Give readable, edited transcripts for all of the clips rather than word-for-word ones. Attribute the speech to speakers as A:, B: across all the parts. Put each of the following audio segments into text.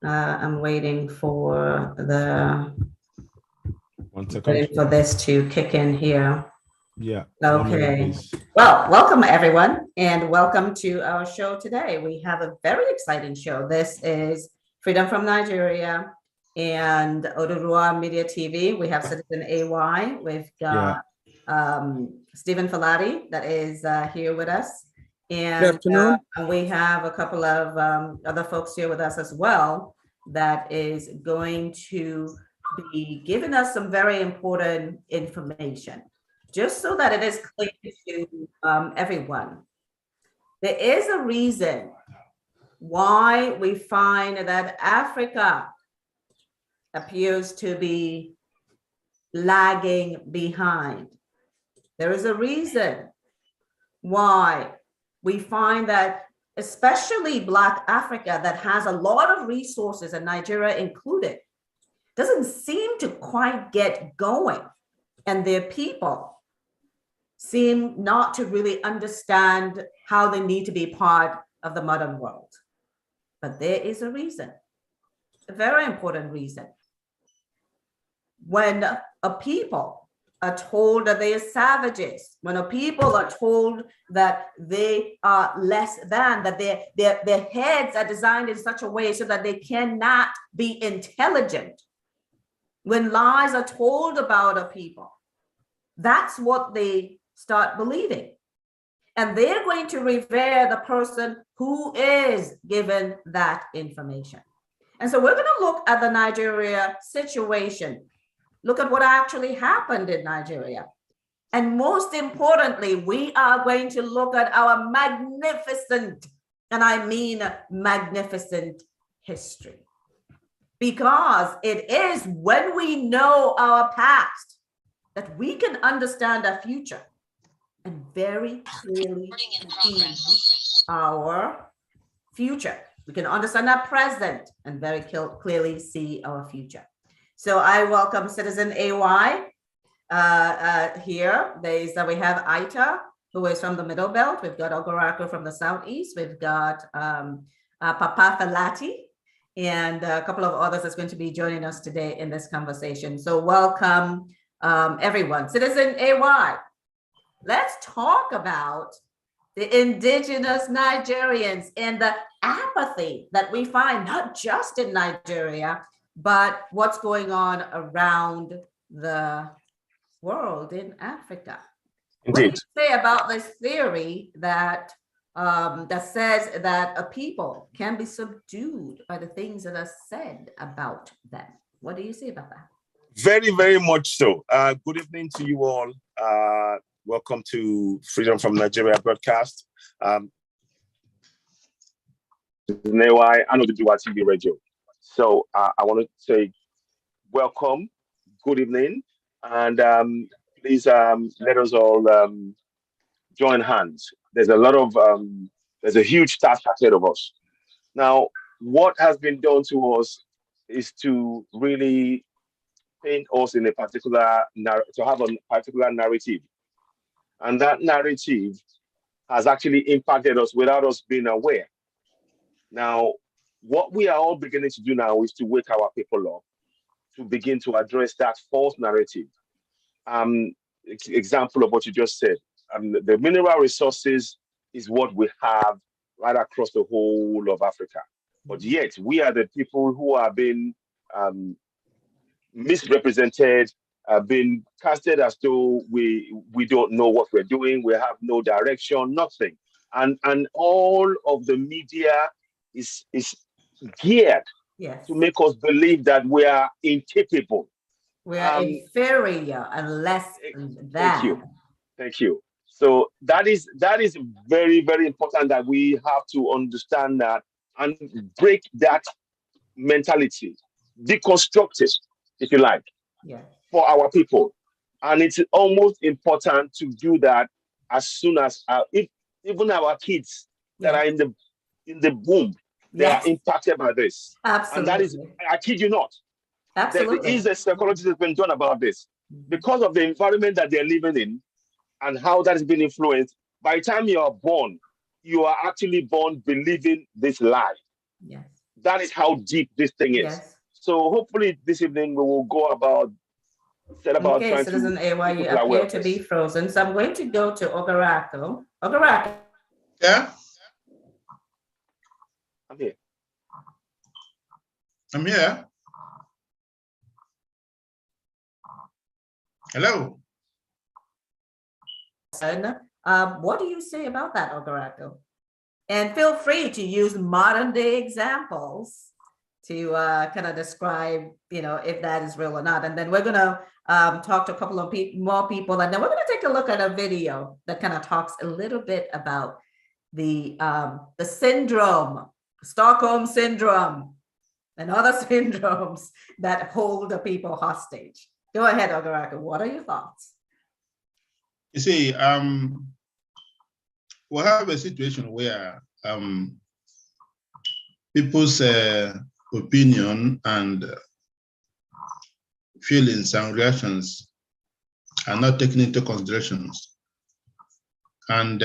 A: I'm waiting for
B: waiting
A: for this to kick in here.
B: Yeah.
A: Okay. Well, welcome everyone, and welcome to our show today. We have a very exciting show. This is Freedom from Nigeria and Odurua Media TV. We have Citizen AY. We've got Stephen Fulani that is here with us. And we have a couple of other folks here with us as well that is going to be giving us some very important information, just so that it is clear to everyone. There is a reason why we find that Africa appears to be lagging behind. There is a reason why we find that especially Black Africa, that has a lot of resources, and Nigeria included, doesn't seem to quite get going. And their people seem not to really understand how they need to be part of the modern world. But there is a reason, a very important reason. When a people are told that they are savages, when a people are told that they are less than, that their heads are designed in such a way so that they cannot be intelligent, when lies are told about a people, that's what they start believing. And they're going to revere the person who is given that information. And so we're going to look at the Nigeria situation, look at what actually happened in Nigeria. And most importantly, we are going to look at our magnificent, and I mean magnificent, history. Because it is when we know our past that we can understand our future and very clearly see our future. We can understand our present and very clearly see our future. So I welcome Citizen AY here. We have Aita, who is from the Middle Belt. We've got Ogorako from the Southeast. We've got Papa Falati, and a couple of others that's going to be joining us today in this conversation. So welcome everyone. Citizen AY, let's talk about the Indigenous Nigerians and the apathy that we find not just in Nigeria, but what's going on around the world in Africa.
C: Indeed.
A: What do you say about this theory that that says that a people can be subdued by the things that are said about them? What do you say about that?
C: Very, very much so. Good evening to you all. Welcome to Freedom from Nigeria broadcast. I know the Dua TV radio. So I want to say welcome, good evening, and please let us all join hands. There's a lot of, there's a huge task ahead of us. Now, what has been done to us is to really paint us in a particular, to have a particular narrative. And that narrative has actually impacted us without us being aware. Now, what we are all beginning to do now is to wake our people up, to begin to address that false narrative. Example of what you just said. The mineral resources is what we have right across the whole of Africa. But yet, we are the people who are being misrepresented, been casted as though we don't know what we're doing, we have no direction, nothing. And all of the media is geared to make us believe that we are incapable.
A: We are inferior and less than.
C: Thank you. So that is very, very important that we have to understand that and break that mentality, deconstruct it, if you like, for our people. And it's almost important to do that as soon as even our kids that are in the womb, they are impacted by this.
A: Absolutely.
C: And that is, I kid you not.
A: Absolutely.
C: There is a psychology that's been done about this. Because of the environment that they're living in and how that has been influenced, by the time you are born, you are actually born believing this lie.
A: Yes.
C: That is how deep this thing is.
A: Yes.
C: So hopefully this evening we will go about
A: Okay,
C: trying
A: Citizen
C: to
A: AY,
C: make
A: you
C: people aware
A: appear
C: of
A: to be
C: this.
A: frozen. So I'm going to go to Ogaraku. Ogaraku.
B: Yeah,
C: I'm here.
B: I'm here. Hello.
A: What do you say about that, Ogaraku? And feel free to use modern day examples to kind of describe, if that is real or not. And then we're going to talk to a couple of more people, and then we're going to take a look at a video that kind of talks a little bit about the syndrome, Stockholm syndrome, and other syndromes that hold the people hostage. Go ahead, Ogaraku. What are your thoughts?
B: You see, we have a situation where people's opinion and feelings and reactions are not taken into considerations. And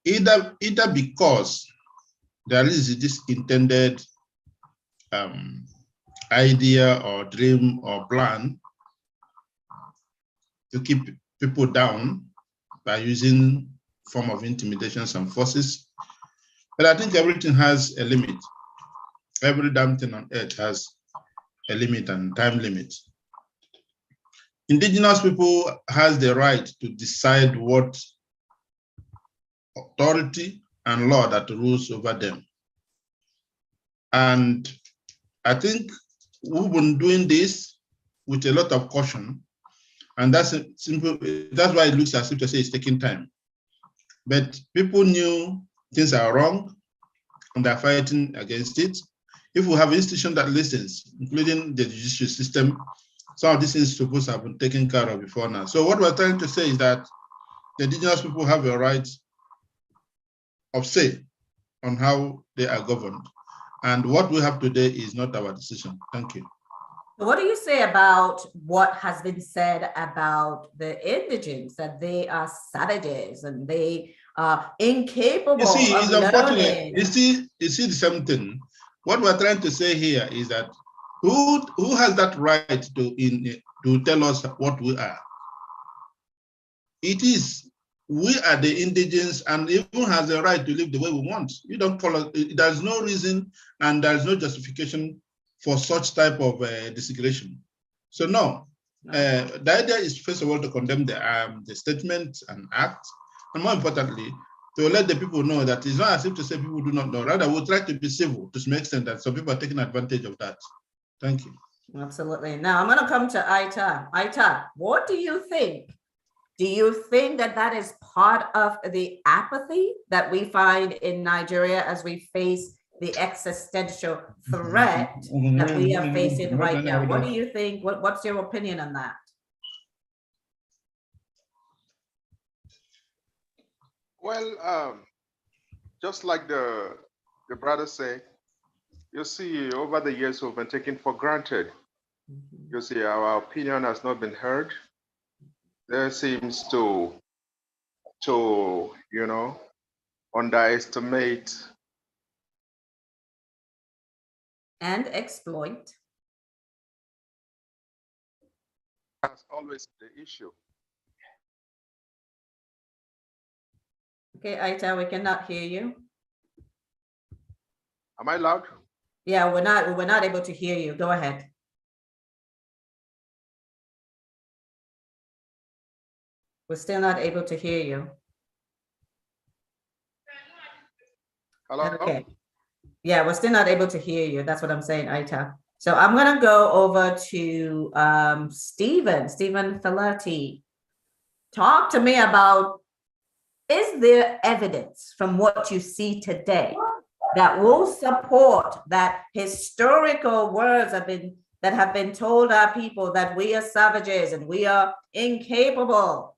B: either because there is this intended idea or dream or plan to keep people down by using form of intimidations and forces. But I think everything has a limit. Every damn thing on earth has a limit and time limit. Indigenous people has the right to decide what authority and law that rules over them. And I think we've been doing this with a lot of caution, and that's simple. That's why it looks as if to say it's taking time. But people knew things are wrong, and they're fighting against it. If we have institutions that listens, including the judicial system, some of these institutions have been taken care of before now. So what we're trying to say is that the indigenous people have a right of say on how they are governed. And what we have today is not our decision. Thank you.
A: What do you say about what has been said about the indigents, that they are savages and they are incapable
B: You see,
A: of
B: it's
A: learning?
B: unfortunate. You see the same thing. What we're trying to say here is that who has that right to tell us what we are? It is we are the indigents, and everyone has the right to live the way we want. You don't follow. There's no reason and there's no justification for such type of desecration. So no, the idea is first of all to condemn the statement and act, and more importantly, to let the people know that it's not as if to say people do not know. Rather, we'll try to be civil to some extent that some people are taking advantage of that. Thank you.
A: Absolutely. Now I'm going to come to Aita. Aita, what do you think? Do you think that that is part of the apathy that we find in Nigeria as we face the existential threat that we are facing right now? What do you think? What's your opinion on that?
D: Well, just like the brother said, you see, over the years we've been taken for granted. You see, our opinion has not been heard. There seems to underestimate
A: and exploit.
D: That's always the issue.
A: Okay, Aita, we cannot hear you.
D: Am I loud?
A: Yeah, we're not able to hear you. Go ahead. We're still not able to hear you.
D: Hello?
A: Okay. Yeah, we're still not able to hear you. That's what I'm saying, Aita. So I'm going to go over to Stephen Filati. Talk to me about, is there evidence from what you see today that will support that historical words that have been told our people that we are savages and we are incapable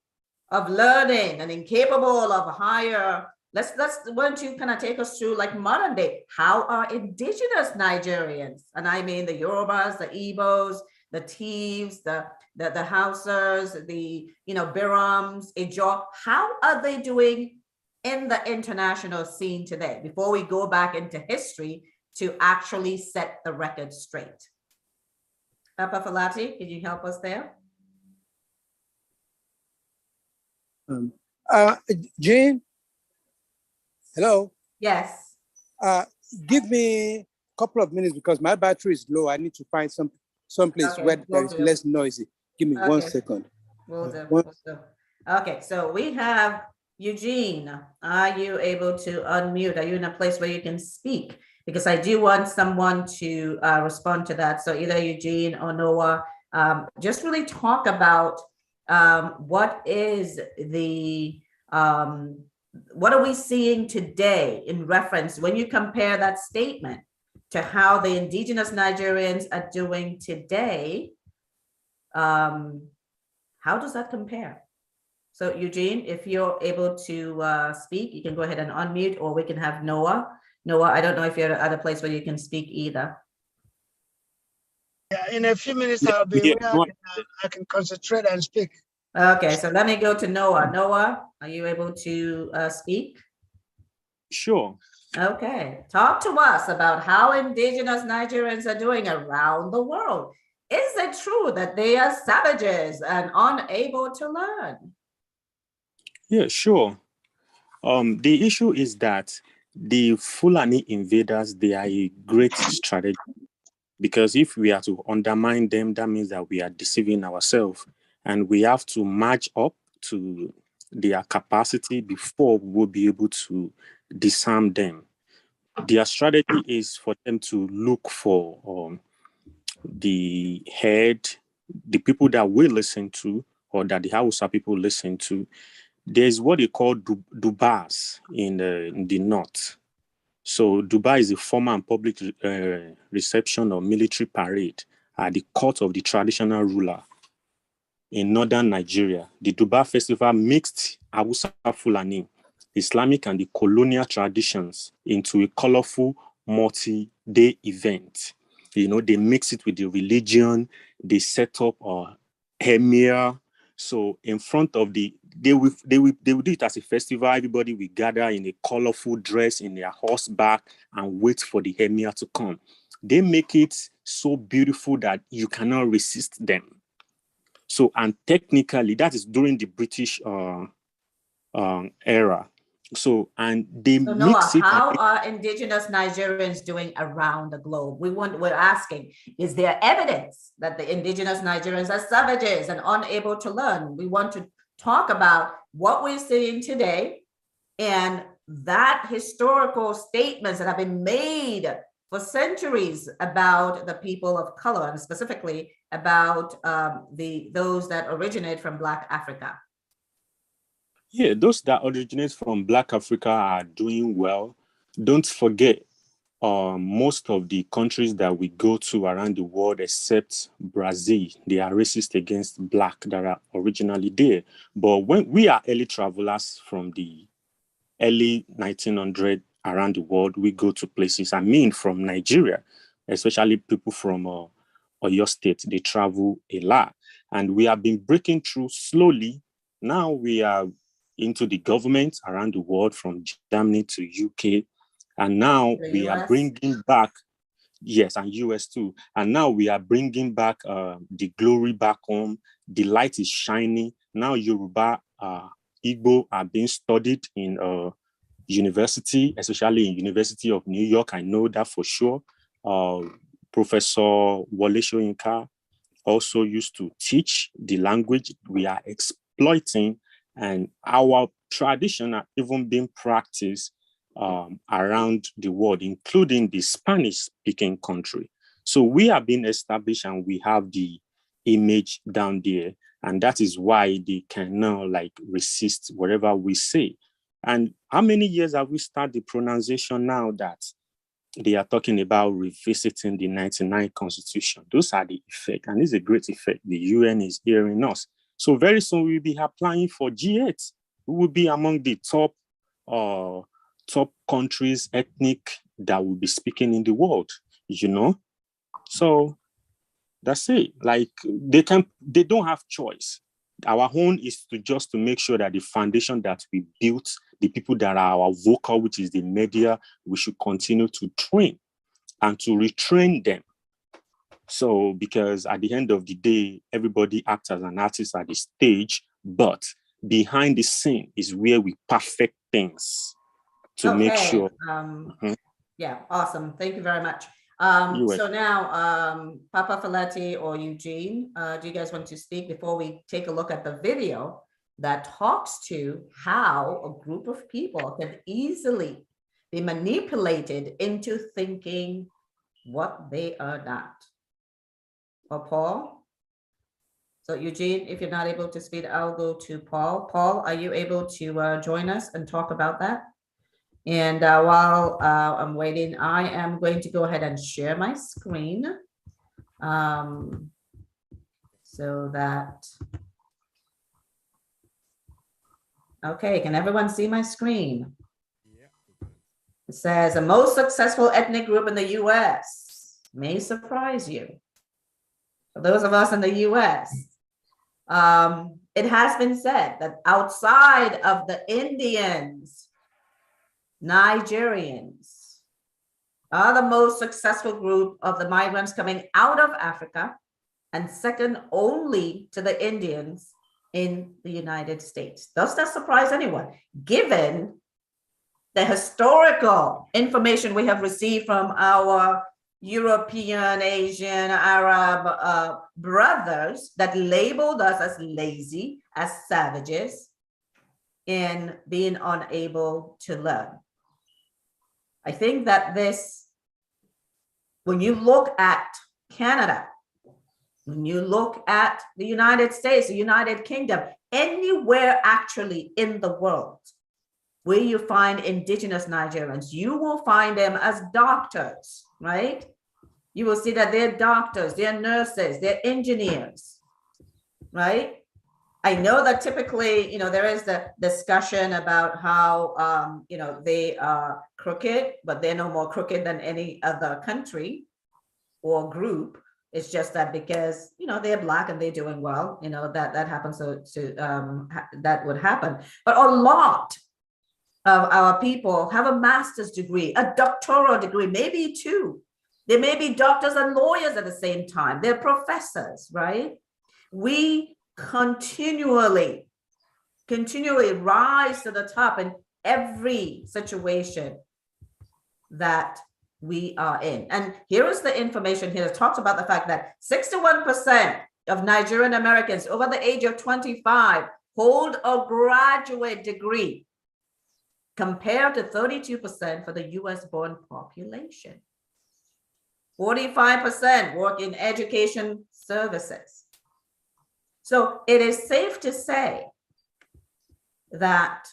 A: of learning and incapable of higher? Let's why don't you kind of take us through like modern day, how are indigenous Nigerians, and I mean the Yorubas, the Igbos, the Thieves, the Hausas, the Biroms, Ijaw, how are they doing in the international scene today before we go back into history to actually set the record straight? Papa Falati, can you help us there?
E: Jane, hello.
A: Yes.
E: Give me a couple of minutes because my battery is low. I need to find some place
A: Okay,
E: where there is less noisy. Give me 1 second.
A: Will do. Okay, so we have Eugene. Are you able to unmute? Are you in a place where you can speak? Because I do want someone to respond to that. So either Eugene or Noah, just really talk about what is the, what are we seeing today in reference when you compare that statement to how the indigenous Nigerians are doing today? How does that compare? So Eugene, if you're able to speak, you can go ahead and unmute, or we can have Noah. Noah, I don't know if you're at a place where you can speak either.
F: Yeah, in a few minutes, I'll be where I can concentrate and speak.
A: Okay, so let me go to Noah. Noah, are you able to speak?
G: Sure.
A: Okay, talk to us about how indigenous Nigerians are doing around the world. Is it true that they are savages and unable to learn?
G: Yeah, sure. The issue is that the Fulani invaders, they are a great strategy, because if we are to undermine them, that means that we are deceiving ourselves, and we have to match up to their capacity before we will be able to disarm them. Their strategy is for them to look for the head, the people that we listen to, or that the Hausa people listen to. There's what they call Dubas in the north. So Dubai is a formal and public reception or military parade at the court of the traditional ruler in northern Nigeria. The Dubai festival mixed Hausa Fulani, Islamic and the colonial traditions into a colorful multi-day event. You know, they mix it with the religion, they set up a emir. So in front of they will do it as a festival. Everybody will gather in a colorful dress in their horseback and wait for the emir to come. They make it so beautiful that you cannot resist them. So, and technically, that is during the British era. So, and they
A: So
G: mix
A: Noah,
G: it.
A: how are indigenous Nigerians doing around the globe? We're asking, is there evidence that the indigenous Nigerians are savages and unable to learn? We want to talk about what we're seeing today and that historical statements that have been made for centuries about the people of color, and specifically about those that originate from Black Africa.
G: Yeah, those that originate from Black Africa are doing well. Don't forget, most of the countries that we go to around the world, except Brazil, they are racist against Black that are originally there. But when we are early travelers from the early 1900s around the world, we go to places, I mean, from Nigeria, especially people from Oyo State, they travel a lot. And we have been breaking through slowly. Now we are into the government around the world, from Germany to UK. And now we are bringing back, yes, and US too. And now we are bringing back the glory back home. The light is shining. Now Yoruba, Igbo are being studied in university, especially in University of New York. I know that for sure. Professor Wole Soyinka also used to teach the language we are exploiting, and our tradition are even being practiced around the world, including the Spanish-speaking country. So we have been established and we have the image down there, and that is why they can now resist whatever we say. And how many years have we started the pronunciation now that they are talking about revisiting the 99 Constitution? Those are the effect, and it's a great effect. The UN is hearing us. So very soon we'll be applying for G8. We will be among the top countries, ethnic, that will be speaking in the world, you know? So that's it. They don't have choice. Our own is to make sure that the foundation that we built, the people that are our vocal, which is the media, we should continue to train and to retrain them. So, because at the end of the day, everybody acts as an artist at the stage, but behind the scene is where we perfect things to make sure.
A: Yeah, awesome. Thank you very much. So now, Papa Falati or Eugene, do you guys want to speak before we take a look at the video that talks to how a group of people can easily be manipulated into thinking what they are not? Or Paul? So Eugene, if you're not able to speak, I'll go to Paul. Paul, are you able to join us and talk about that? And while I'm waiting, I am going to go ahead and share my screen so that, okay, can everyone see my screen? It says the most successful ethnic group in the US. May surprise you. For those of us in the US, it has been said that outside of the Indians, Nigerians are the most successful group of the migrants coming out of Africa and second only to the Indians in the United States. Does that surprise anyone? Given the historical information we have received from our European, Asian, Arab brothers that labeled us as lazy, as savages, in being unable to learn. I think that this, when you look at Canada, when you look at the United States, the United Kingdom, anywhere actually in the world where you find indigenous Nigerians, you will find them as doctors, right? You will see that they're doctors, they're nurses, they're engineers, right? I know that typically, there is the discussion about how, they are crooked, but they're no more crooked than any other country or group. It's just that because, they're Black and they're doing well, that happens that would happen. But a lot of our people have a master's degree, a doctoral degree, maybe two. They may be doctors and lawyers at the same time. They're professors, right? We continually rise to the top in every situation that we are in. And here is the information here that talks about the fact that 61% of Nigerian Americans over the age of 25 hold a graduate degree, compared to 32% for the US born population. 45% work in education services. So it is safe to say that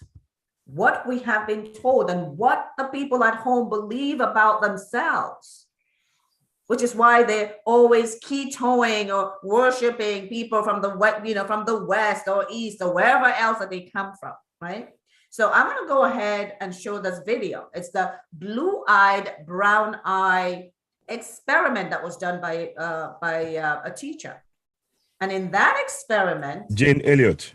A: what we have been told and what the people at home believe about themselves, which is why they're always keytoeing or worshiping people from the West or East or wherever else that they come from, right? So I'm going to go ahead and show this video. It's the blue-eyed, brown-eye experiment that was done by a teacher. And in that experiment,
H: Jane Elliott.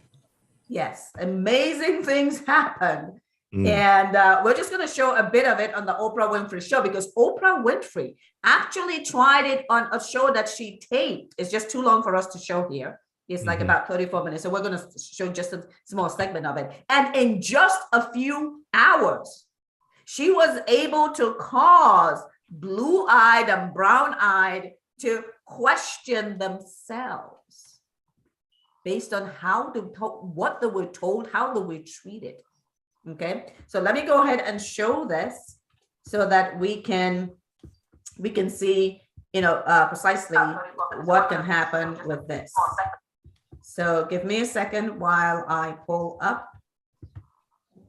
A: Yes, amazing things happen. And we're just going to show a bit of it on the Oprah Winfrey show, because Oprah Winfrey actually tried it on a show that she taped. It's just too long for us to show here. It's like about 34 minutes. So we're going to show just a small segment of it. And in just a few hours, she was able to cause blue-eyed and brown-eyed to question themselves based on what they were told, how they were treated. Okay, so let me go ahead and show this so that we can see, precisely what can happen with this. So give me a second while I pull up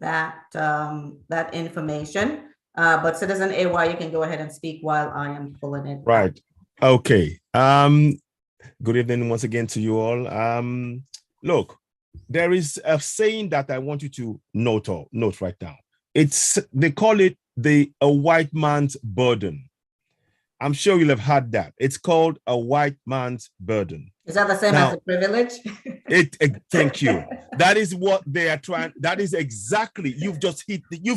A: that information. But Citizen AY, you can go ahead and speak while I am pulling it.
H: Right. Okay. Good evening once again to you all. Look, there is a saying that I want you to note right now. They call it a white man's burden. I'm sure you'll have heard that. It's called a white man's burden.
A: Is that the same as a privilege?
H: Thank you. That is what they are trying. That is exactly. You've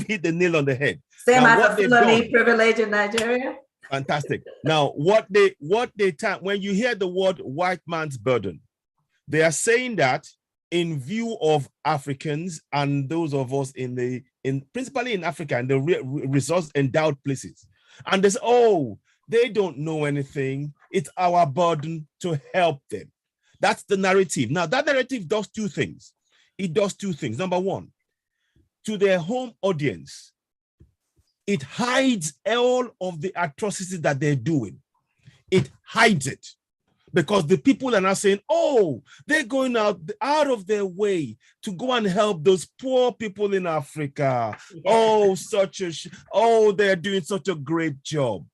H: hit the nail on the head.
A: Same
H: now,
A: as
H: what
A: the
H: they've
A: Fulani
H: done,
A: privilege in Nigeria.
H: Fantastic. Now, when you hear the word white man's burden, they are saying that in view of Africans and those of us principally in Africa and the resource endowed places, and they say, oh, they don't know anything. It's our burden to help them. That's the narrative. Now, that narrative does two things. It does two things. Number one, to their home audience, it hides all of the atrocities that they're doing. It hides it because the people are now saying, oh, they're going out of their way to go and help those poor people in Africa. Yeah. Oh, they're doing such a great job.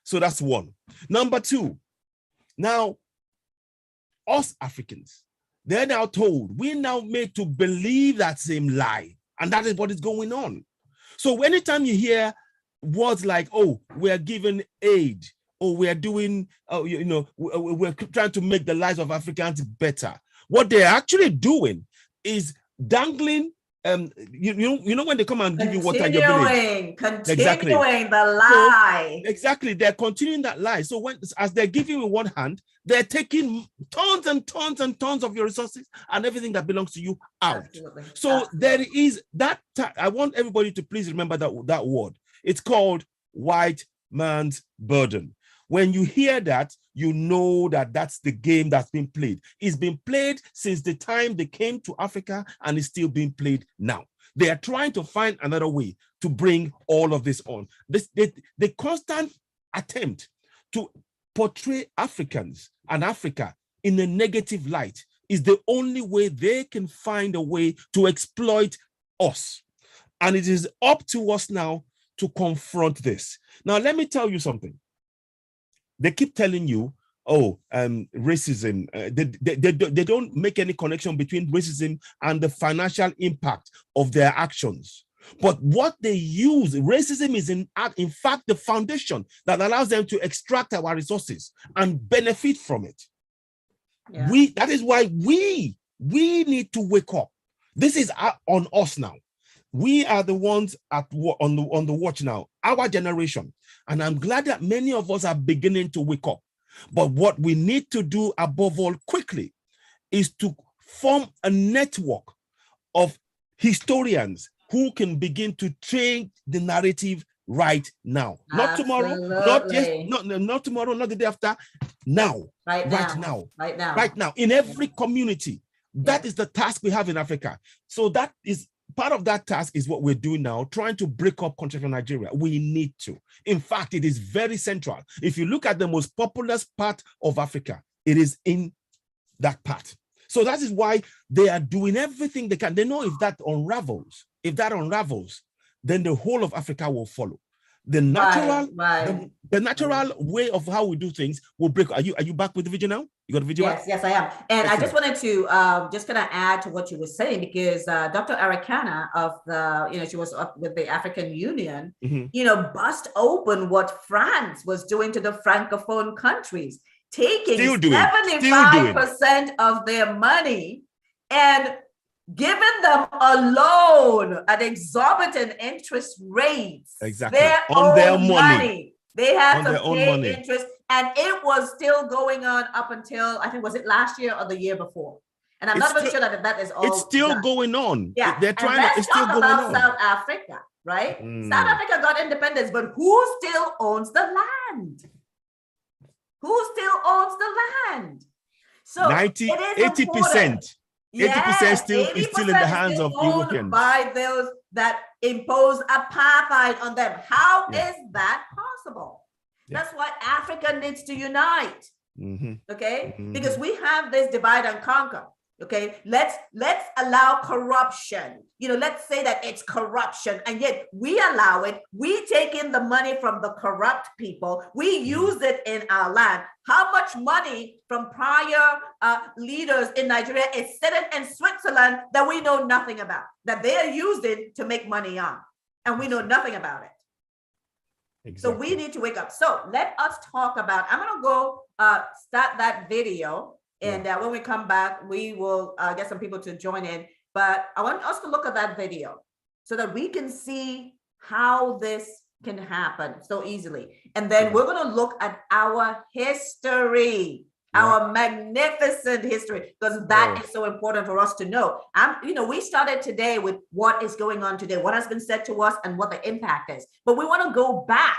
H: So that's one. Number two, now, us Africans, they're now told, we're now made to believe that same lie. And that is what is going on. So anytime you hear words like, oh, we're giving aid, or we're doing, we're trying to make the lives of Africans better, what they're actually doing is dangling, you know when they come and give you water in your village.
A: Continuing the lie.
H: So, exactly, they're continuing that lie. So as they're giving with one hand, they're taking tons and tons and tons of your resources and everything that belongs to you out.
A: Absolutely.
H: So there is that. I want everybody to please remember that word. It's called white man's burden. When you hear that, you know that that's the game that's been played. It's been played since the time they came to Africa, and it's still being played now. They are trying to find another way to bring all of this on. The constant attempt to portray Africans and Africa in a negative light is the only way they can find a way to exploit us. And it is up to us now to confront this. Now, let me tell you something. They keep telling you, oh, racism. They don't make any connection between racism and the financial impact of their actions. But what they use, racism is in fact the foundation that allows them to extract our resources and benefit from it. Yeah. That is why we need to wake up. This is on us now. We are the ones on the watch now, our generation. And I'm glad that many of us are beginning to wake up. But what we need to do above all quickly is to form a network of historians who can begin to change the narrative right now. Not tomorrow, not tomorrow, not the day after, now. Right now. In every community. That is the task we have in Africa. So that is part of that task is what we're doing now, trying to break up continental Nigeria. We need to. In fact, it is very central. If you look at the most populous part of Africa, it is in that part. So that is why they are doing everything they can. They know if that unravels, then the whole of Africa will follow. The natural, the natural way of how we do things will break. Are you back with the video now? You got the video?
A: Yes, I am. And excellent. I just wanted to just kind of add to what you were saying, because Dr. Arikana of the, she was up with the African Union, bust open what France was doing to the Francophone countries, taking 75% of their money and giving them a loan at exorbitant interest rates.
H: Exactly. On their money.
A: They had to pay interest, and it was still going on up until, I think, was it last year or the year before? And I'm not even sure that is all.
H: It's still going on.
A: Yeah.
H: They're trying to, it's still going on.
A: South Africa, right? South Africa got independence, but who still owns the land? Who still owns the land? So
H: 80%. 80% is still in the hands of Europeans.
A: By those that impose apartheid on them. How is that possible? That's why Africa needs to unite. Okay? Because we have this divide and conquer. Okay, let's allow corruption. Let's say that it's corruption, and yet we allow it. We take in the money from the corrupt people. We use it in our land. How much money from prior leaders in Nigeria is sitting in Switzerland that we know nothing about, that they are using to make money on, and we know nothing about it. Exactly. So we need to wake up. So let us talk about, I'm going to go start that video. And when we come back, we will get some people to join in. But I want us to look at that video so that we can see how this can happen so easily. And then we're going to look at our history, our magnificent history, because that is so important for us to know. We started today with what is going on today, what has been said to us, and what the impact is. But we want to go back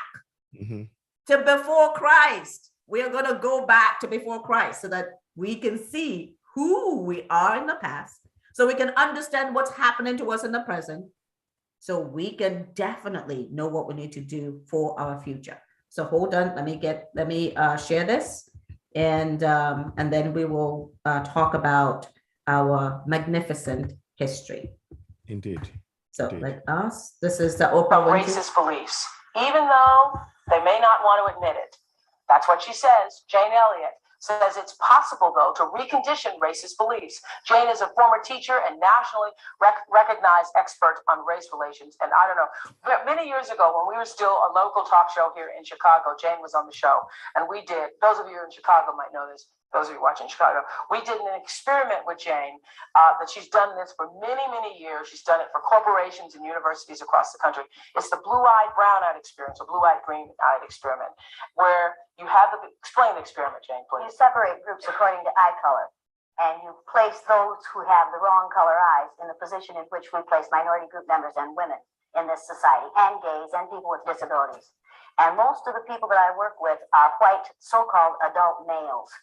A: to before Christ. We are going to go back to before Christ so that we can see who we are in the past, so we can understand what's happening to us in the present, so we can definitely know what we need to do for our future. So hold on, let me share this, and then we will talk about our magnificent history.
H: Indeed.
A: So this is the Oprah Winfrey.
I: Racist beliefs, even though they may not want to admit it. That's what she says. Jane Elliott says it's possible, though, to recondition racist beliefs. Jane is a former teacher and nationally recognized expert on race relations. And I don't know, many years ago, when we were still a local talk show here in Chicago, Jane was on the show, and we did, those of you in Chicago might know this, those of you watching Chicago, we did an experiment with Jane that she's done this for many, many years. She's done it for corporations and universities across the country. It's the blue-eyed, brown-eyed experience, or blue-eyed, green-eyed experiment, where you have explain the experiment, Jane, please.
J: You separate groups according to eye color, and you place those who have the wrong color eyes in the position in which we place minority group members and women in this society, and gays, and people with disabilities. And most of the people that I work with are white, so-called adult males.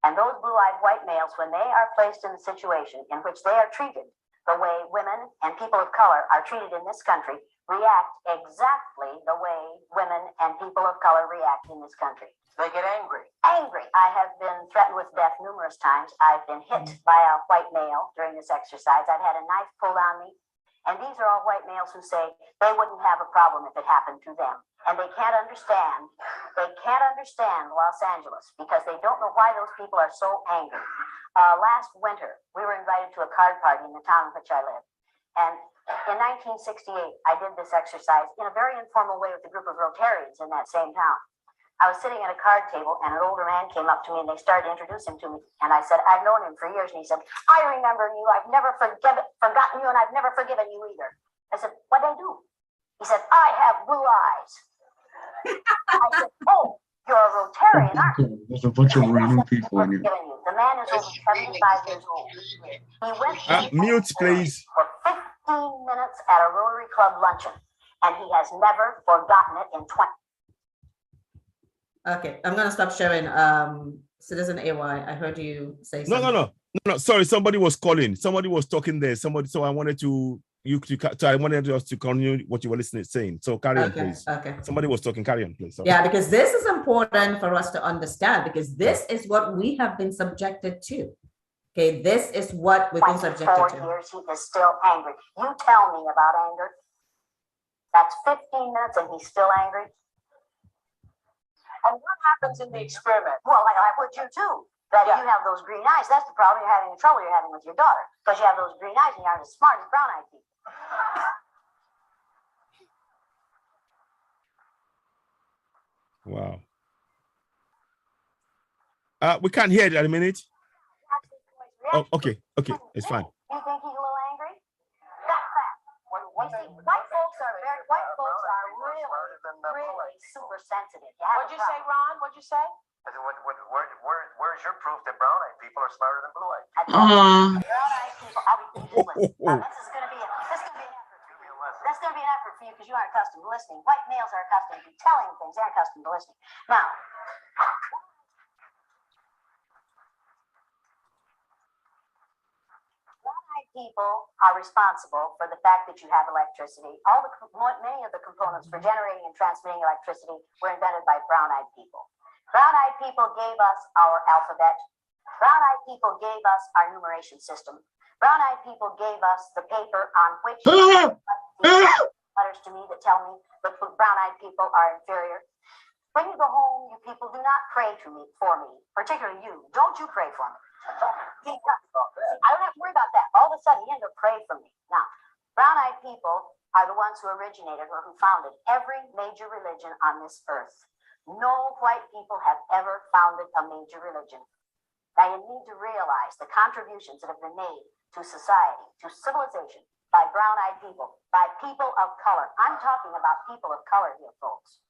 J: And those blue-eyed white males, when they are placed in a situation in which they are treated the way women and people of color are treated in this country, react exactly the way women and people of color react in this country.
I: They get angry.
J: Angry. I have been threatened with death numerous times. I've been hit by a white male during this exercise. I've had a knife pulled on me. And these are all white males who say they wouldn't have a problem if it happened to them. And they can't understand Los Angeles because they don't know why those people are so angry. Last winter, we were invited to a card party in the town in which I live. And in 1968, I did this exercise in a very informal way with a group of Rotarians in that same town. I was sitting at a card table and an older man came up to me and they started to introduce him to me. And I said, I've known him for years. And he said, I remember you. I've never forgotten you, and I've never forgiven you either. I said, what'd I do? He said, I have blue eyes. I said, oh, you're a Rotarian, aren't you?
K: There's a bunch of random people in here.
J: The man is over 75 years old. He went
H: mute, please.
J: For 15 minutes at a Rotary Club luncheon, and he has never forgotten it in 20.
A: Okay, I'm gonna stop sharing. Citizen AY, I heard you say something.
H: No. Sorry, somebody was calling. Somebody was talking there. So I wanted I wanted us to continue what you were saying. So carry on, please.
A: Okay.
H: Somebody was talking. Carry on, please. Okay.
A: Yeah, because this is important for us to understand, because this is what we have been subjected to. Okay, this is what we've been subjected to.
J: 24 years, he is still angry. You tell me about anger. That's 15 minutes and he's still angry.
I: And what happens in the experiment?
J: Well, like I would you too. That you have those green eyes. That's the problem you're having, the trouble you're having with your daughter. Because you have those green eyes and you aren't as smart as brown-eyed people.
H: Wow. We can't hear it at a minute. Oh, okay, it's fine.
J: You think he's a little angry? That's that. White folks are really super sensitive.
I: What'd you say, Ron? What'd you say?
L: Where's your proof that brown-eyed people are smarter than blue-eyed?
J: Brown-eyed people. Now, this is going to be an effort. That's going to be an effort for you because you aren't accustomed to listening. White males are accustomed to telling things. They're accustomed to listening. Now, brown-eyed people are responsible for the fact that you have electricity. Many of the components for generating and transmitting electricity were invented by brown-eyed people. Brown-eyed people gave us our alphabet. Brown-eyed people gave us our numeration system. Brown-eyed people gave us the paper on which letters to me that tell me that brown-eyed people are inferior. When you go home, you people do not pray for me, particularly you. Don't you pray for me. I don't have to worry about that. All of a sudden, you end up praying for me. Now, brown-eyed people are the ones who originated or who founded every major religion on this earth. No white people have ever founded a major religion. Now you need to realize the contributions that have been made to society, to civilization, by brown-eyed people, by people of color. I'm talking about people of color here, folks.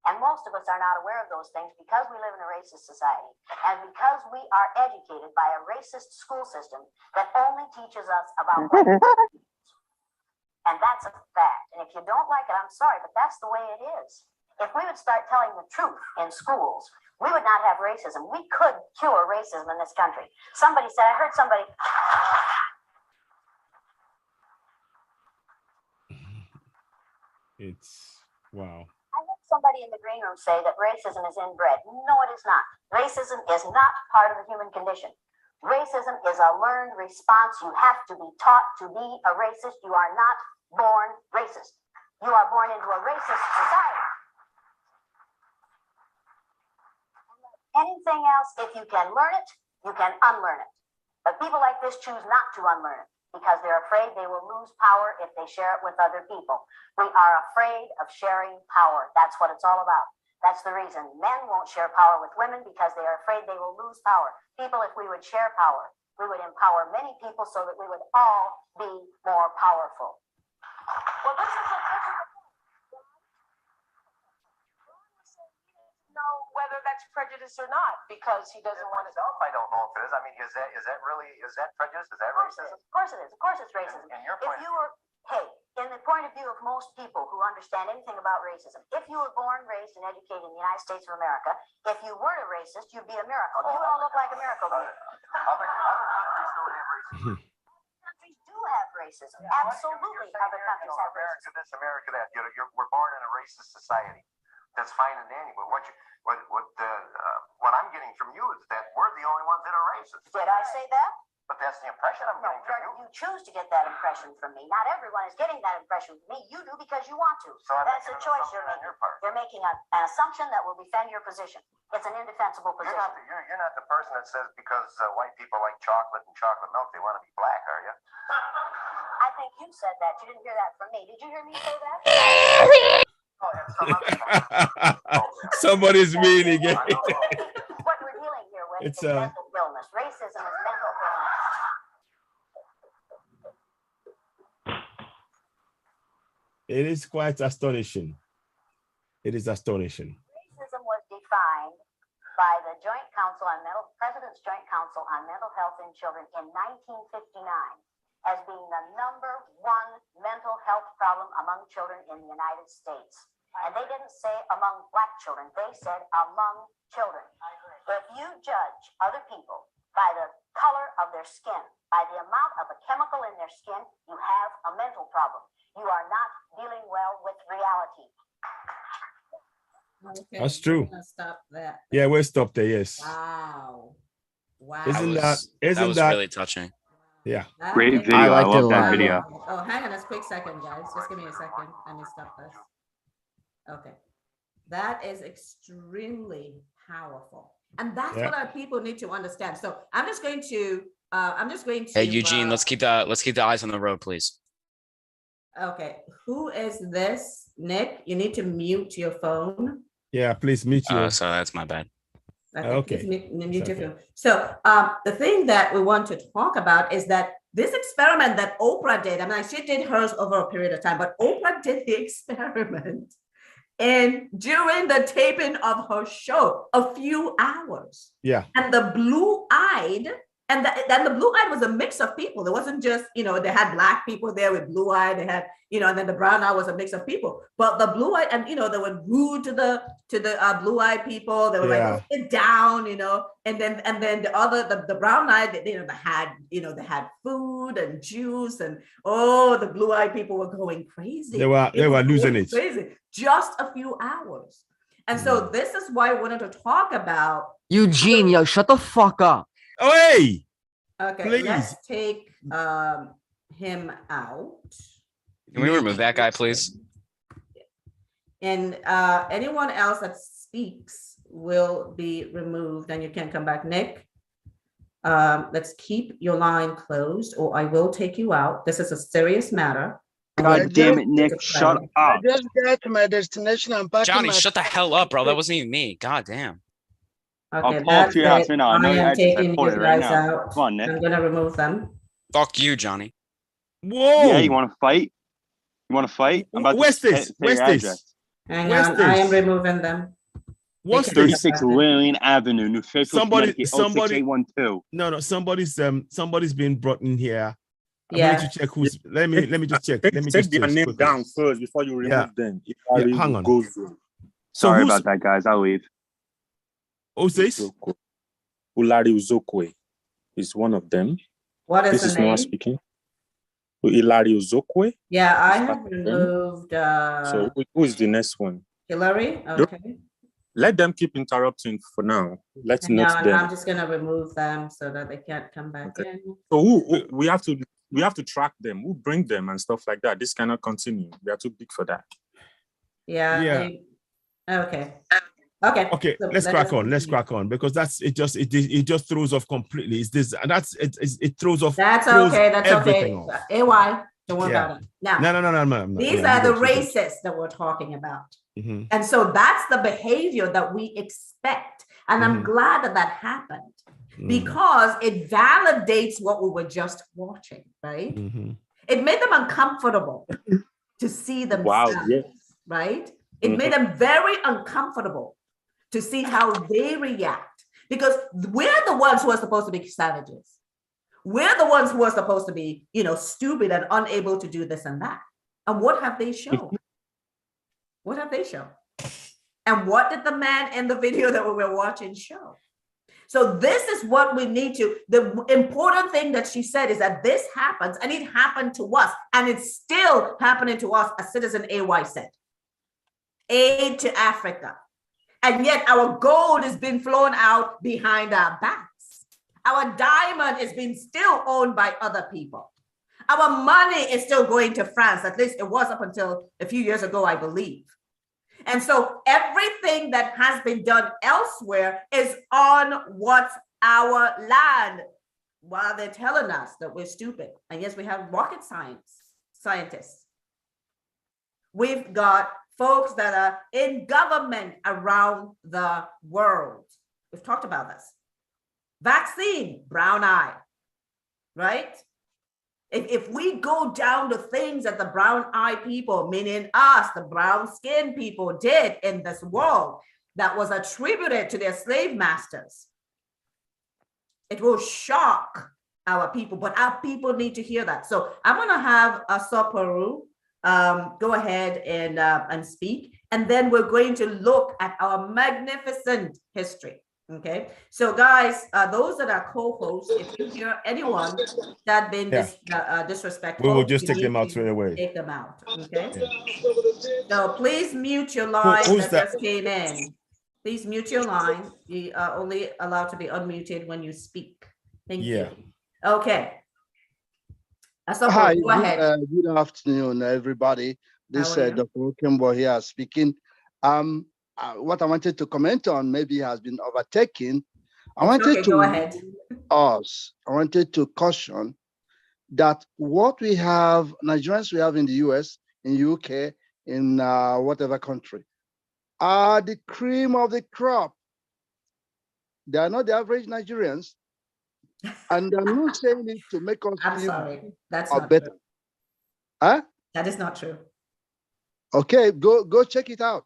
J: And most of us are not aware of those things because we live in a racist society and because we are educated by a racist school system that only teaches us about white people. And that's a fact. And if you don't like it, I'm sorry, but that's the way it is. If we would start telling the truth in schools, we would not have racism. We could cure racism in this country. Somebody said, I heard somebody.
H: It's wow.
J: I heard somebody in the green room say that racism is inbred. No, it is not. Racism is not part of the human condition. Racism is a learned response. You have to be taught to be a racist. You are not born racist. You are born into a racist society. Anything else, if you can learn it, you can unlearn it. But people like this choose not to unlearn it because they're afraid they will lose power if they share it with other people. We are afraid of sharing power. That's what it's all about. That's the reason men won't share power with women because they are afraid they will lose power. People, if we would share power, we would empower many people so that we would all be more powerful.
I: Well, this is know whether that's prejudice or not because he doesn't want to.
L: I don't know if it is. I mean, is that really prejudice? Is that racism?
J: Of course it is. Of course it's racism.
L: In your
J: If
L: point
J: you were, hey, in the point of view of most people who understand anything about racism, if you were born, raised, and educated in the United States of America, if you weren't a racist, you'd be a miracle. You all look like a miracle to me.
L: Other countries don't have racism.
J: Countries do have racism. Absolutely, other countries have
L: America
J: racism.
L: this, America that. We're born in a racist society. That's fine and dandy, but what I'm getting from you is that we're the only ones that are racist.
J: Did I say that?
L: But that's the impression I'm getting from you.
J: You choose to get that impression from me. Not everyone is getting that impression from me. You do because you want to.
L: So
J: that's a choice you're making. You're making an assumption that will defend your position. It's an indefensible position.
L: You're not the person that says because white people like chocolate and chocolate milk, they want to be black, are you?
J: I think you said that. You didn't hear that from me. Did you hear me say that?
H: Somebody's mean again.
J: What we're dealing here with is mental illness. Racism is mental illness.
H: It is quite astonishing. It is astonishing.
J: Racism was defined by the President's Joint Council on Mental Health in Children in 1959 as being the #1 mental health problem among children in the United States. And they didn't say among black children, they said among children. If you judge other people by the color of their skin, by the amount of a chemical in their skin, you have a mental problem. You are not dealing well with reality.
A: Okay,
H: that's true.
A: Stop that.
H: Yeah, we'll stop there. Yes.
A: Wow. Wow.
H: Isn't that
M: really touching?
H: Yeah.
K: Great video. I love that video.
A: Oh, hang on a quick second, guys. Just give me a second. Let me stop this. Okay. That is extremely powerful. And that's what our people need to understand. So I'm just going to
M: Hey, Eugene, let's keep the eyes on the road, please.
A: Okay. Who is this? Nick, you need to mute your phone.
H: Yeah, please mute you.
M: So that's my bad.
A: Okay. Mute your phone. So the thing that we want to talk about is that this experiment that Oprah did, I mean, she did hers over a period of time, but Oprah did the experiment. And during the taping of her show, a few hours.
H: Yeah.
A: And the blue-eyed, and then the blue-eyed was a mix of people. There wasn't just, they had black people there with blue-eyed. They had, and then the brown-eyed was a mix of people. But the blue-eyed, and they were rude to the blue-eyed people. They were like, sit down, and then the brown-eyed, they had food and juice, and the blue-eyed people were going crazy.
H: They were losing it.
A: Crazy. Just a few hours. And so this is why I wanted to talk about
N: Eugene, yo, shut the fuck up.
H: Oh, hey.
A: Okay,
H: please.
A: Let's take him out.
M: Can we remove that guy, please?
A: And anyone else that speaks will be removed, and you can come back. Nick, let's keep your line closed, or I will take you out. This is a serious matter.
K: God damn it, Nick, shut up.
F: I just got to my destination. I'm back.
M: Johnny, shut the hell up, bro. That wasn't even me. God damn.
K: I'll
A: Okay,
K: talk to you
A: that's
K: after
A: it.
K: now. I know
A: I am
K: I just
A: taking
K: call
A: you
K: it right
A: guys
K: now.
A: out.
K: Come on, Nick.
A: I'm gonna remove them.
M: Fuck you, Johnny.
H: Whoa.
K: Yeah, you want to fight? You want to fight? I'm about
H: Where's
K: to
H: this?
K: say
H: Where's
K: your
H: this?
K: address.
A: Hang
H: Where's
A: on, I am
H: this?
A: removing them.
H: What's
A: They can
H: this?
K: 36 Lillian Avenue, New Fairfield,
H: Somebody,
K: Connecticut,
H: somebody.
K: 06812.
H: No, somebody's been brought in here. I
A: Yeah.
H: need to check who's. Let me just check. Let me
G: Take
H: just
G: their
H: check
G: name
H: quickly.
G: down first before you remove
H: Yeah.
G: them.
H: Yeah, hang on.
G: So
K: Sorry
H: who's-
K: about that, guys. I'll leave.
H: Who's this?
G: Ulari Uzokwe is one of them.
A: What is
G: This
A: the
G: is
A: name?
G: Noah speaking. Ilari Uzokwe.
A: Yeah, I
G: is
A: have
G: part of them.
A: removed
G: So who is the next one?
A: Hillary.
G: Look,
A: Okay.
G: Let them keep interrupting for now. Let's
A: Hang
G: note
A: on,
G: them.
A: I'm just gonna remove them so that they can't come back in.
G: So we have to track them. Who bring them and stuff like that. This cannot continue. We are too big for that.
A: Yeah.
H: Yeah.
A: Okay. Okay.
H: Okay,
A: So
H: let's
A: let
H: crack
A: us
H: on. Let's
A: continue.
H: crack on because it just throws off completely. It's this and it throws off.
A: That's
H: throws
A: okay. That's
H: everything
A: okay.
H: off.
A: AY, don't worry
H: Yeah.
A: about it. Now,
H: No.
A: these
H: Yeah,
A: are the
H: you go.
A: racists that we're talking about.
H: Mhm.
A: And so that's the behavior that we expect. And I'm
H: Mhm.
A: glad that that happened
H: Mhm.
A: because it validates what we were just watching, right?
H: Mhm.
A: It made them uncomfortable to see themselves,
G: Wow, yeah.
A: right? It made them very uncomfortable to see how they react because we're the ones who are supposed to be savages. We're the ones who are supposed to be, stupid and unable to do this and that. And what have they shown? What have they shown? And what did the man in the video that we were watching show? So this is what we need to, the important thing that she said is that this happens and it happened to us and it's still happening to us, as Citizen AY said. Aid to Africa. And yet our gold is being flown out behind our backs. Our diamond is being still owned by other people. Our money is still going to France. At least it was up until a few years ago, I believe. And so everything that has been done elsewhere is on what's our land, while they're telling us that we're stupid. And yes, we have rocket scientists. We've got folks that are in government around the world. We've talked about this. Vaccine, brown eye, right? If we go down the things that the brown eye people, meaning us, the brown skinned people did in this world that was attributed to their slave masters, it will shock our people, but our people need to hear that. So I'm gonna have Asoparu go ahead and speak, and then we're going to look at our magnificent history. Okay, so guys, those that are co-hosts, if you hear anyone that been disrespectful,
H: We will just
A: you
H: take them
A: need
H: out
A: to
H: straight away.
A: Take them out. Okay. So please mute your line
H: who's
A: that just came in. Please mute your line. You are only allowed to be unmuted when you speak. Thank you. Okay.
F: Hi,
A: go ahead.
F: Good afternoon, everybody. This
A: How are you?
F: Dr. Okembo here speaking. What I wanted to comment on maybe has been overtaken. I wanted to
A: go ahead.
F: I wanted to caution that what we have, Nigerians we have in the US, in UK, in whatever country, are the cream of the crop. They are not the average Nigerians. And I'm not saying it to make us
A: I'm
F: feel
A: sorry. That's
F: or
A: not
F: better.
A: true.
F: Huh?
A: That is not true.
F: Okay, go check it out.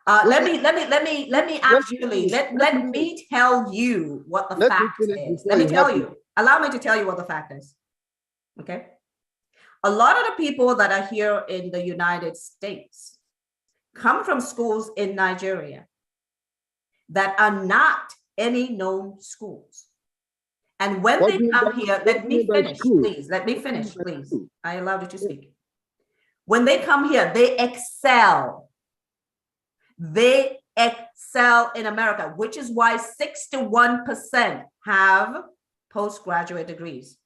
A: Let me actually let me tell you what the fact is. Let me tell you. Allow me to tell you what the fact is. Okay. A lot of the people that are here in the United States come from schools in Nigeria that are not any known schools. And when they come here, let me finish, please. Let me finish, please. I allowed you to speak. When they come here, they excel. They excel in America, which is why 61% have postgraduate degrees.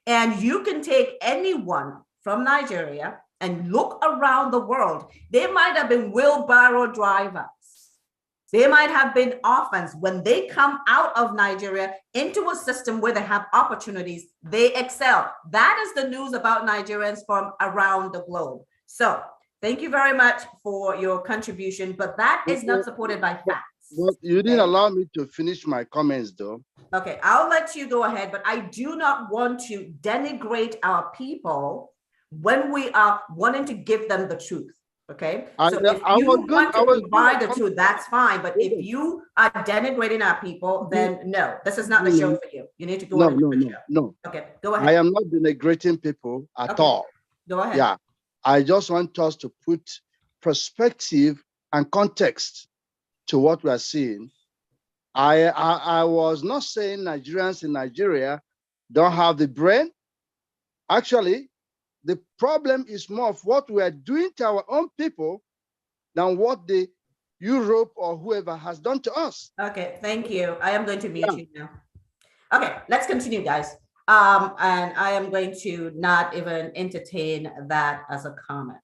A: And you can take anyone from Nigeria and look around the world. They might have been wheelbarrow drivers. They might have been orphans. When they come out of Nigeria into a system where they have opportunities, they excel. That is the news about Nigerians from around the globe. So thank you very much for your contribution, but that is not supported by facts.
F: But you didn't allow me to finish my comments, though.
A: Okay, I'll let you go ahead, but I do not want to denigrate our people when we are wanting to give them the truth. Okay, so if you want to provide the truth, that's fine. But if you are denigrating our people, then no, this is not the show for you. You need to go on.
F: No.
A: Okay, go ahead.
F: I am not denigrating people at all.
A: Go ahead.
F: Yeah, I just want us to put perspective and context to what we are seeing. I was not saying Nigerians in Nigeria don't have the brain. Actually, the problem is more of what we are doing to our own people than what the Europe or whoever has done to us.
A: Okay, thank you. I am going to mute you now. Okay, let's continue, guys. And I am going to not even entertain that as a comment,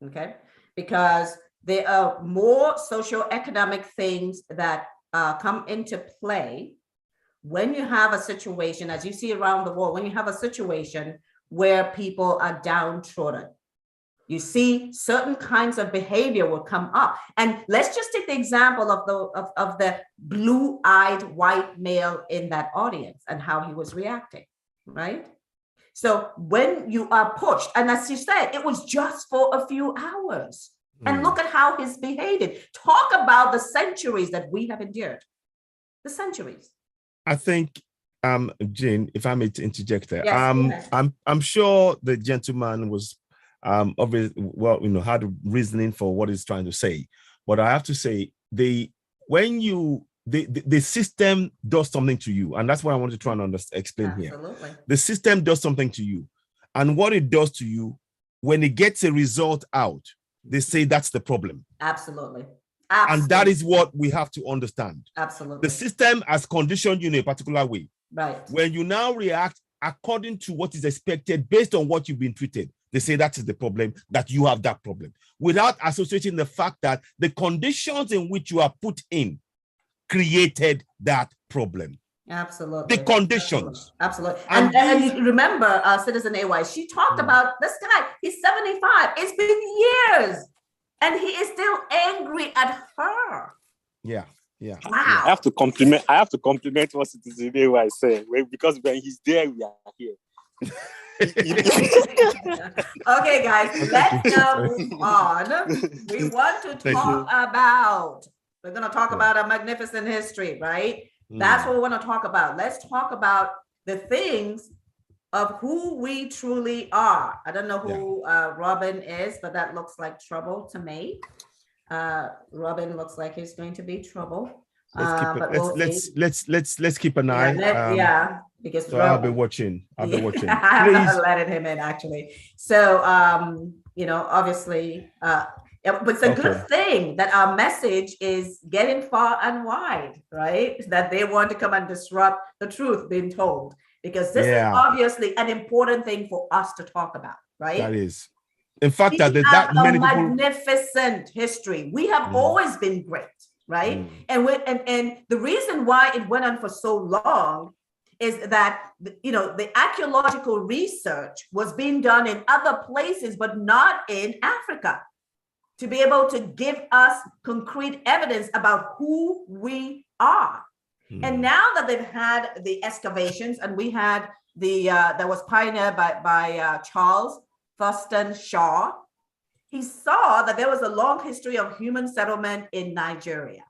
A: okay? Because there are more socioeconomic things that come into play when you have a situation, as you see around the world, when you have a situation where people are downtrodden. You see certain kinds of behavior will come up. And let's just take the example of the blue-eyed white male in that audience and how he was reacting, right? So when you are pushed, and as you said, it was just for a few hours. And look at how he's behaved. Talk about the centuries that we have endured. The centuries.
H: I think, Jane, if I may interject there,
A: yes,
H: I'm sure the gentleman was obviously, well, had a reasoning for what he's trying to say. But I have to say, the system does something to you, and that's what I want to try and explain here. The system does something to you, and what it does to you, when it gets a result out, they say that's the problem.
A: Absolutely.
H: And that is what we have to understand.
A: Absolutely.
H: The system has conditioned you in a particular way.
A: Right.
H: When you now react according to what is expected based on what you've been treated, they say that is the problem, that you have that problem, without associating the fact that the conditions in which you are put in created that problem.
A: Absolutely.
H: The conditions.
A: Absolutely. And you remember, Citizen AY, she talked about this guy, he's 75. It's been years. And he is still angry at her.
H: Yeah. Yeah.
A: Wow.
G: I have to compliment what Citizen AY said, because when he's there, we are here.
A: Okay, guys, let's now move on. We want to talk about, we're going to talk about a magnificent history, right? That's what we want to talk about. Let's talk about the things of who we truly are. I don't know who Robin is, but that looks like trouble to me. Robin looks like he's going to be trouble.
H: Let's keep an eye.
A: Because
H: so I'll be watching. I'm
A: not letting him in, actually. So obviously, but it's a good thing that our message is getting far and wide, right? That they want to come and disrupt the truth being told, because this is obviously an important thing for us to talk about, right?
H: That is. In fact,
A: we
H: that many people.
A: Magnificent history. We have always been great, right? And the reason why it went on for so long is that the archaeological research was being done in other places, but not in Africa, to be able to give us concrete evidence about who we are. And now that they've had the excavations, and we had that was pioneered by Charles Thurston Shaw, he saw that there was a long history of human settlement in Nigeria.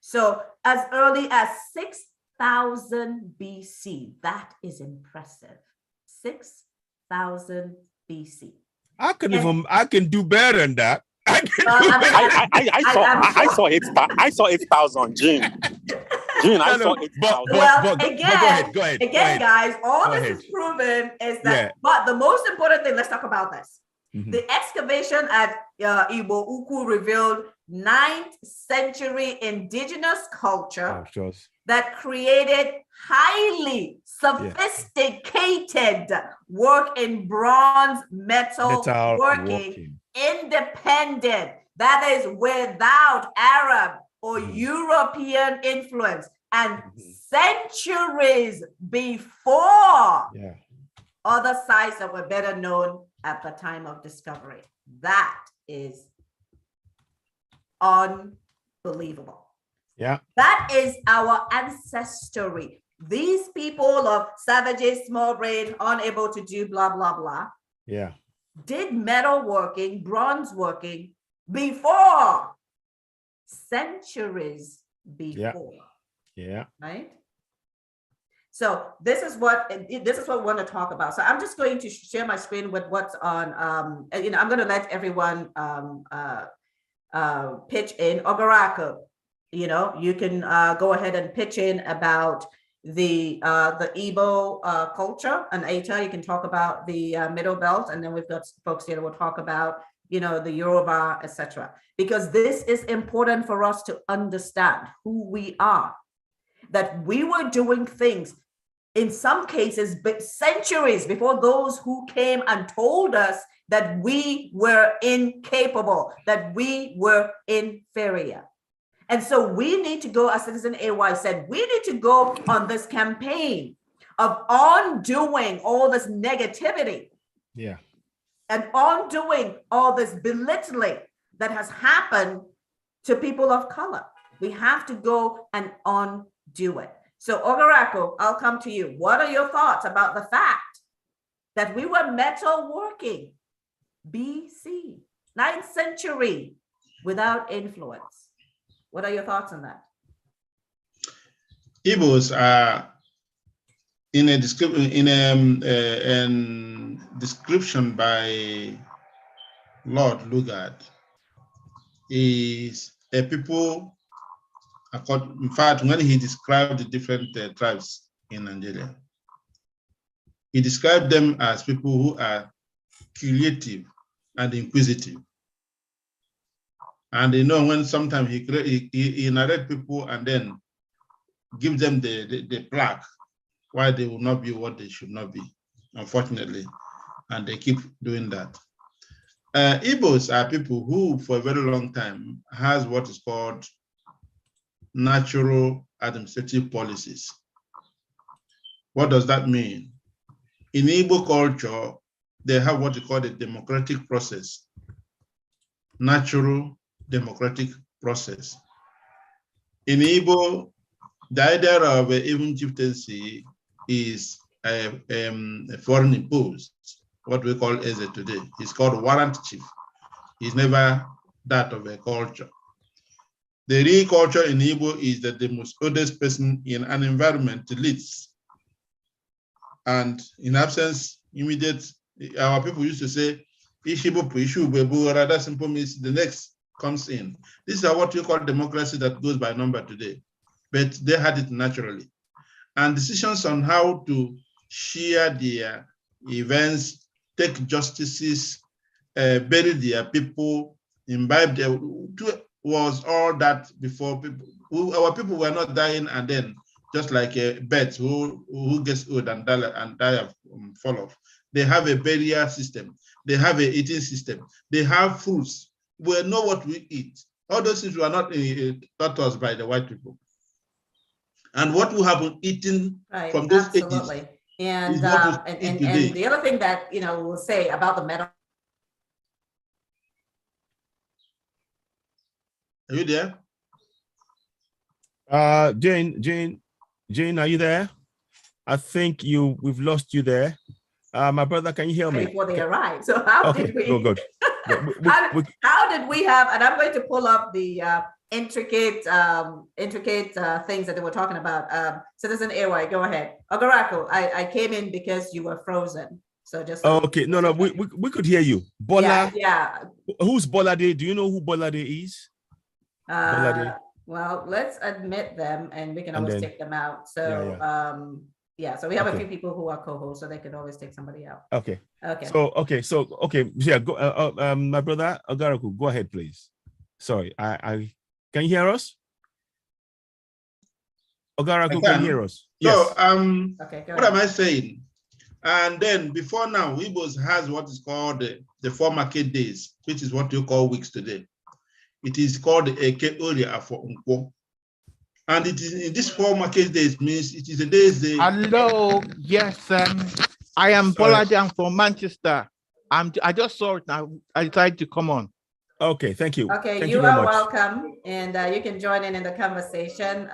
A: So as early as 6,000 BC, that is impressive. 6,000 BC.
H: I can do better than that.
G: I saw 8,000, Jane. I saw 8,000.
A: Well, go ahead, guys. All this is proven is that. But the most important thing, let's talk about this. The excavation at Igbo Ukwu revealed 9th century indigenous culture that created highly sophisticated work in bronze metal working. Independent, that is without Arab or European influence, and centuries before other sites that were better known at the time of discovery. That is unbelievable.
H: Yeah.
A: That is our ancestry. These people of savages, small brain, unable to do blah, blah, blah.
H: Yeah.
A: Did metalworking, bronze working before, centuries before.
H: Yeah.
A: Right? So this is what we want to talk about. So I'm just going to share my screen with what's on. I'm going to let everyone pitch in. Ogaraku, you can go ahead and pitch in about the Igbo culture, and Eta, you can talk about the Middle Belt, and then we've got folks here that will talk about the Yoruba, etc. Because this is important for us to understand who we are, that we were doing things in some cases centuries before those who came and told us that we were incapable, that we were inferior. And so we need to go, as Citizen AY said, we need to go on this campaign of undoing all this negativity.
H: Yeah.
A: And undoing all this belittling that has happened to people of color. We have to go and undo it. So Ogaraku, I'll come to you. What are your thoughts about the fact that we were metalworking BC, 9th century, without influence? What are your thoughts on that?
B: Igbos are in a description by Lord Lugard is a people. In fact, when he described the different tribes in Nigeria, he described them as people who are creative and inquisitive. And when sometimes he narrates people and then give them the plaque why they will not be what they should not be, unfortunately, and they keep doing that. Igbos are people who, for a very long time, has what is called natural administrative policies. What does that mean? In Igbo culture, they have what they call the democratic process, natural democratic process. In Igbo, the idea of even chieftaincy is a foreign imposed, what we call Eze today. It's called warrant chief. It's never that of a culture. The real culture in Igbo is that the most oldest person in an environment leads. And in absence, our people used to say, that simple means the next comes in. These are what you call democracy that goes by number today. But they had it naturally. And decisions on how to share their events, take justices, bury their people, imbibe their, was all that before people. Our people were not dying and then just like a bird who gets old and die of fall off. They have a burial system. They have an eating system. They have fruits. We know what we eat. All those things were not taught us by the white people. And what we have been eating from those
A: absolutely.
B: ages.
A: And the other thing that we'll say about the metal.
B: Are you there?
H: Jane, are you there? I think we've lost you there. My brother, can you hear me?
A: Before they arrive. So how did we?
H: Good.
A: How did we have? And I'm going to pull up the intricate things that they were talking about. Citizen Airway, go ahead. Ogaraku, I came in because you were frozen. So just
H: okay. No, we could hear you. Bola.
A: Yeah.
H: Who's Bolade? Do you know who Bolade is?
A: Well, let's admit them and we can always take them out. So so we have a few people who are co-hosts, so they could always take somebody out.
H: Okay. Yeah, go, my brother Ogaraku, go ahead, please. Sorry, I can you hear us? Ogaraku, can you hear us?
B: Yes. So what
A: am
B: I saying? And then before now, Igbos has what is called the 4 market days, which is what you call weeks today. It is called Eke Oria for Unko. And it is in this 4 market days means it is the days they.
O: Hello, yes, I am Bolade. I'm from Manchester. I just saw it now. I decided to come on.
H: Okay, thank you.
A: Okay,
H: thank
A: you
H: very
A: are
H: much.
A: welcome, and you can join in the conversation.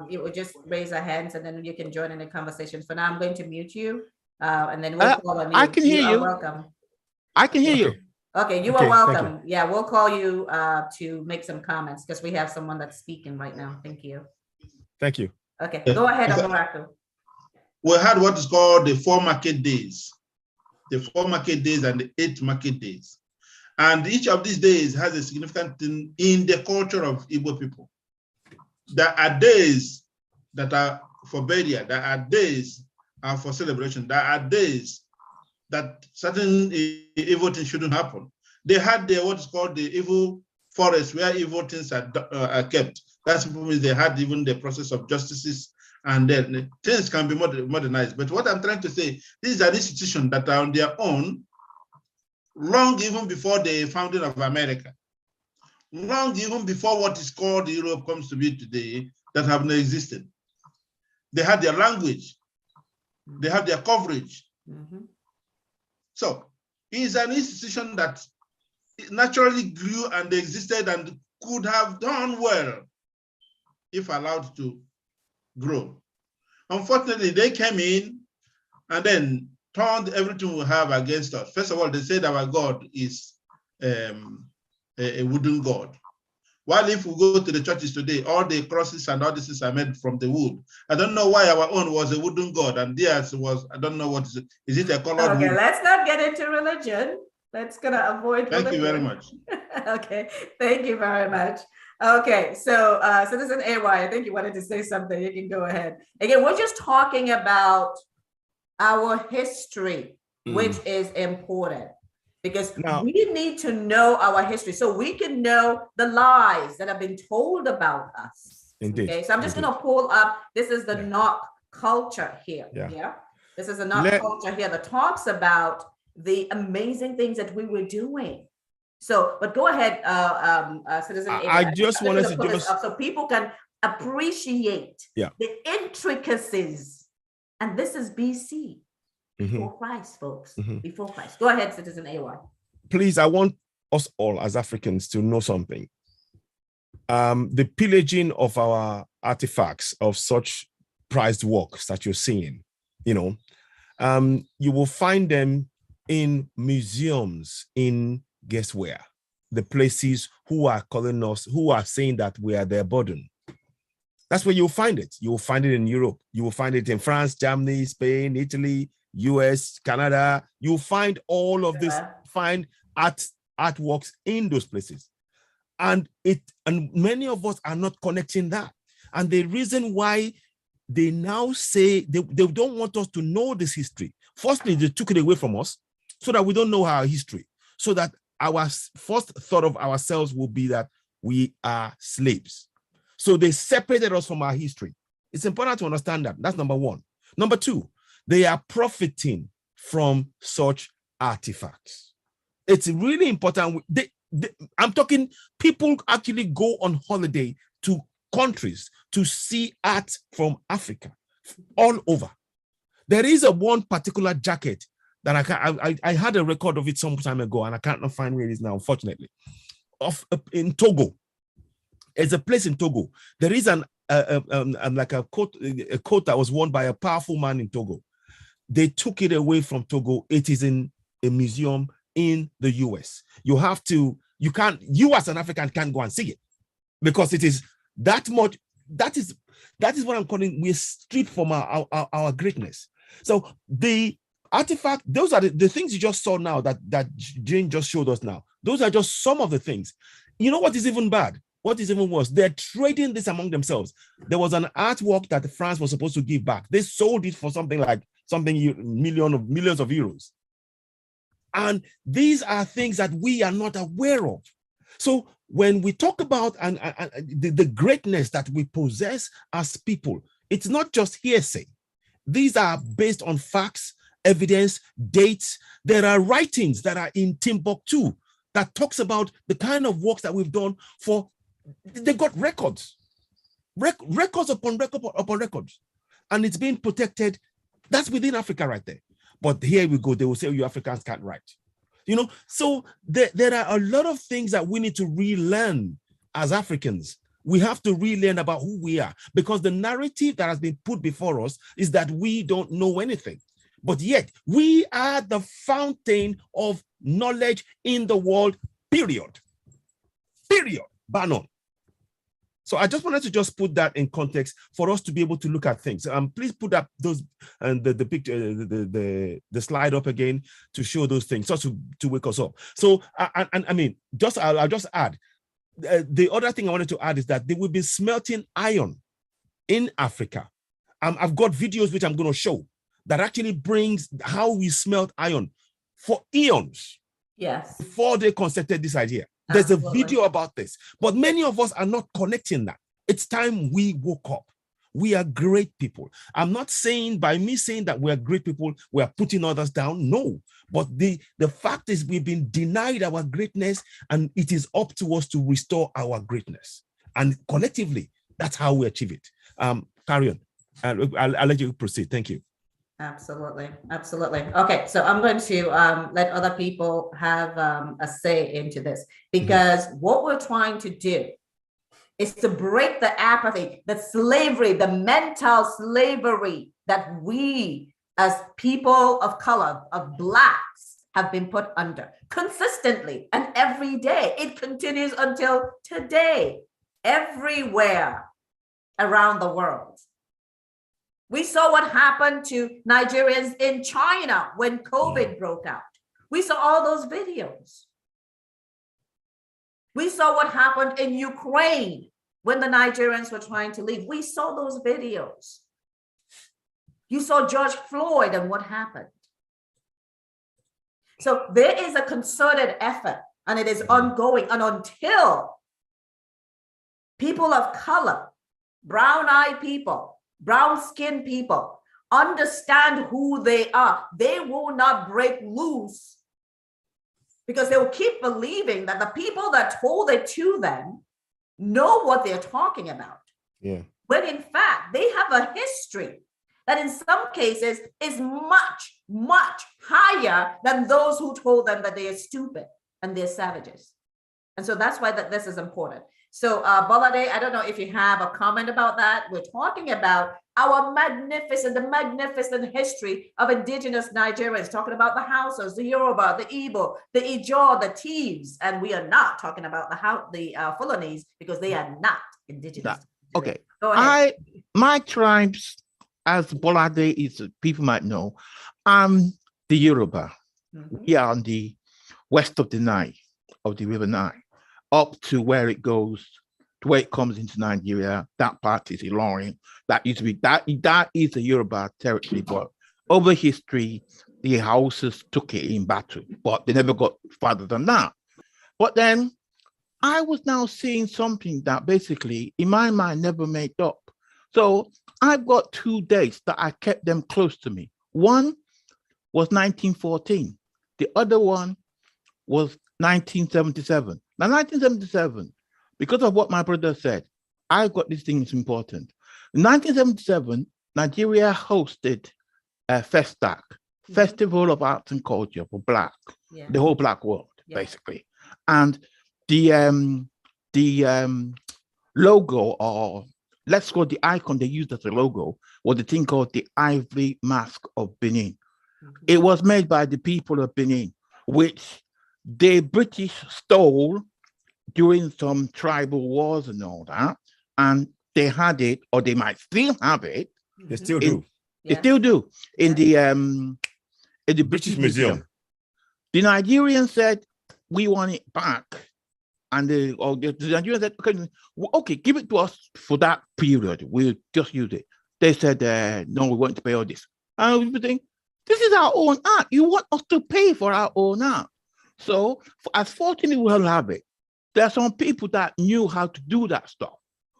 A: You would just raise your hands, and then you can join in the conversation. For now, I'm going to mute you, and then we'll call on you.
O: I can hear you.
A: Welcome.
O: I can hear you.
A: Okay, you are welcome. Yeah, we'll call you to make some comments because we have someone that's speaking right now. Thank you.
H: Thank you.
A: Okay, go ahead, Amaraku.
B: We had what is called the 4 market days, the 4 market days and the 8 market days. And each of these days has a significant thing in the culture of Igbo people. There are days that are for burial, there are days are for celebration, there are days that certain evil things shouldn't happen. They had what is called the evil forest where evil things are kept. That means they had even the process of justices, and then things can be modernized. But what I'm trying to say, these are institutions that are on their own, long even before the founding of America, long even before what is called Europe comes to be today, that have not existed. They had their language, they have their coverage. So it's an institution that naturally grew and existed and could have done well if allowed to grow. Unfortunately, they came in and then turned everything we have against us. First of all, they said our God is a wooden God. While if we go to the churches today, all the crosses and all this is are made from the wood. I don't know why our own was a wooden God and theirs was, I don't know what is it. Is it a colored wood?
A: Let's not get into religion. Let's gonna avoid religion.
B: Thank you very much.
A: Okay, thank you very much. Okay, so Citizen AY, I think you wanted to say something. You can go ahead. Again, we're just talking about our history, which is important because we need to know our history so we can know the lies that have been told about us.
H: Indeed.
A: Okay, so I'm just going to pull up. This is the NOT culture here. Yeah. This is a NOT culture here that talks about the amazing things that we were doing. So, but go ahead, Citizen.
H: I just wanted to give us
A: so people can appreciate the intricacies. And this is BC, before Christ, folks, before Christ. Go ahead, Citizen AY.
H: Please, I want us all as Africans to know something. The pillaging of our artifacts of such prized works that you're seeing, you will find them in museums in guess where? The places who are calling us, who are saying that we are their burden. That's where you'll find it. You will find it in Europe. You will find it in France, Germany, Spain, Italy, US, Canada. You'll find all of this, find artworks in those places. And many of us are not connecting that. And the reason why they now say they don't want us to know this history. Firstly, they took it away from us so that we don't know our history, so that our first thought of ourselves will be that we are slaves. So they separated us from our history. It's important to understand that. That's number one. Number two, they are profiting from such artifacts. It's really important. I'm talking people actually go on holiday to countries to see art from Africa all over. There is one particular jacket that I had a record of it some time ago and I can't find where it is now, unfortunately. In Togo. It's a place in Togo. There is a coat that was worn by a powerful man in Togo. They took it away from Togo. It is in a museum in the US. You as an African can't go and see it because it is that much. That is what I'm calling, we're stripped from our greatness. So the artifact, those are the things you just saw now that Jane just showed us now. Those are just some of the things. You know what is even bad? What is even worse? They're trading this among themselves. There was an artwork that France was supposed to give back. They sold it for millions of euros. And these are things that we are not aware of. So when we talk about the greatness that we possess as people, it's not just hearsay. These are based on facts, evidence, dates. There are writings that are in Timbuktu that talks about the kind of works that we've done for. They got records, records upon records, and it's being protected. That's within Africa right there. But here we go. They will say, you Africans can't write. So there are a lot of things that we need to relearn as Africans. We have to relearn about who we are, because the narrative that has been put before us is that we don't know anything. But yet we are the fountain of knowledge in the world, period. Bar none. So I just wanted to just put that in context for us to be able to look at things. Please put up those and the picture, the slide up again to show those things, just to wake us up. So I mean, I'll just add. The other thing I wanted to add is that they will be smelting iron in Africa. I've got videos which I'm going to show that actually brings how we smelt iron for eons.
A: Yes.
H: Before they concepted this idea. There's a video about this, but many of us are not connecting that. It's time we woke up. We are great people. I'm not saying by me saying that we're great people, we're putting others down. No, but the fact is we've been denied our greatness, and it is up to us to restore our greatness. And collectively, that's how we achieve it. Carry on. I'll let you proceed. Thank you.
A: Absolutely. Okay, so I'm going to let other people have a say into this, because what we're trying to do is to break the apathy, the slavery, the mental slavery that we as people of color, of Blacks, have been put under consistently and every day. It continues until today, everywhere around the world. We saw what happened to Nigerians in China when COVID broke out. We saw all those videos. We saw what happened in Ukraine when the Nigerians were trying to leave. We saw those videos. You saw George Floyd and what happened. So there is a concerted effort, and it is ongoing. And until people of color, brown-eyed people, brown-skinned people understand who they are, they will not break loose, because they will keep believing that the people that told it to them know what they're talking about.
H: Yeah.
A: When in fact, they have a history that in some cases is much, much higher than those who told them that they are stupid and they're savages. And so that's why this is important. So Bolade, I don't know if you have a comment about that. We're talking about the magnificent history of indigenous Nigerians, talking about the Hausas, the Yoruba, the Igbo, the Ijaw, the Thieves, and we are not talking about the Fulanis, because they are not indigenous.
O: Okay.
A: Go ahead.
O: My tribes, as Bolade is, people might know, I'm the Yoruba. We are on the west of the Nile, of the River Nile, up to where it goes, to where it comes into Nigeria. That part is Ilorin. That used to be, that is a Yoruba territory, but over history, the Hausas took it in battle, but they never got farther than that. But then I was now seeing something that basically in my mind never made up. So I've got 2 dates that I kept them close to me. One was 1914. The other one was 1977. Now, 1977, because of what my brother said, I got this thing is important. In 1977, Nigeria hosted a FESTAC, Festival of Arts and Culture for Black, the whole Black world, basically. And the logo, or let's call the icon they used as a logo, was the thing called the Ivory Mask of Benin. It was made by the people of Benin, which the British stole during some tribal wars and all that, and they had it, or they might still have it.
H: They still do.
O: They still do in the British Museum. The Nigerians said, "We want it back," and the Nigerians said, "Okay, give it to us for that period. We'll just use it." They said, "No, we want to pay all this." And we think, this is our own art. You want us to pay for our own art. So, as fortunately we'll have it, there are some people that knew how to do that stuff.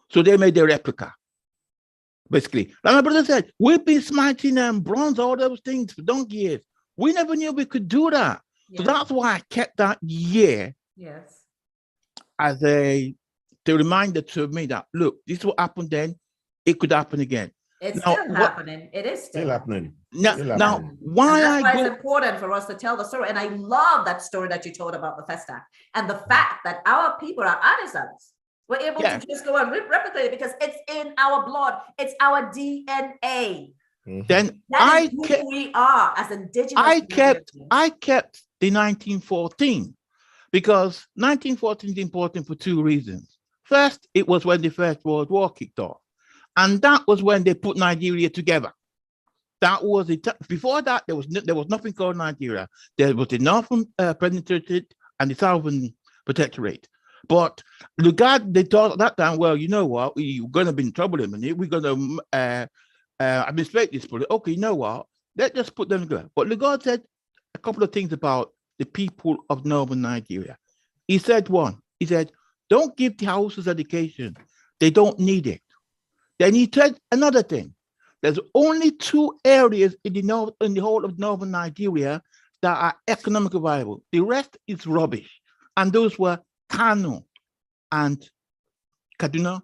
O: So they made a replica, basically. Like my brother said, we've been smiting bronze, all those things for donkey years. We never knew we could do that. So that's why I kept that year as the reminder to me that, look, this is what happened then, it could happen again.
A: It's
O: Now,
A: still happening. It is still happening.
O: Now, why
A: that's why
O: it's
A: important for us to tell the story. And I love that story that you told about the Festac and the fact that our people are artisans. We're able to just go and replicate it because it's in our blood. It's our DNA.
O: Then
A: that is who we are as indigenous.
O: I kept the 1914 because 1914 is important for two reasons. First, it was when the First World War kicked off, and that was when they put Nigeria together. That was it. Before that, there was nothing called Nigeria. There was the Northern Protectorate and the Southern Protectorate. But Lugard, they thought at that time, well, you know what, we're going to be in trouble in a minute. We're going to administrate this. Okay, you know what, let's just put them together. But Lugard said a couple of things about the people of Northern Nigeria. He said don't give the Hausas education. They don't need it. Then he said another thing. There's only 2 areas in the whole of Northern Nigeria that are economically viable. The rest is rubbish. And those were Kano and Kaduna.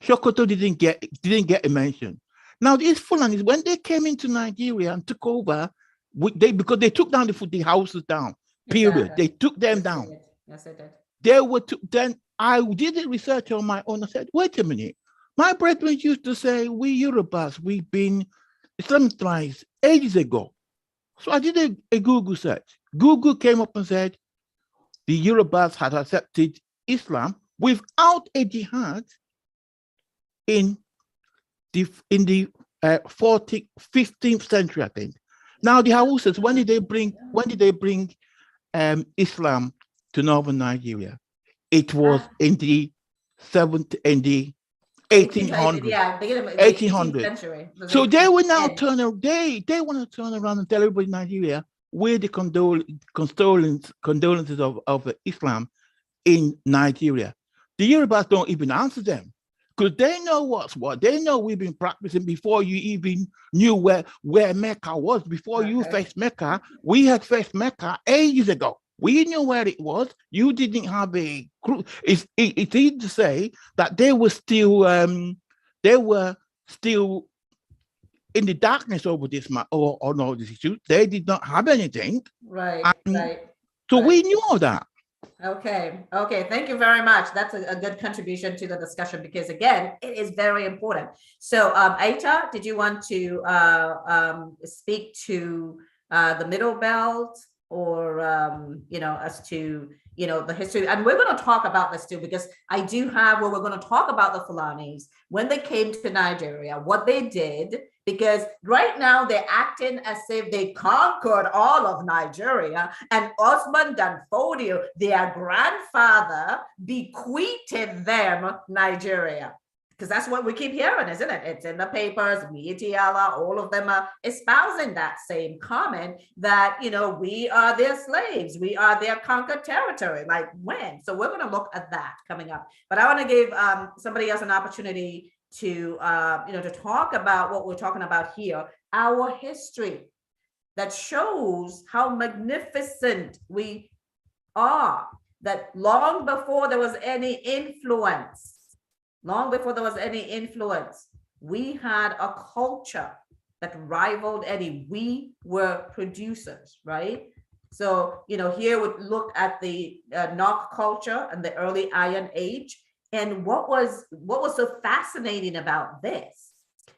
O: Sokoto didn't get a mention. Now these Fulanis, when they came into Nigeria and took over, because they took down the houses down. Period. They took them down.
A: Yes, I did.
O: They were then I did the research on my own. I said, wait a minute. My brethren used to say, we Yorubas, we've been Islamicized ages ago. So I did a Google search. Google came up and said, the Yorubas had accepted Islam without a jihad in the 15th century, I think. Now the Hausas, when did they bring Islam to Northern Nigeria? It was in the 1800s.
A: Yeah,
O: 1800s. So they will now turn around. They want to turn around and tell everybody in Nigeria where the condolences of Islam in Nigeria. The Yorubas don't even answer them because they know what's what. They know we've been practicing before you even knew where Mecca was. Before you faced Mecca, we had faced Mecca ages ago. We knew where it was. You didn't have a clue. It's easy to say that they were still in the darkness over this or no this issue. They did not have anything.
A: Right.
O: So we knew all that.
A: Okay. Thank you very much. That's a good contribution to the discussion because again, it is very important. So, Aita, did you want to speak to the Middle Belt? Or as to the history, and we're going to talk about this too because I do have we're going to talk about the Fulanis when they came to Nigeria, what they did, because right now they're acting as if they conquered all of Nigeria, and Osman Danfodio, their grandfather, bequeathed them Nigeria. Because that's what we keep hearing, isn't it? It's in the papers, Mietiala, all of them are espousing that same comment that, we are their slaves. We are their conquered territory. Like when? So we're going to look at that coming up. But I want to give somebody else an opportunity to, to talk about what we're talking about here, our history that shows how magnificent we are, that long before there was any influence, we had a culture that rivaled any. We were producers, right? So, here we look at the Nok culture and the early Iron Age. And what was so fascinating about this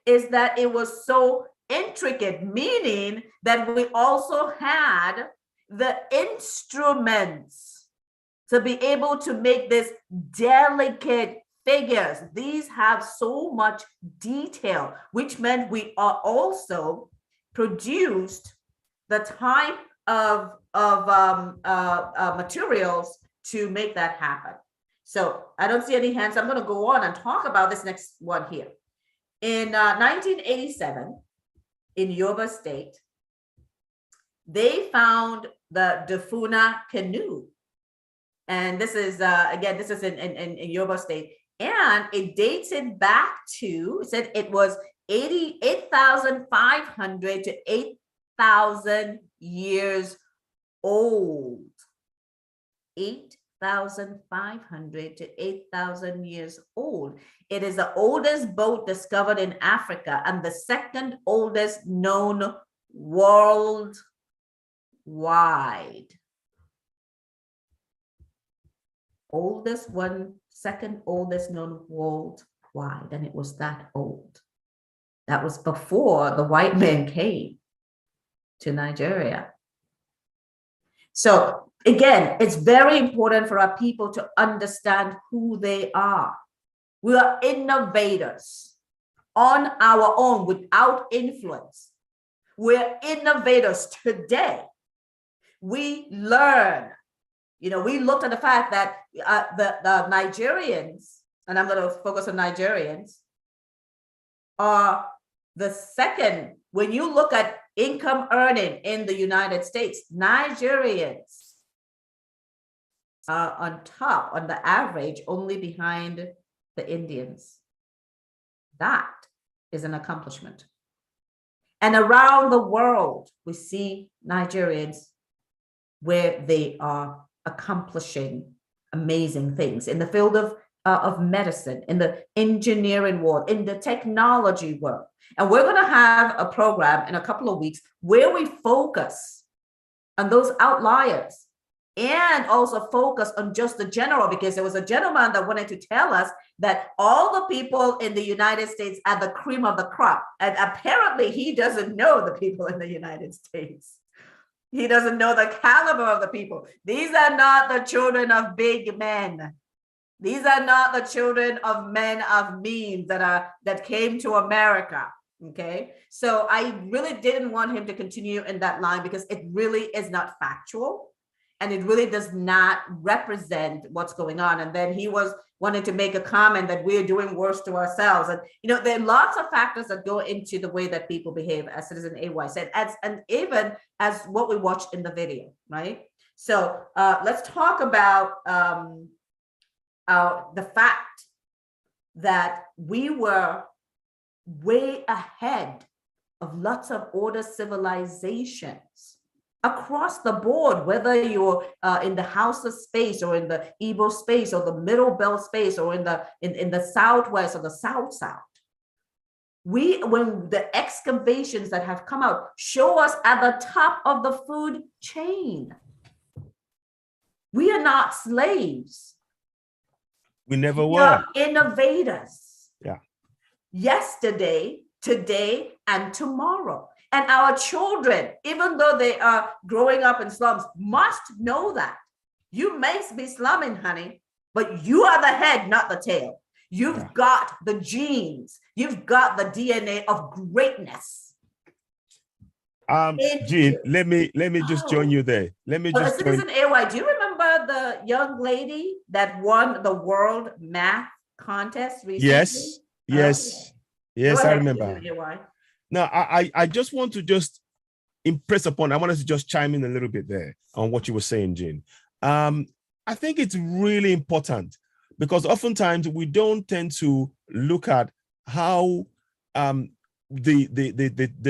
A: is that it was so intricate, meaning that we also had the instruments to be able to make this delicate figures. These have so much detail, which meant we are also produced the type of materials to make that happen. So I don't see any hands. I'm going to go on and talk about this next one here. In 1987, in Yoruba State, they found the Defuna canoe. And this is, again, this is in Yoruba State. And it dated back to, it said it was 8,500 to 8,000 years old. 8,500 to 8,000 years old. It is the oldest boat discovered in Africa and the second oldest known worldwide. Oldest one, second oldest known worldwide, and it was that old. That was before the white man came to Nigeria. So again, it's very important for our people to understand who they are. We are innovators on our own without influence. We're innovators today. We learn. You know, we looked at the fact that the Nigerians, and I'm going to focus on Nigerians, are the second, when you look at income earning in the United States, Nigerians are on top, on the average, only behind the Indians. That is an accomplishment. And around the world, we see Nigerians where they are accomplishing amazing things in the field of medicine, in the engineering world, in the technology world. And we're going to have a program in a couple of weeks where we focus on those outliers and also focus on just the general, because there was a gentleman that wanted to tell us that all the people in the United States are the cream of the crop. And apparently he doesn't know the people in the United States. He doesn't know the caliber of the people. These are not the children of big men. These are not the children of men of means that came to America. Okay, so I really didn't want him to continue in that line because it really is not factual and it really does not represent what's going on. And then he was wanting to make a comment that we're doing worse to ourselves. And, you know, there are lots of factors that go into the way that people behave, as Citizen AY said, and even as what we watched in the video, right? So let's talk about the fact that we were way ahead of lots of older civilizations across the board, whether you're in the Hausa space or in the Ijaw space or the Middle Belt space or in the Southwest or the South. When the excavations that have come out show us at the top of the food chain, we are not slaves.
H: We never
A: We
H: were.
A: are innovators.
H: Yeah.
A: Yesterday, today, and tomorrow. And our children, even though they are growing up in slums, must know that. You may be slumming, honey, but you are the head, not the tail. You've got the genes. You've got the DNA of greatness.
H: Jean, let me just join you there. Let me just join.
A: Citizen AY, do you remember the young lady that won the world math contest recently?
H: Yes, yes, yes, I remember.
A: AY.
H: Now, I just want to just impress upon, I want us to just chime in a little bit there on what you were saying, Jean. I think it's really important because oftentimes we don't tend to look at how the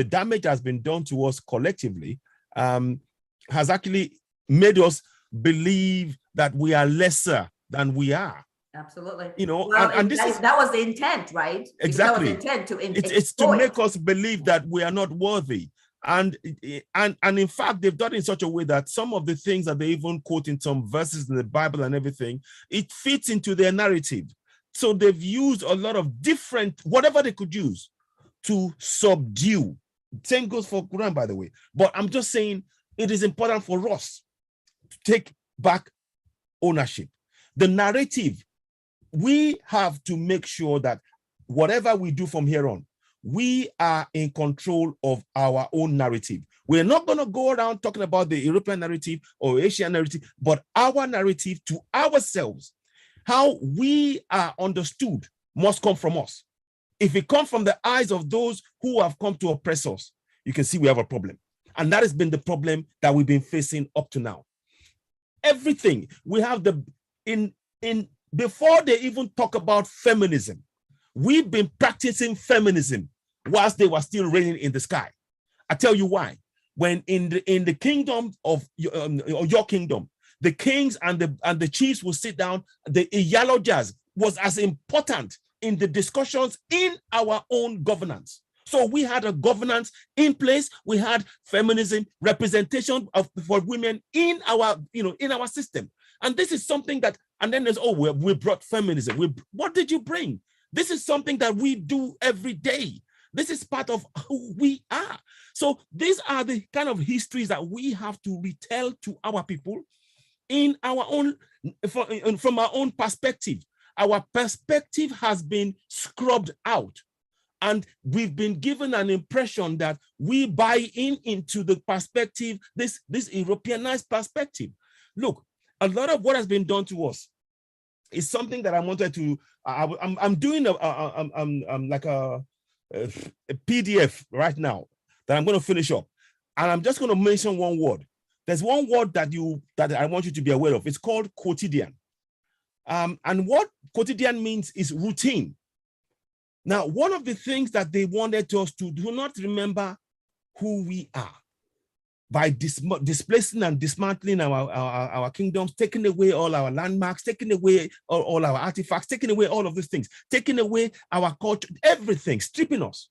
H: damage has been done to us collectively has actually made us believe that we are lesser than we are.
A: Absolutely.
H: You know,
A: well,
H: and this
A: that was the intent, right?
H: Exactly.
A: That was the intent
H: it's to make us believe that we are not worthy. And in fact, they've done it in such a way that some of the things that they even quote in some verses in the Bible and everything, it fits into their narrative. So they've used a lot of different, whatever they could use to subdue. Same goes for Quran, by the way. But I'm just saying it is important for us to take back ownership. The narrative, we have to make sure that whatever we do from here on, we are in control of our own narrative. We're not going to go around talking about the European narrative or Asian narrative, but our narrative to ourselves. How we are understood must come from us. If it comes from the eyes of those who have come to oppress us, you can see we have a problem. And that has been the problem that we've been facing up to now. Everything we have before they even talk about feminism, we've been practicing feminism whilst they were still reigning in the sky. I tell you why. When in the kingdom of your kingdom, The kings and the chiefs will sit down. The Iyalojas was as important in the discussions in our own governance. So we had a governance in place. We had feminism, representation for women in our, in our system. And this is something that, and then there's, we brought feminism. What did you bring? This is something that we do every day. This is part of who we are. So these are the kind of histories that we have to retell to our people in our own, from our own perspective. Our perspective has been scrubbed out. And we've been given an impression that we buy into the perspective, this Europeanized perspective. Look, a lot of what has been done to us is something that I wanted to. I'm doing like a PDF right now that I'm going to finish up, and I'm just going to mention one word. There's one word that I want you to be aware of. It's called quotidian, and what quotidian means is routine. Now, one of the things that they wanted us to do not remember who we are by displacing and dismantling our kingdoms, taking away all our landmarks, taking away all our artifacts, taking away all of these things, taking away our culture, everything, stripping us.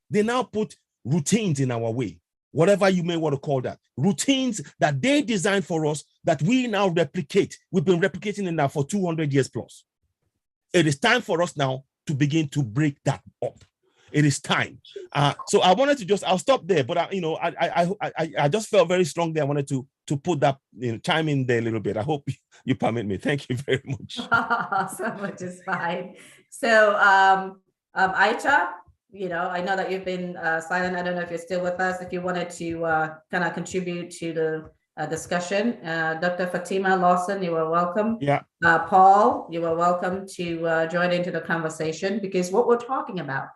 H: They now put routines in our way, whatever you may want to call that. Routines that they designed for us that we now replicate. We've been replicating it now for 200 years plus. It is time for us now to begin to break that up. It is time. So I wanted to I'll stop there, but I just felt very strongly. I wanted to put that, chime in there a little bit. I hope you permit me. Thank you very much.
A: So much is fine. So Ijaw, I know that you've been silent. I don't know if you're still with us. If you wanted to kind of contribute to the discussion. Dr. Fatima Lawson, you are welcome.
H: Yeah.
A: Paul, you are welcome to join into the conversation, because what we're talking about,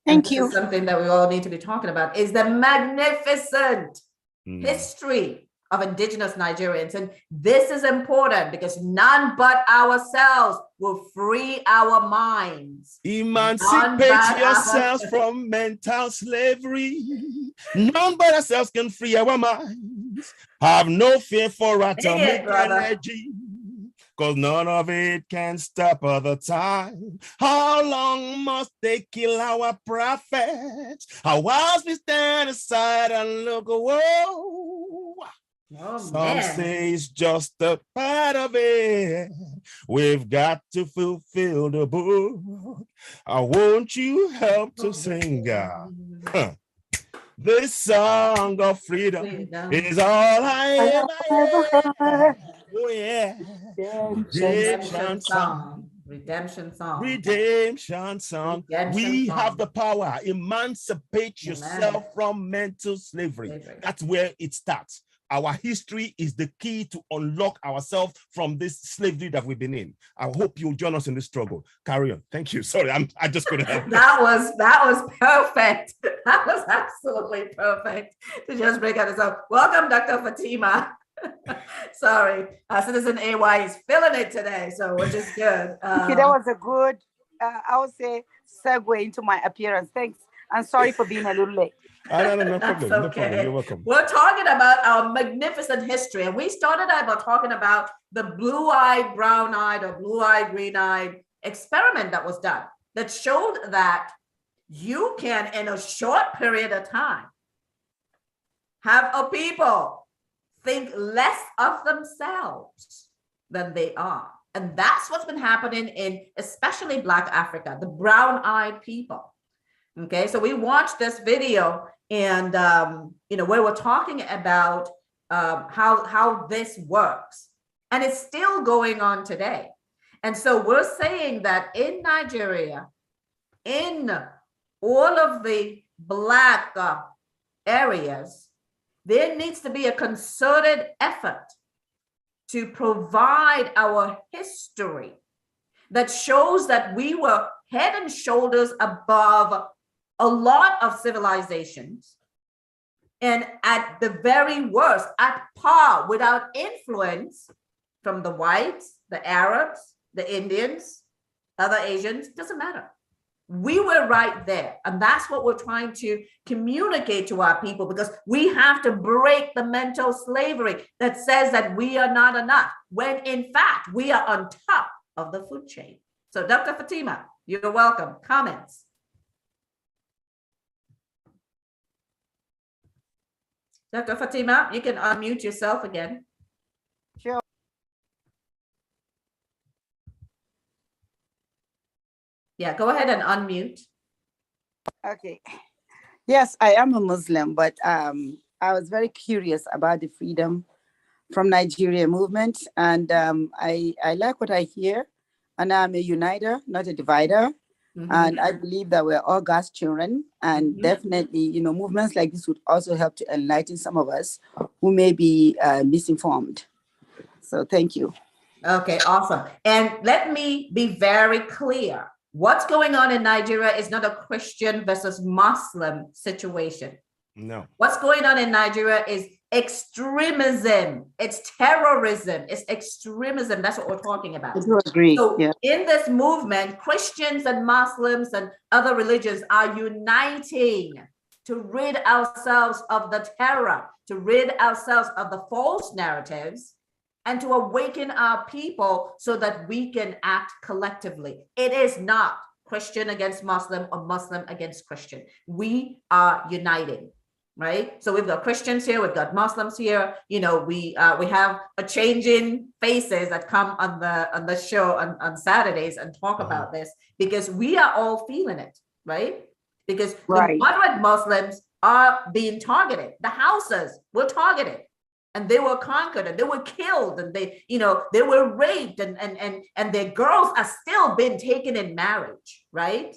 P: thank you,
A: something that we all need to be talking about, is the magnificent history of Indigenous Nigerians. And this is important because none but ourselves will free our minds.
H: Emancipate yourselves from mental slavery. None but ourselves can free our minds. Have no fear for atomic energy, because none of it can stop other time. How long must they kill our prophets? How whilst we stand aside and look away? Some say it's just a part of it. We've got to fulfill the book. I want you help to sing, God. This song of freedom is all I ever had. Oh yeah. Redemption song.
A: Redemption song.
H: Redemption song. We have the power. Emancipate yourself from mental slavery. That's where it starts. Our history is the key to unlock ourselves from this slavery that we've been in. I hope you'll join us in this struggle. Carry on. Thank you. Sorry, I just couldn't help.
A: That was perfect. That was absolutely perfect to just break out this up. Welcome, Dr. Fatima. Sorry, Citizen AY is feeling it today, so which is good.
P: Okay, that was a good, I would say, segue into my appearance. Thanks. I'm sorry for being a little late.
H: No problem. No problem. You're welcome.
A: We're talking about our magnificent history, and we started out by talking about the blue-eyed, brown-eyed, or blue-eyed, green-eyed experiment that was done that showed that you can, in a short period of time, have a people think less of themselves than they are. And that's what's been happening in especially Black Africa, the brown-eyed people. Okay, so we watched this video, and where we're talking about how this works, and it's still going on today. And so we're saying that in Nigeria, in all of the Black areas, there needs to be a concerted effort to provide our history that shows that we were head and shoulders above a lot of civilizations, and at the very worst, at par, without influence from the whites, the Arabs, the Indians, other Asians, doesn't matter. We were right there. And that's what we're trying to communicate to our people, because we have to break the mental slavery that says that we are not enough, when in fact, we are on top of the food chain. So Dr. Fatima, you're welcome. Comments? Dr. Fatima, you can unmute yourself again.
P: Sure.
A: Yeah, go ahead and unmute.
P: Okay. Yes, I am a Muslim, but I was very curious about the freedom from Nigeria movement, and I like what I hear, and I'm a uniter, not a divider. And I believe that we're all God's children, and definitely, you know, movements like this would also help to enlighten some of us who may be misinformed. So thank you.
A: Okay, awesome. And let me be very clear. What's going on in Nigeria is not a Christian versus Muslim situation.
H: No.
A: What's going on in Nigeria is extremism. It's terrorism. It's extremism. That's what we're talking about.
P: I do agree.
A: So
P: Yeah.
A: in this movement, Christians and Muslims and other religions are uniting to rid ourselves of the terror, to rid ourselves of the false narratives, and to awaken our people so that we can act collectively. It is not Christian against Muslim or Muslim against Christian. We are uniting. Right, so we've got Christians here, we've got Muslims here. You know, we have a changing faces that come on the show on Saturdays and talk about this, because we are all feeling it, right? Because the moderate Muslims are being targeted. The Hausas were targeted, and they were conquered, and they were killed, and they, you know, they were raped, and their girls are still being taken in marriage, right,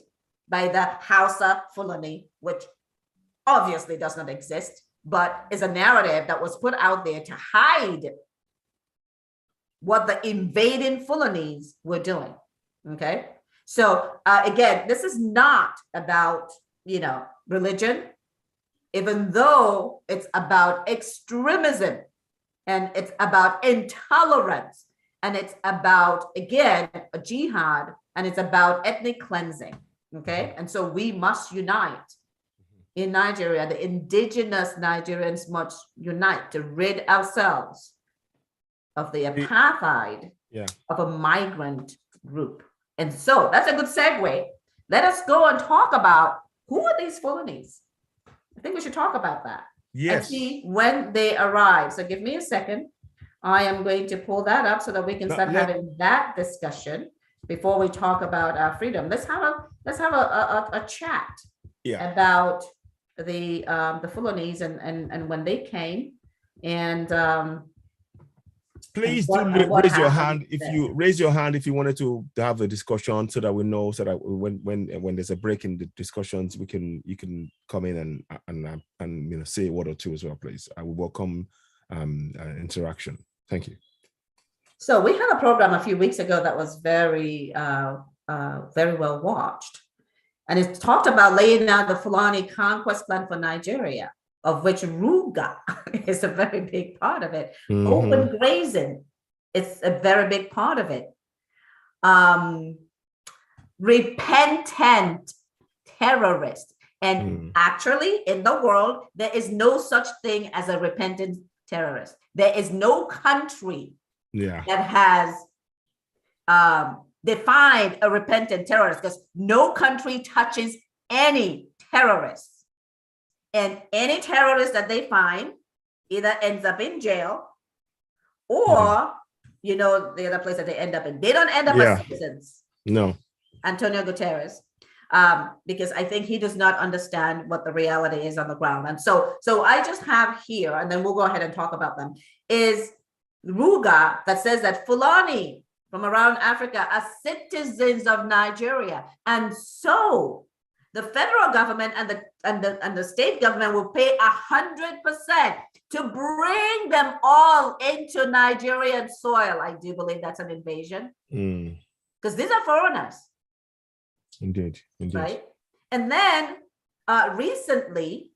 A: by the Hausa Fulani, which obviously does not exist, but is a narrative that was put out there to hide what the invading Fulanis were doing. Okay, so again, this is not about, you know, religion, even though it's about extremism, and it's about intolerance, and it's about, again, a jihad, and it's about ethnic cleansing. Okay, and so we must unite. In Nigeria, the indigenous Nigerians must unite to rid ourselves of the apartheid of a migrant group. And so that's a good segue. Let us go and talk about, who are these Fulanis? I think we should talk about that.
H: Yes.
A: And see when they arrive. So give me a second. I am going to pull that up so that we can start having that discussion before we talk about our freedom. Let's have a chat about the Fulanis and when they came, and
H: please
A: and
H: do
A: what
H: raise your
A: happened
H: hand if
A: then.
H: you raise your hand if you wanted to have a discussion, so that we know, so that when there's a break in the discussions, you can come in and you know, say a word or two as well, please. I will welcome interaction. Thank you.
A: So we had a program a few weeks ago that was very well watched. And it talked about laying out the Fulani conquest plan for Nigeria, of which Ruga is a very big part of it. Open grazing, it's a very big part of it. Repentant terrorist. And actually, in the world, there is no such thing as a repentant terrorist. There is no country that has defined a repentant terrorist, because no country touches any terrorists, and any terrorist that they find either ends up in jail, or you know, the other place that they end up in, they don't end up as citizens.
H: No.
A: Antonio Guterres, because I think he does not understand what the reality is on the ground. And so I just have here, and then we'll go ahead and talk about them, is Ruga that says that Fulani from around Africa are citizens of Nigeria, and so the federal government and the state government will pay 100% to bring them all into Nigerian soil. I do believe that's an invasion, because these are foreigners.
H: Indeed.
A: Right, and then recently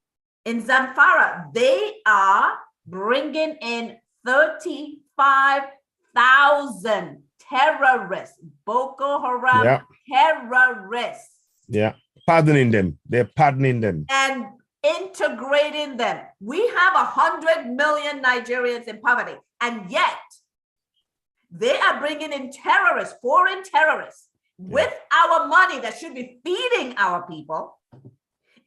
A: in Zamfara, they are bringing in 35,000 terrorists, Boko Haram terrorists,
H: Yeah, pardoning them. They're pardoning them.
A: And integrating them. We have 100 million Nigerians in poverty, and yet they are bringing in terrorists, foreign terrorists, with our money that should be feeding our people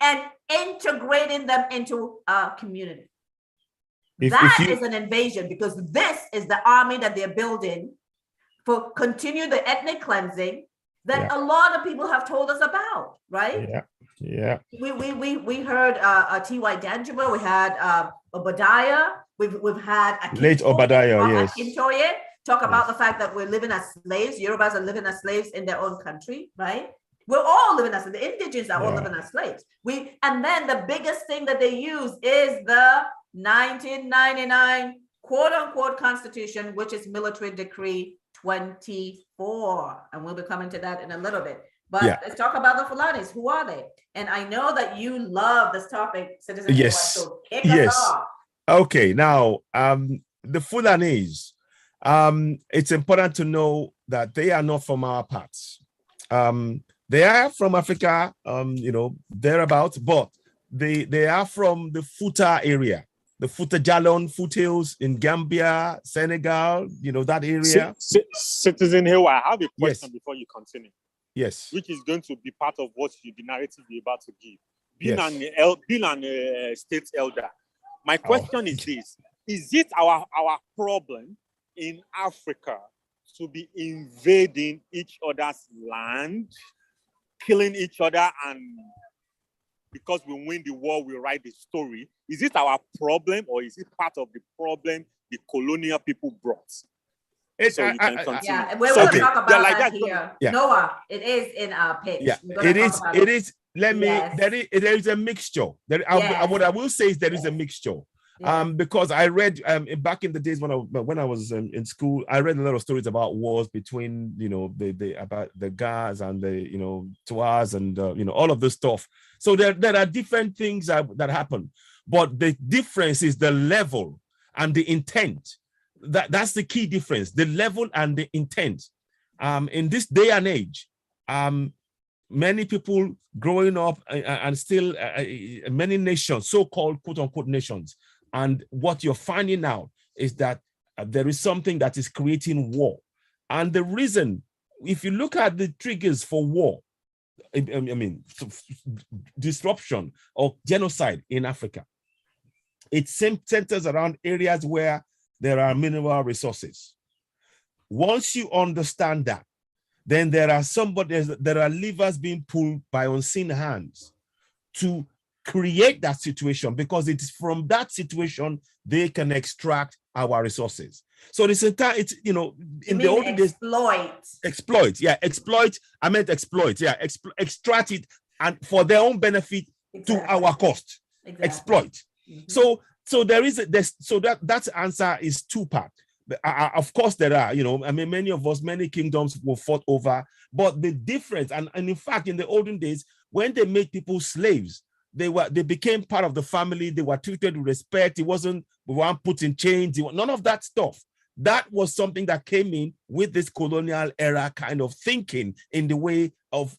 A: and integrating them into our community. That is an invasion, because this is the army that they're building for continue the ethnic cleansing that a lot of people have told us about, right?
H: Yeah.
A: We heard T.Y. Danjuma, we had Obadiah, we've had
H: late Obadiah, yes.
A: Akintoye talk about the fact that we're living as slaves. Yorubas are living as slaves in their own country, right? We're all living as the indigenous are all living as slaves. And then the biggest thing that they use is the 1999 quote unquote constitution, which is military decree 24. And we'll be coming to that in a little bit. But let's talk about the Fulanis. Who are they? And I know that you love this topic, Citizen.
H: Yes.
A: So kick us off.
H: Okay. Now, the Fulanis, it's important to know that they are not from our parts. They are from Africa, thereabouts, but they are from the Futa area, the Futa Jalon foothills in Gambia, Senegal, that area.
G: Citizen Hill, I have a question before you continue.
H: Yes.
G: Which is going to be part of what the narrative you're about to give. Being an state elder, my question is this: is it our problem in Africa to be invading each other's land, killing each other, and because we win the war, we write the story? Is it our problem, or is it part of the problem the colonial people brought? So you can continue.
A: We're going to talk about that here. Noah, it is in our pitch.
H: Yeah, it is. There is a mixture. What I will say is there is a mixture. Because I read back in the days when I was in school, I read a lot of stories about wars between about the Gas and the Tuas and all of this stuff. So there are different things that happen, but the difference is the level and the intent. That's the key difference: the level and the intent. In this day and age, many people growing up and still many nations, so-called quote-unquote nations. And what you're finding out is that there is something that is creating war. And the reason, if you look at the triggers for war, disruption or genocide in Africa, it centers around areas where there are mineral resources. Once you understand that, then there are levers being pulled by unseen hands to create that situation, because it is from that situation they can extract our resources. So this entire, in the old days, exploit. I meant exploit. Yeah, extract it and for their own benefit to our cost. Exploit. So there is that answer is two part. Of course there are, many kingdoms were fought over, but the difference, and in fact, in the olden days, when they made people slaves, they became part of the family. They were treated with respect. We weren't put in chains. None of that stuff. That was something that came in with this colonial era kind of thinking, in the way of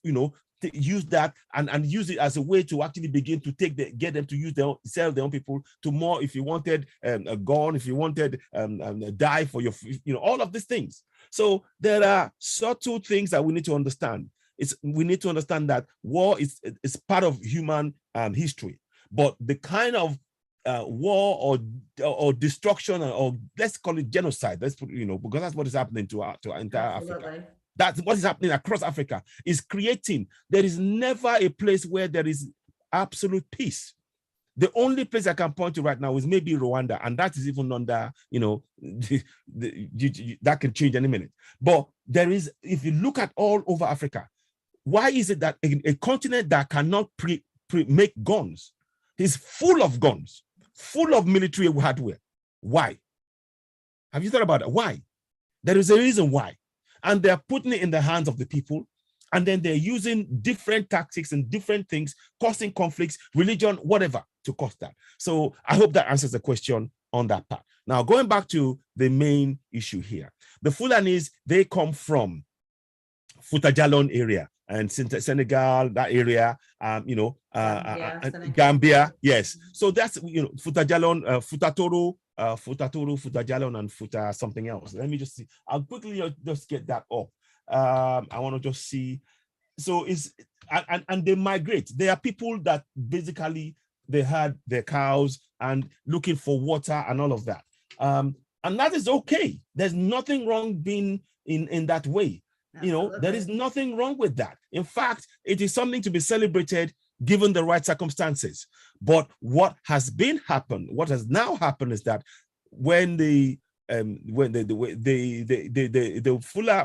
H: use that and use it as a way to actually begin to get them to sell their own people to more. If you wanted a gun, if you wanted a die for your, all of these things. So there are subtle things that we need to understand. We need to understand that war is part of human history, but the kind of war or destruction, or let's call it genocide, because that's what is happening to entire Africa. That's what is happening across Africa, is creating. There is never a place where there is absolute peace. The only place I can point to right now is maybe Rwanda, and that is even under, that can change any minute. But there is, if you look at all over Africa, why is it that a continent that cannot make guns is full of guns, full of military hardware? Why? Have you thought about that? Why? There is a reason why. And they're putting it in the hands of the people, and then they're using different tactics and different things, causing conflicts, religion, whatever, to cause that. So I hope that answers the question on that part. Now, going back to the main issue here, the Fulanis, they come from Futa Jalon area, and Senegal, that area, Gambia, yes. So that's, Futa Jalon, Futatoro, Futa and Futa something else. Let me just see. I'll quickly just get that up. I want to just see. So and they migrate. There are people that basically they had their cows and looking for water and all of that. And that is okay. There's nothing wrong being in that way. There is nothing wrong with that. In fact, it is something to be celebrated given the right circumstances. But what has now happened is that when the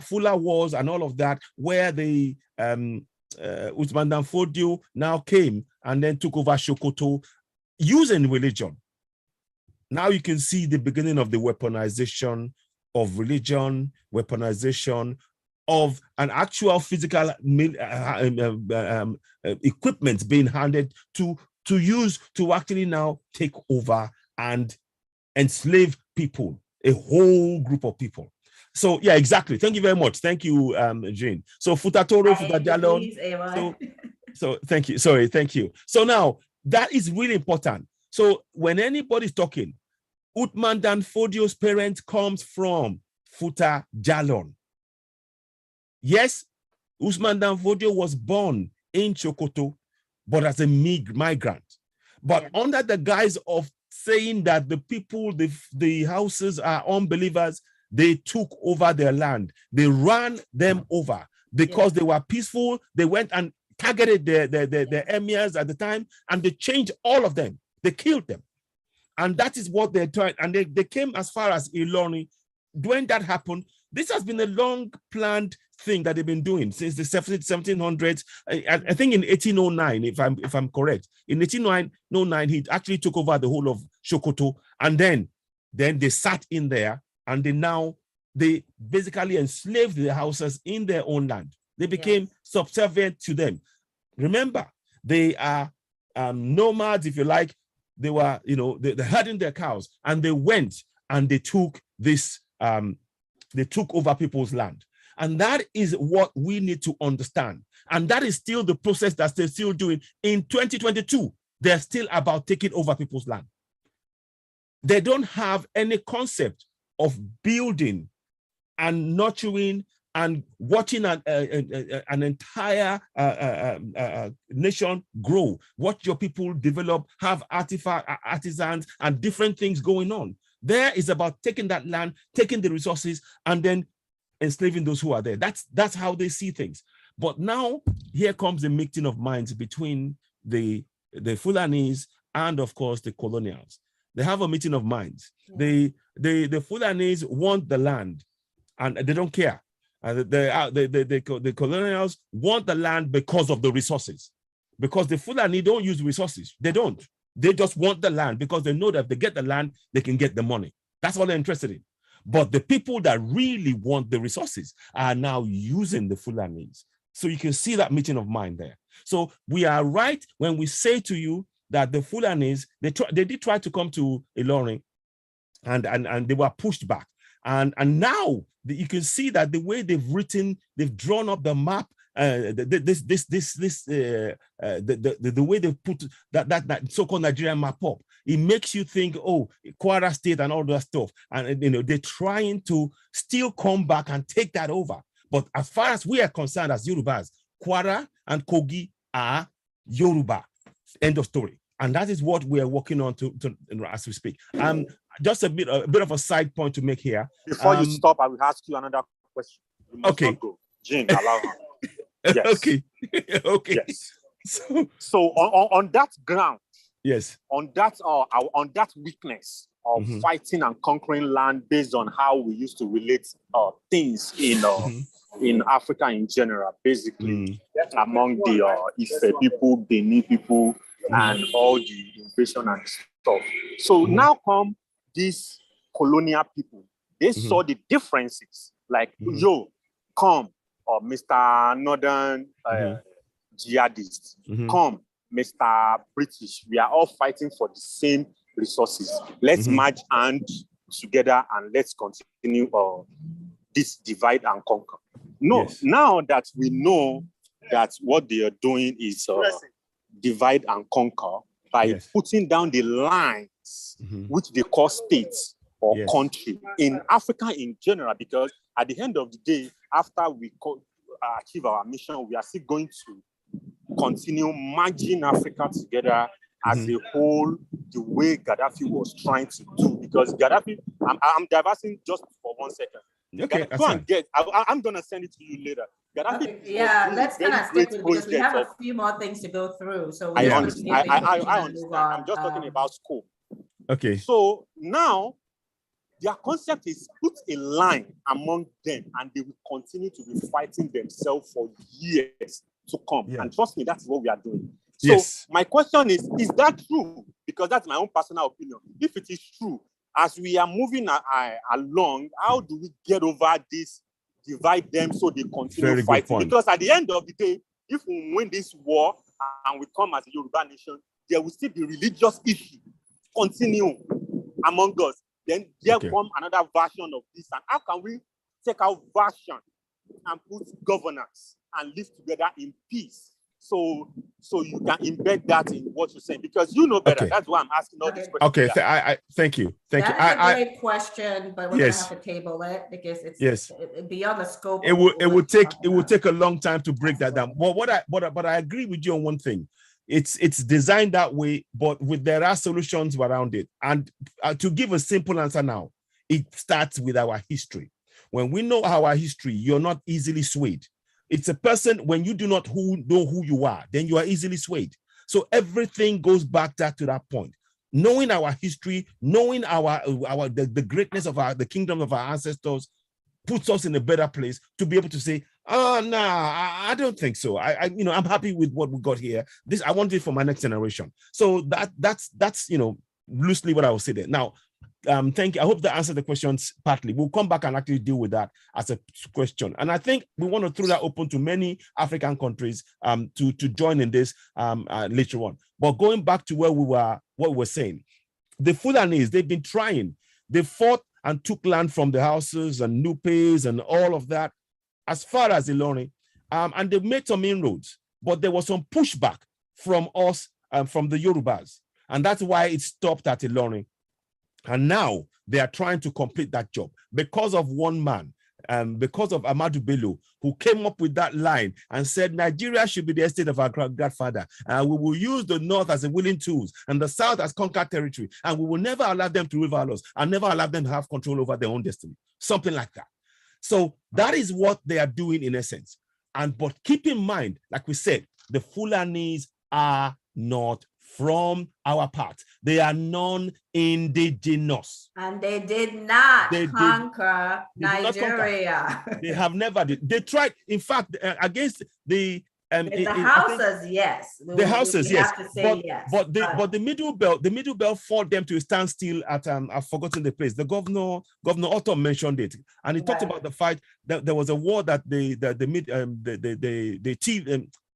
H: Fula wars and all of that, where the Usman Dan Fodio now came and then took over Sokoto using religion. Now you can see the beginning of the weaponization of religion, weaponization of an actual physical equipment being handed to use to actually now take over and enslave people, a whole group of people. So yeah, exactly. Thank you very much. Thank you, Jane. So Futatoro, Futajalon. So thank you. Sorry, thank you. So now that is really important. So when anybody's talking, Uthman Dan Fodio's parent comes from Futa Jalon. Yes, Usman Dan Fodio was born in Sokoto, but as a migrant. But under the guise of saying that the people, the houses are unbelievers, they took over their land. They ran them over because they were peaceful. They went and targeted the emirs at the time, and they changed all of them. They killed them. And that is what they're trying. And they came as far as Iloni. When that happened, this has been a long planned thing that they've been doing since the 1700s. I think in 1809, if I'm correct, in 1809, he actually took over the whole of Sokoto, and then they sat in there, and they basically enslaved the Hausas in their own land. They became subservient to them. Remember, they are nomads, if you like. They were, they're herding their cows, and they went and they took this. They took over people's land. And that is what we need to understand. And that is still the process that they're still doing in 2022. They're still about taking over people's land. They don't have any concept of building and nurturing and watching an entire nation grow. Watch your people develop, have artisans and different things going on. There is about taking that land, taking the resources, and then enslaving those who are there. That's how they see things. But now here comes the mixing of minds between the Fulanis and, of course, the colonials. They have a meeting of minds. The Fulanis want the land, and they don't care. The colonials want the land because of the resources. Because the Fulani don't use resources. They don't. They just want the land because they know that if they get the land, they can get the money. That's all they're interested in. But the people that really want the resources are now using the Fulanis. So you can see that meeting of mind there. So we are right when we say to you that the Fulanis, they did try to come to Ilorin, and they were pushed back. And now you can see that the way they've drawn up the map, the way they put that so-called Nigerian map up, it makes you think, oh, Kwara State and all that stuff, and they're trying to still come back and take that over. But as far as we are concerned as Yorubas, Kwara and Kogi are Yoruba. End of story. And that is what we are working on to as we speak. Just a bit of a side point to make here.
G: Before you stop, I will ask you another question. You must not go. Jane, allow her. Yes.
H: Okay. Okay.
G: Yes. So on that ground,
H: yes,
G: on that weakness of fighting and conquering land based on how we used to relate things in Africa in general, basically among the Ife people, Benin people, and all the invasion and stuff. So now come these colonial people. They saw the differences, like, yo, come, or Mr. Northern jihadists, come, Mr. British. We are all fighting for the same resources. Let's march hands together and let's continue this divide and conquer. No, now that we know that what they are doing is divide and conquer by putting down the lines which they call states or country in Africa in general, because at the end of the day, after we achieve our mission, we are still going to continue merging Africa together as a whole, the way Gaddafi was trying to do. Because Gaddafi, I'm diversing just for 1 second.
H: Okay,
G: Gaddafi, go and get. I'm gonna send it to you later. Gaddafi,
A: yeah, let's kind of stick with it because we have a few more things to go through. So
G: I understand. I'm just talking about scope.
H: Okay.
G: So now their concept is put a line among them, and they will continue to be fighting themselves for years to come. And trust me, that's what we are doing. So my question is that true? Because that's my own personal opinion. If it is true, as we are moving along, how do we get over this, divide them so they continue fighting? Because at the end of the day, if we win this war and we come as a Yoruba nation, there will still be religious issue continue among us. Then there come another version of this. And how can we take our version and put governance and live together in peace? So you can embed that in what you're saying, because you know better. That's why I'm asking all these questions.
H: Okay, I thank you. Thank you.
A: That's a great question, but we're gonna have to table it because it's beyond the scope.
H: It will take a long time to break that down. But I agree with you on one thing. It's designed that way, but there are solutions around it. And to give a simple answer now, it starts with our history. When we know our history, you're not easily swayed. It's a person, when you do not know who you are, then you are easily swayed. So everything goes back to that point. Knowing our history, knowing the greatness of the kingdom of our ancestors puts us in a better place to be able to say, oh, no, I don't think so. I'm happy with what we got here. I want it for my next generation. So that's loosely what I will say there. Now, thank you. I hope that answered the questions partly. We'll come back and actually deal with that as a question. And I think we want to throw that open to many African countries to join in this later on. But going back to what we were saying, the Fulanis, they've been trying. They fought and took land from the Hausas and Nupes and all of that as far as Ilorin. And they made some inroads, but there was some pushback from us, from the Yorubas. And that's why it stopped at Ilorin. And now they are trying to complete that job because of one man, because of Ahmadu Bello, who came up with that line and said, Nigeria should be the estate of our grandfather. We will use the North as a willing tools and the South as conquered territory. And we will never allow them to rule us and never allow them to have control over their own destiny. Something like that. So that is what they are doing in essence. But keep in mind, like we said, the Fulanis are not from our part. They are non-indigenous.
A: And they did not conquer Nigeria.
H: They have never did. They tried, in fact, against the
A: Hausas, yes.
H: The Hausas, yes. But the middle belt fought them to a standstill at I've forgotten the place. The Governor Otto mentioned it, and he talked about the fight that there was a war that the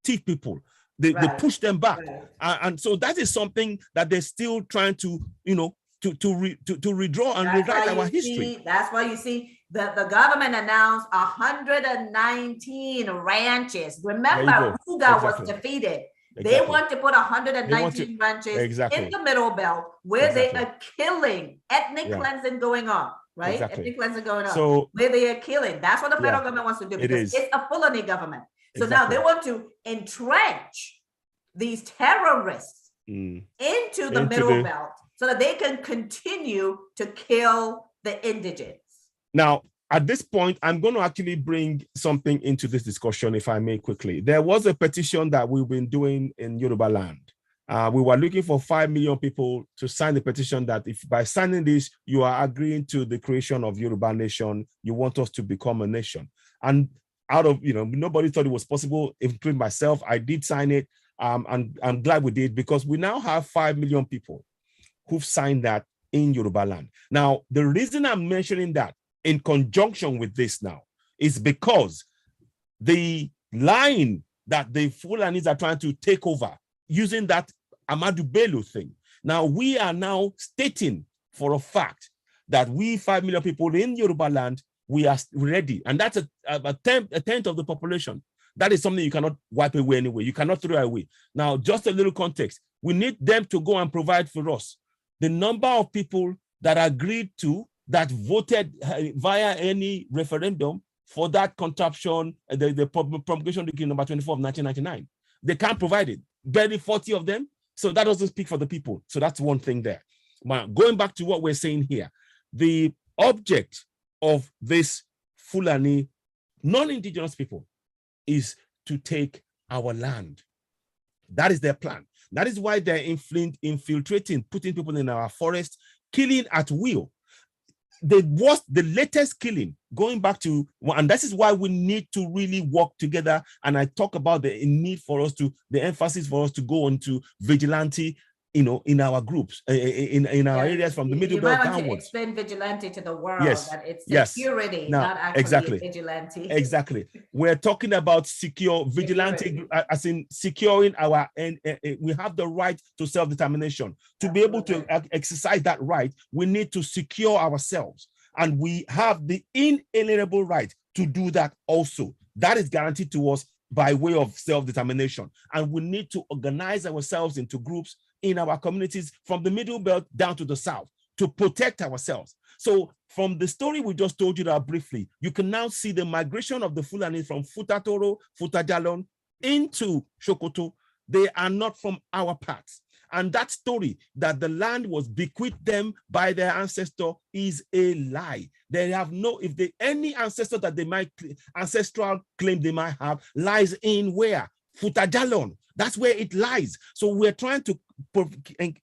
H: thief people. They push them back, and so that is something that they're still trying to redraw and rewrite our history.
A: That's why you see the government announced 119 ranches. Remember, Ruga was defeated. They want to put 119 ranches in the Middle Belt where they are killing, ethnic cleansing going on. Right? Ethnic cleansing going on. So where they are killing. That's what the federal government wants to do because it's a Fulani government. So now they want to entrench these terrorists into the Middle Belt so that they can continue to kill the indigents. Now,
H: at this point, I'm going to actually bring something into this discussion, if I may quickly. There was a petition that we've been doing in Yoruba land. We were looking for 5 million people to sign the petition that if by signing this, you are agreeing to the creation of Yoruba nation, you want us to become a nation. And out of, nobody thought it was possible, including myself. I did sign it. And I'm glad we did because we now have 5 million people who've signed that in Yoruba land. Now, the reason I'm mentioning that in conjunction with this now is because the line that the Fulanis are trying to take over using that Ahmadu Bello thing. Now, we are now stating for a fact that we 5 million people in Yoruba land, we are ready. And that's a tenth of the population, That is something you cannot wipe away anyway. You cannot throw away. Now, just a little context. We need them to go and provide for us. The number of people that agreed to, that voted via any referendum for that contraption, the promulgation decree number 24 of 1999. They can't provide it. Barely 40 of them. So that doesn't speak for the people. So that's one thing there. But going back to what we're saying here, the object of this Fulani non-indigenous people is to take our land. That is their plan. That is why they're infiltrating, putting people in our forest, killing at will. The latest killing, going back to, and this is why we need to really work together. And I talk about the need for us to, the emphasis for us to go into vigilante, you know, in our groups, in our areas from the middle belt downwards. You might want to
A: explain vigilante to the world, that it's security,
H: now,
A: not actually vigilante.
H: Exactly. We're talking about secure vigilante, as in securing our, and we have the right to self-determination. To be able to exercise that right, we need to secure ourselves. And we have the inalienable right to do that also. That is guaranteed to us by way of self-determination. And we need to organize ourselves into groups in our communities from the middle belt down to the south to protect ourselves. So from the story we just told you that briefly, you can now see the migration of the Fulani from Futatoro, Futajalon into Sokoto. They are not from our parts. And that story that the land was bequeathed them by their ancestor is a lie. They have no, if they, any ancestor that they might, ancestral claim they might have, lies in where? Futajalon. That's where it lies. So we're trying to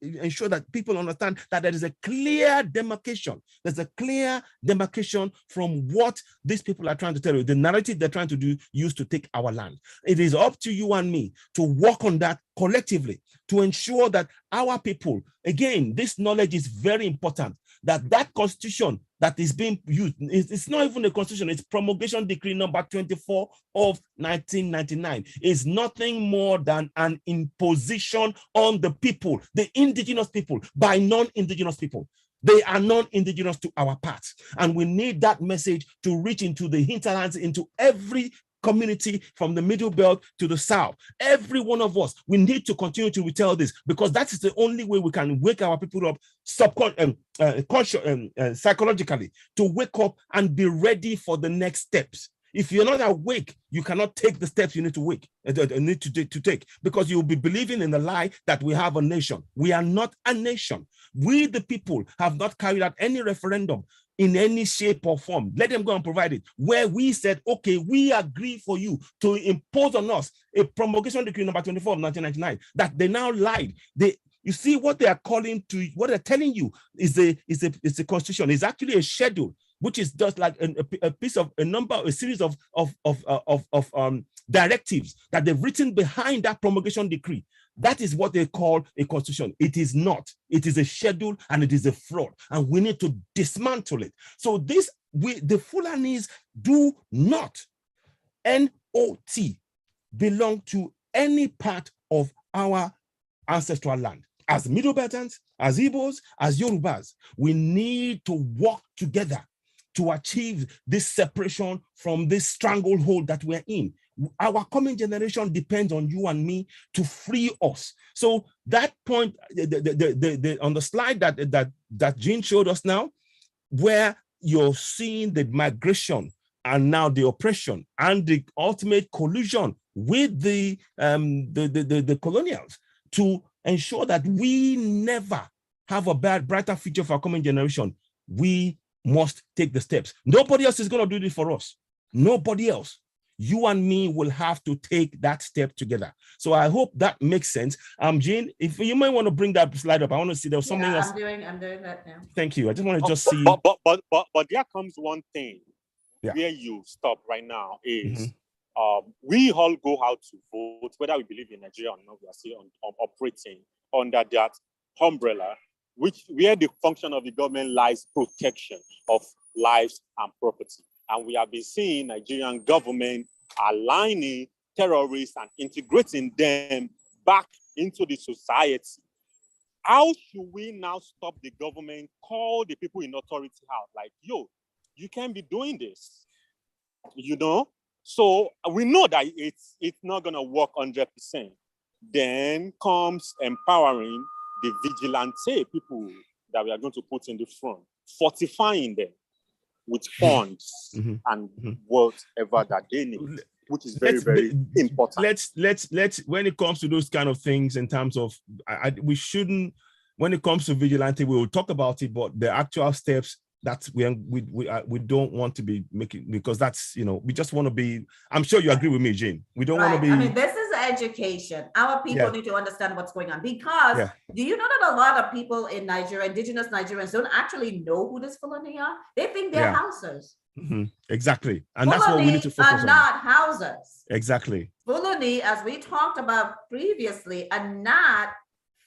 H: ensure that people understand that there is a clear demarcation. There's a clear demarcation from what these people are trying to tell you, the narrative they're trying to use to take our land. It is up to you and me to work on that collectively to ensure that our people, again, this knowledge is very important, that that constitution that is being used, it's not even a constitution, it's promulgation decree number 24 of 1999, is nothing more than an imposition on the people, the indigenous people, by non-indigenous people. They are non-indigenous to our parts. And we need that message to reach into the hinterlands, into every community from the middle belt to the south. Every one of us, we need to continue to retell this, because that is the only way we can wake our people up psychologically, to wake up and be ready for the next steps. If you're not awake, you cannot take the steps you need to take, because you'll be believing in the lie that we have a nation. We are not a nation. We, the people, have not carried out any referendum in any shape or form. Let them go and provide it, where we said, okay, we agree for you to impose on us a promulgation decree number 24 of 1999, that they now lied. You see what they are calling to, what they're telling you is a constitution. It's actually a schedule, which is just like a piece of a series of directives that they've written behind that promulgation decree. That is what they call a constitution. It is not. It is a schedule and it is a fraud, and we need to dismantle it. So the Fulanis do not, N-O-T, belong to any part of our ancestral land. As Middle Beltans, as Igbos, as Yorubas, we need to work together to achieve this separation from this stranglehold that we're in. Our coming generation depends on you and me to free us. So that point, on the slide that Jean showed us now, where you're seeing the migration and now the oppression and the ultimate collusion with the colonials to ensure that we never have a brighter future for our coming generation, we must take the steps. Nobody else is going to do this for us. Nobody else. You and me will have to take that step together. So I hope that makes sense. Jean, if you might want to bring that slide up, I want to see there's something else. I'm doing that now. Thank you. I just want to see.
G: But there comes one thing where you stop right now is we all go out to vote, whether we believe in Nigeria or not. We are still operating under that umbrella, where the function of the government lies protection of lives and property. And we have been seeing Nigerian government aligning terrorists and integrating them back into the society. How should we now stop the government, call the people in authority out? Like, yo, you can't be doing this, you know? So we know that it's not going to work 100%. Then comes empowering the vigilante people that we are going to put in the front, fortifying them with funds and whatever that they need, which is very important.
H: Let's when it comes to those kind of things in terms of we shouldn't, when it comes to vigilante, we will talk about it, but the actual steps that we don't want to be making, because that's, you know, we just want to be, I'm sure you agree with me, Jane. We don't want to be.
A: I mean, this is education. Our people need to understand what's going on, because do you know that a lot of people in Nigeria, indigenous Nigerians, don't actually know who this Fulani are? They think they're Hausas.
H: Exactly. And
A: Fulani
H: that's what we need to focus on.
A: are not Hausas.
H: Exactly.
A: Fulani, as we talked about previously, are not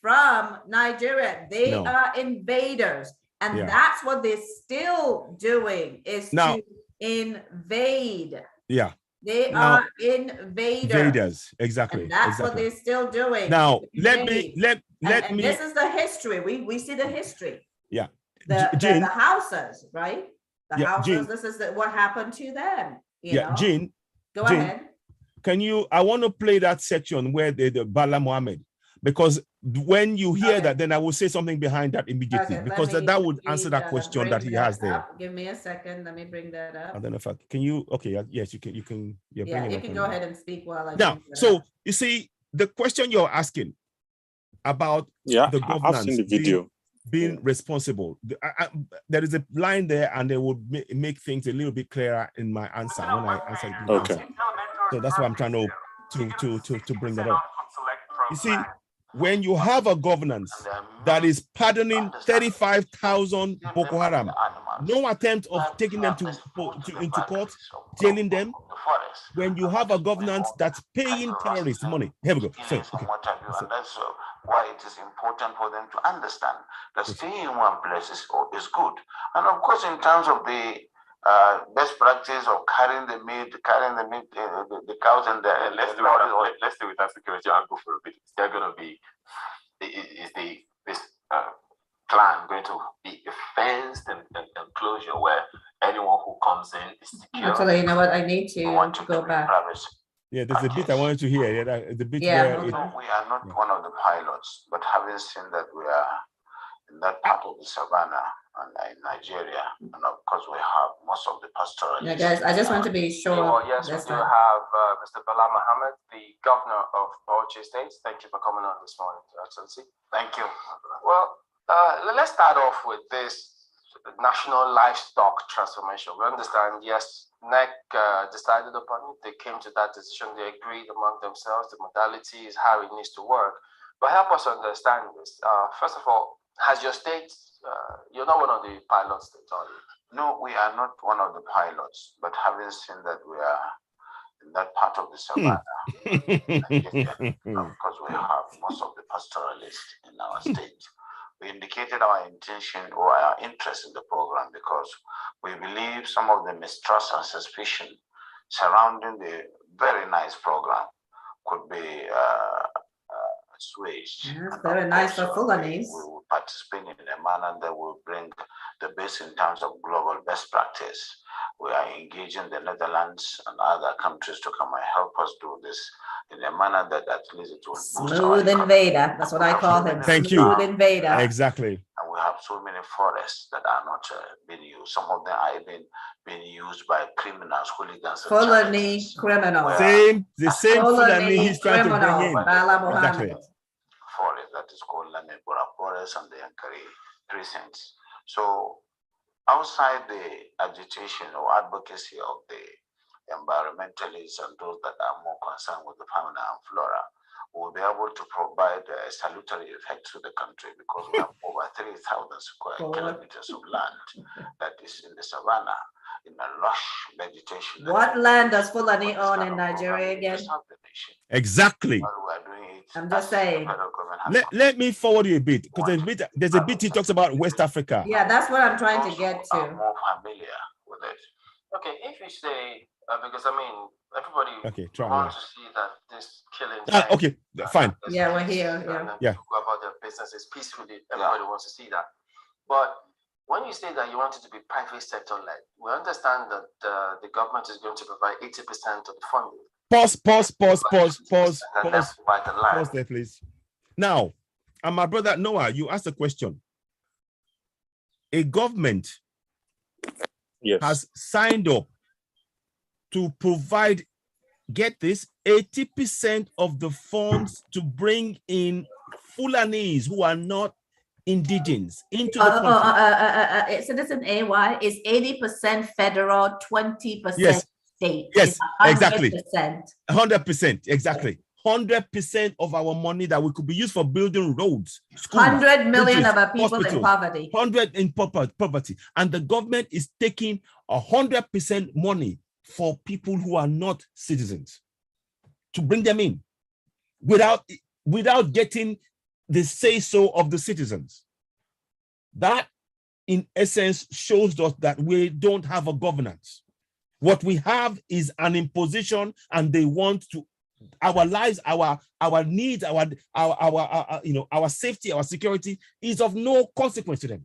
A: from Nigeria. They are invaders. And that's what they're still doing, is to invade.
H: Yeah.
A: They are invaders.
H: Exactly.
A: And that's what they're still doing.
H: Now, let me.
A: This is the history. We see the history.
H: Yeah.
A: The Hausas, right? The Hausas,
H: Jane,
A: this is what happened to them. You know?
H: Jane.
A: Go ahead.
H: I want to play that section where the Bala Mohammed, because when you hear that, then I will say something behind that immediately, because that would answer that question that he has there.
A: Give me a second. Let me bring that up.
H: I don't know if can you, okay, yes, you can. You can
A: go ahead and speak while I
H: now. So you see, the question you're asking about the governance being responsible. There is a line there, and they would make things a little bit clearer in my answer when I answer.
G: Okay.
H: So that's why I'm trying to bring that up. You see, when you have a governance that is pardoning 35,000 Boko Haram, no attempt of taking them into court, jailing them. When you have a governance that's paying terrorists money, here we go.
Q: And that's why it is important for them to understand that staying in one place is good. And of course, in terms of the best practice of carrying the meat, the cows, and let's stay with that security angle for a bit. They're going to be, this clan going to be a fenced enclosure where anyone who comes in is secure?
A: Actually, you know what? I need to go back.
H: Yeah, there's a bit I wanted to hear. The bit where
Q: we are not one of the pilots, but having seen that we are in that part of the savannah and in Nigeria, and of course we have most of the pastoralists.
A: Yeah, guys, I just want to be sure.
R: Well, yes, we do have Mr. Bala Mohammed, the governor of Bauchi State. Thank you for coming on this morning, Excellency.
Q: Thank you.
R: Well, let's start off with this national livestock transformation. We understand, yes, NEC decided upon it. They came to that decision. They agreed among themselves. The modality is how it needs to work. But help us understand this. First of all, has your state, you're not one of the pilot states, are you?
Q: No, we are not one of the pilots, but having seen that we are in that part of the savannah, because we have most of the pastoralists in our state, we indicated our intention or our interest in the program because we believe some of the mistrust and suspicion surrounding the very nice program could be assuaged.
A: Very nice for Fulanis.
Q: We will participate in a manner that will bring the best in terms of global best practice. We are engaging the Netherlands and other countries to come and help us do this in a manner that at least it will boost
A: smooth invader. That's what I call him.
H: Thank
A: smooth
H: you.
A: Invader.
H: Exactly.
Q: And we have so many forests that are not being used. Some of them are even being used by criminals, hooligans.
A: Fulani criminals.
H: The same Fulani he's trying to bring in.
A: Exactly.
Q: Forest that is called Lamebora Forest and the Yankari precincts. So outside the agitation or advocacy of the environmentalists and those that are more concerned with the fauna and flora, we'll be able to provide a salutary effect to the country because we have over 3,000 square kilometers of land that is in the savannah in a lush vegetation.
A: What land does Fulani own in Nigeria again?
H: Exactly.
A: I'm just saying.
H: Let me forward you a bit because there's a bit he talks about West Africa.
A: Yeah, that's what I'm trying to get to.
Q: I'm more familiar with it.
R: Okay, if you say, because I mean, everybody
H: try
R: wants to see that this killing.
H: Okay, fine.
A: Yeah, we're here.
R: Yeah. Go about their businesses peacefully. Everybody wants to see that. But when you say that you want it to be private sector led, we understand that the government is going to provide 80% of the funding.
H: Pause there, please. Now, and my brother Noah, you asked a question. A government has signed up to provide, get this, 80% of the funds to bring in Fulanis who are not indigenous into the country.
A: Citizen AY is 80% federal, 20% state.
H: Yes, exactly.
A: 100%.
H: Exactly. 100% of our money that we could be used for building roads, schools,
A: 100 million
H: bridges,
A: of our people
H: hospitals,
A: in poverty.
H: 100 in poverty. And the government is taking 100% money for people who are not citizens to bring them in without getting the say-so of the citizens. That, in essence, shows us that we don't have a governance. What we have is an imposition, and they want to, our lives, our needs, our safety, our security is of no consequence to them.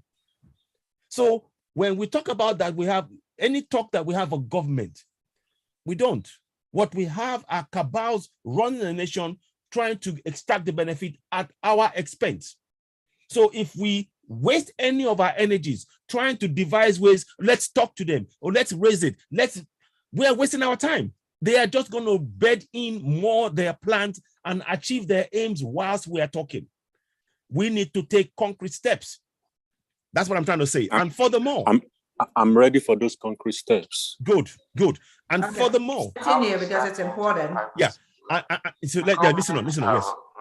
H: So when we talk about that, we have any talk that we have a government, we don't. What we have are cabals running the nation, trying to extract the benefit at our expense. So if we waste any of our energies trying to devise ways, let's talk to them or let's raise it, we are wasting our time. They are just going to bed in more their plans and achieve their aims whilst we are talking. We need to take concrete steps. That's what I'm trying to say. And furthermore,
G: I'm ready for those concrete steps.
H: Good. And furthermore,
A: continue because it's important.
H: Yeah. So listen on. Yes.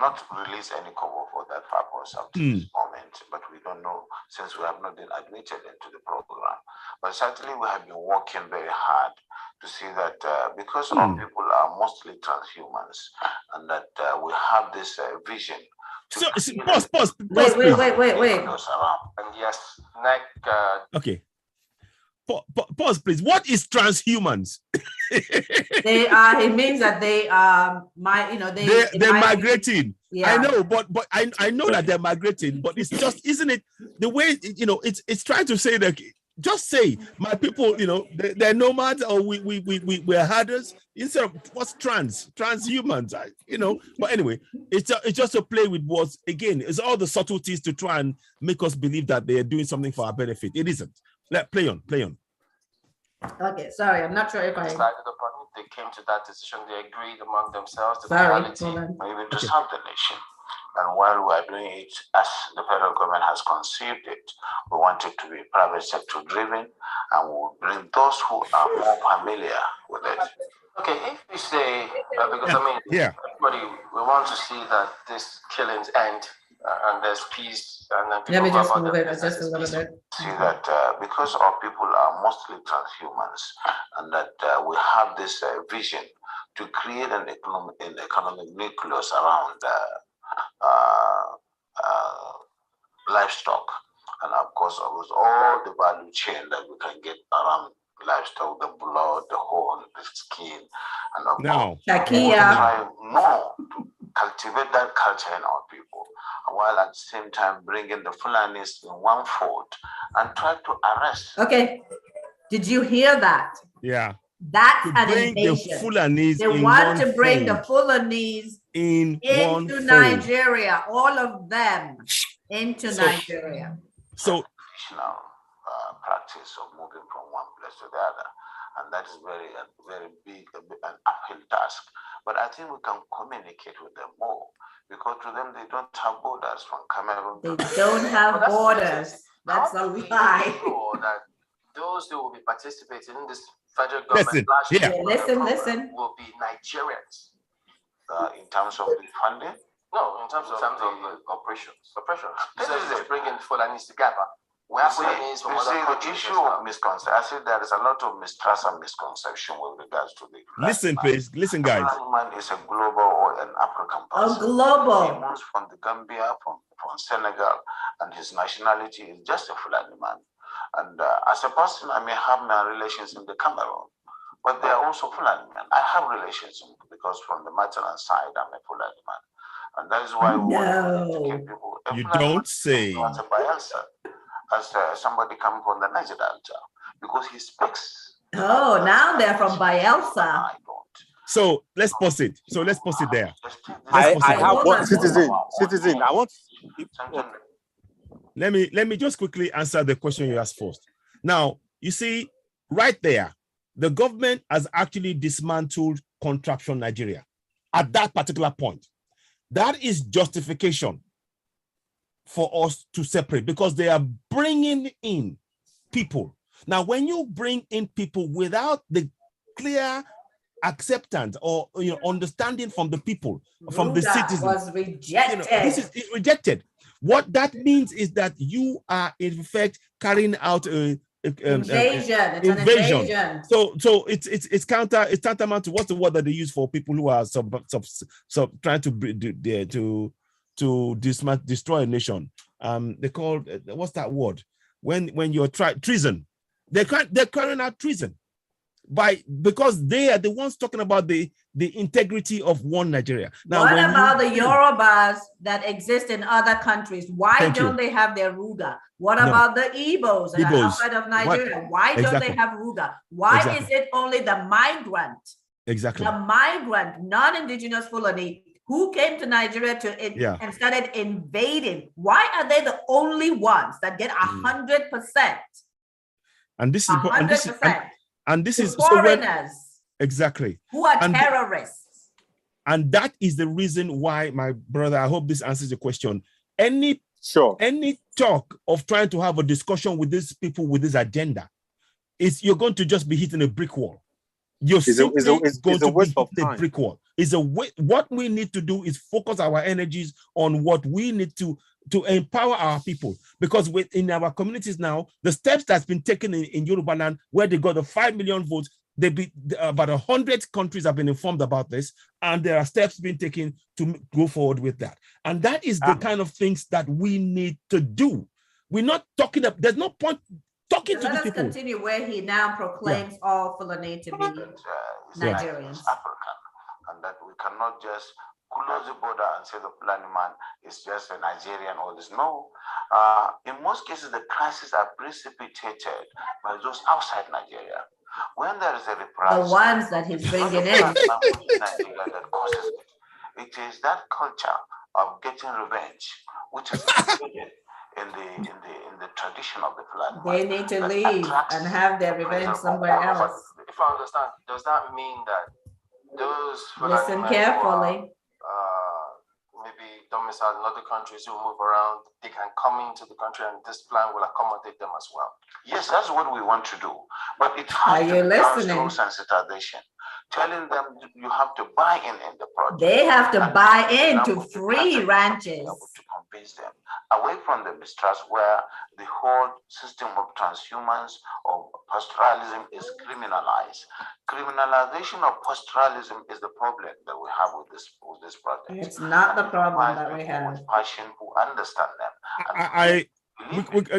Q: Not release any cover for that purpose up to this moment, but we don't know since we have not been admitted into the program. But certainly we have been working very hard to see that because our people are mostly transhumans, and that we have this vision.
H: So pause.
A: Wait.
R: And yes,
H: okay. Pause, please. What is transhumans?
A: They are. It means that they are they're
H: migrating.
A: Yeah.
H: I know, but I know that they're migrating. But it's just, isn't it the way it's trying to say that. Just say my people, they're nomads, or we're herders. Instead of what's transhumans, But anyway, it's just to play with words. Again, it's all the subtleties to try and make us believe that they are doing something for our benefit. It isn't. Play on.
A: Okay, sorry, I'm not sure if I
R: decided upon it. They came to that decision. They agreed among themselves. The
A: quality.
Q: Even to serve the nation. And while we are doing it as the federal government has conceived it, we want it to be private sector driven, and we will bring those who are more familiar with it.
R: Okay, if you say, because everybody, we want to see that these killings end and there's peace, and then people
A: let me just move it just a little bit.
Q: See that because our people are mostly transhumans, and that we have this vision to create an economic nucleus around livestock, and of course all the value chain that we can get around livestock, the blood, the horn, the skin, and of course try more to cultivate that culture in our people, while at the same time bringing the Fulanis in one fold and try to arrest.
A: Okay, did you hear that?
H: Yeah.
A: That's an invasion. They want to bring the Fulanese into Nigeria, all of them into Nigeria.
H: So
Q: traditional practice of moving from one place to the other, and that is very big, an uphill task. But I think we can communicate with them more, because to them they don't have borders from Cameroon.
A: They don't have borders. That's a lie.
R: That those who will be participating in this federal government
A: listen
R: will be Nigerians.
Q: In terms of the funding?
R: No, in terms of the operations. This is bringing Fulanis together. We have Fulanis from other countries.
Q: The issue of misconception, I think there is a lot of mistrust and misconception with regards to the
H: listen, please, listen, guys.
Q: Man is a global or an African person.
A: Global.
Q: He moves from the Gambia, from Senegal, and his nationality is just a Fulani man. And as a person, I may have my relations in the Cameroon, but they are also Fulani men. I have relations because from the maternal side, I'm a Fulani man. And that is why we want to keep people.
H: You don't say.
Q: as somebody coming from the Niger Delta, because he speaks.
A: Oh, now they're from Bayelsa.
H: So let's pause it. There.
G: I have one citizen. I want.
H: Let me just quickly answer the question you asked first. Now, you see, right there, the government has actually dismantled Contraption Nigeria at that particular point. That is justification for us to separate, because they are bringing in people. Now, when you bring in people without the clear acceptance or understanding from the people, from the citizens,
A: was rejected.
H: This is rejected. What that means is that you are in fact carrying out an invasion. So it's tantamount to, what's the word that they use for people who are trying to destroy a nation? They call, what's that word? When you're treason. They're carrying out treason because they are the ones talking about the integrity of one Nigeria. Now,
A: what about the Yorubas that exist in other countries? Why don't they have their Ruga? What about the Igbos outside of Nigeria? Why don't they have Ruga? Why is it only the migrant?
H: Exactly.
A: The migrant, non-indigenous Fulani, who came to Nigeria and started invading? Why are they the only ones that get 100%?
H: And this is
A: 100%.
H: And this is
A: foreigners,
H: exactly,
A: who are terrorists.
H: And that is the reason why, my brother, I hope this answers the question. Any talk of trying to have a discussion with these people with this agenda, you're going to just be hitting a brick wall. You're simply going to be hitting a brick wall. What we need to do is focus our energies on what we need to empower our people, because in our communities now, the steps that's been taken in Yoruba land, where they got the 5 million votes, about 100 countries have been informed about this, and there are steps being taken to go forward with that. And that is the kind of things that we need to do. We're not talking about, there's no point talking to these people.
A: Let us continue where he now proclaims all Fulani to be Nigerians.
Q: African, and that we cannot just close the border and say the Fulani man is just a Nigerian or this. No. In most cases, the crises are precipitated by those outside Nigeria. When there is a reprisal,
A: the ones that he's bringing in.
Q: That causes it. It is that culture of getting revenge, which is in the tradition of the Fulani.
A: They need to leave and have their revenge somewhere else.
R: If I understand, does that mean that those
A: listen carefully?
R: Maybe domiciled in other countries who move around, they can come into the country and this plan will accommodate them as well?
Q: Yes, that's what we want to do. But it
A: Are
Q: has
A: you
Q: to be
A: listening?
Q: Sensitization, telling them you have to buy in the project.
A: They have to buy into free ranches.
Q: To convince them away from the mistrust where the whole system of transhumance or pastoralism is criminalized. Criminalization of pastoralism is the problem that we have with this project.
A: It's not the problem that we have.
Q: With passion, who understand them.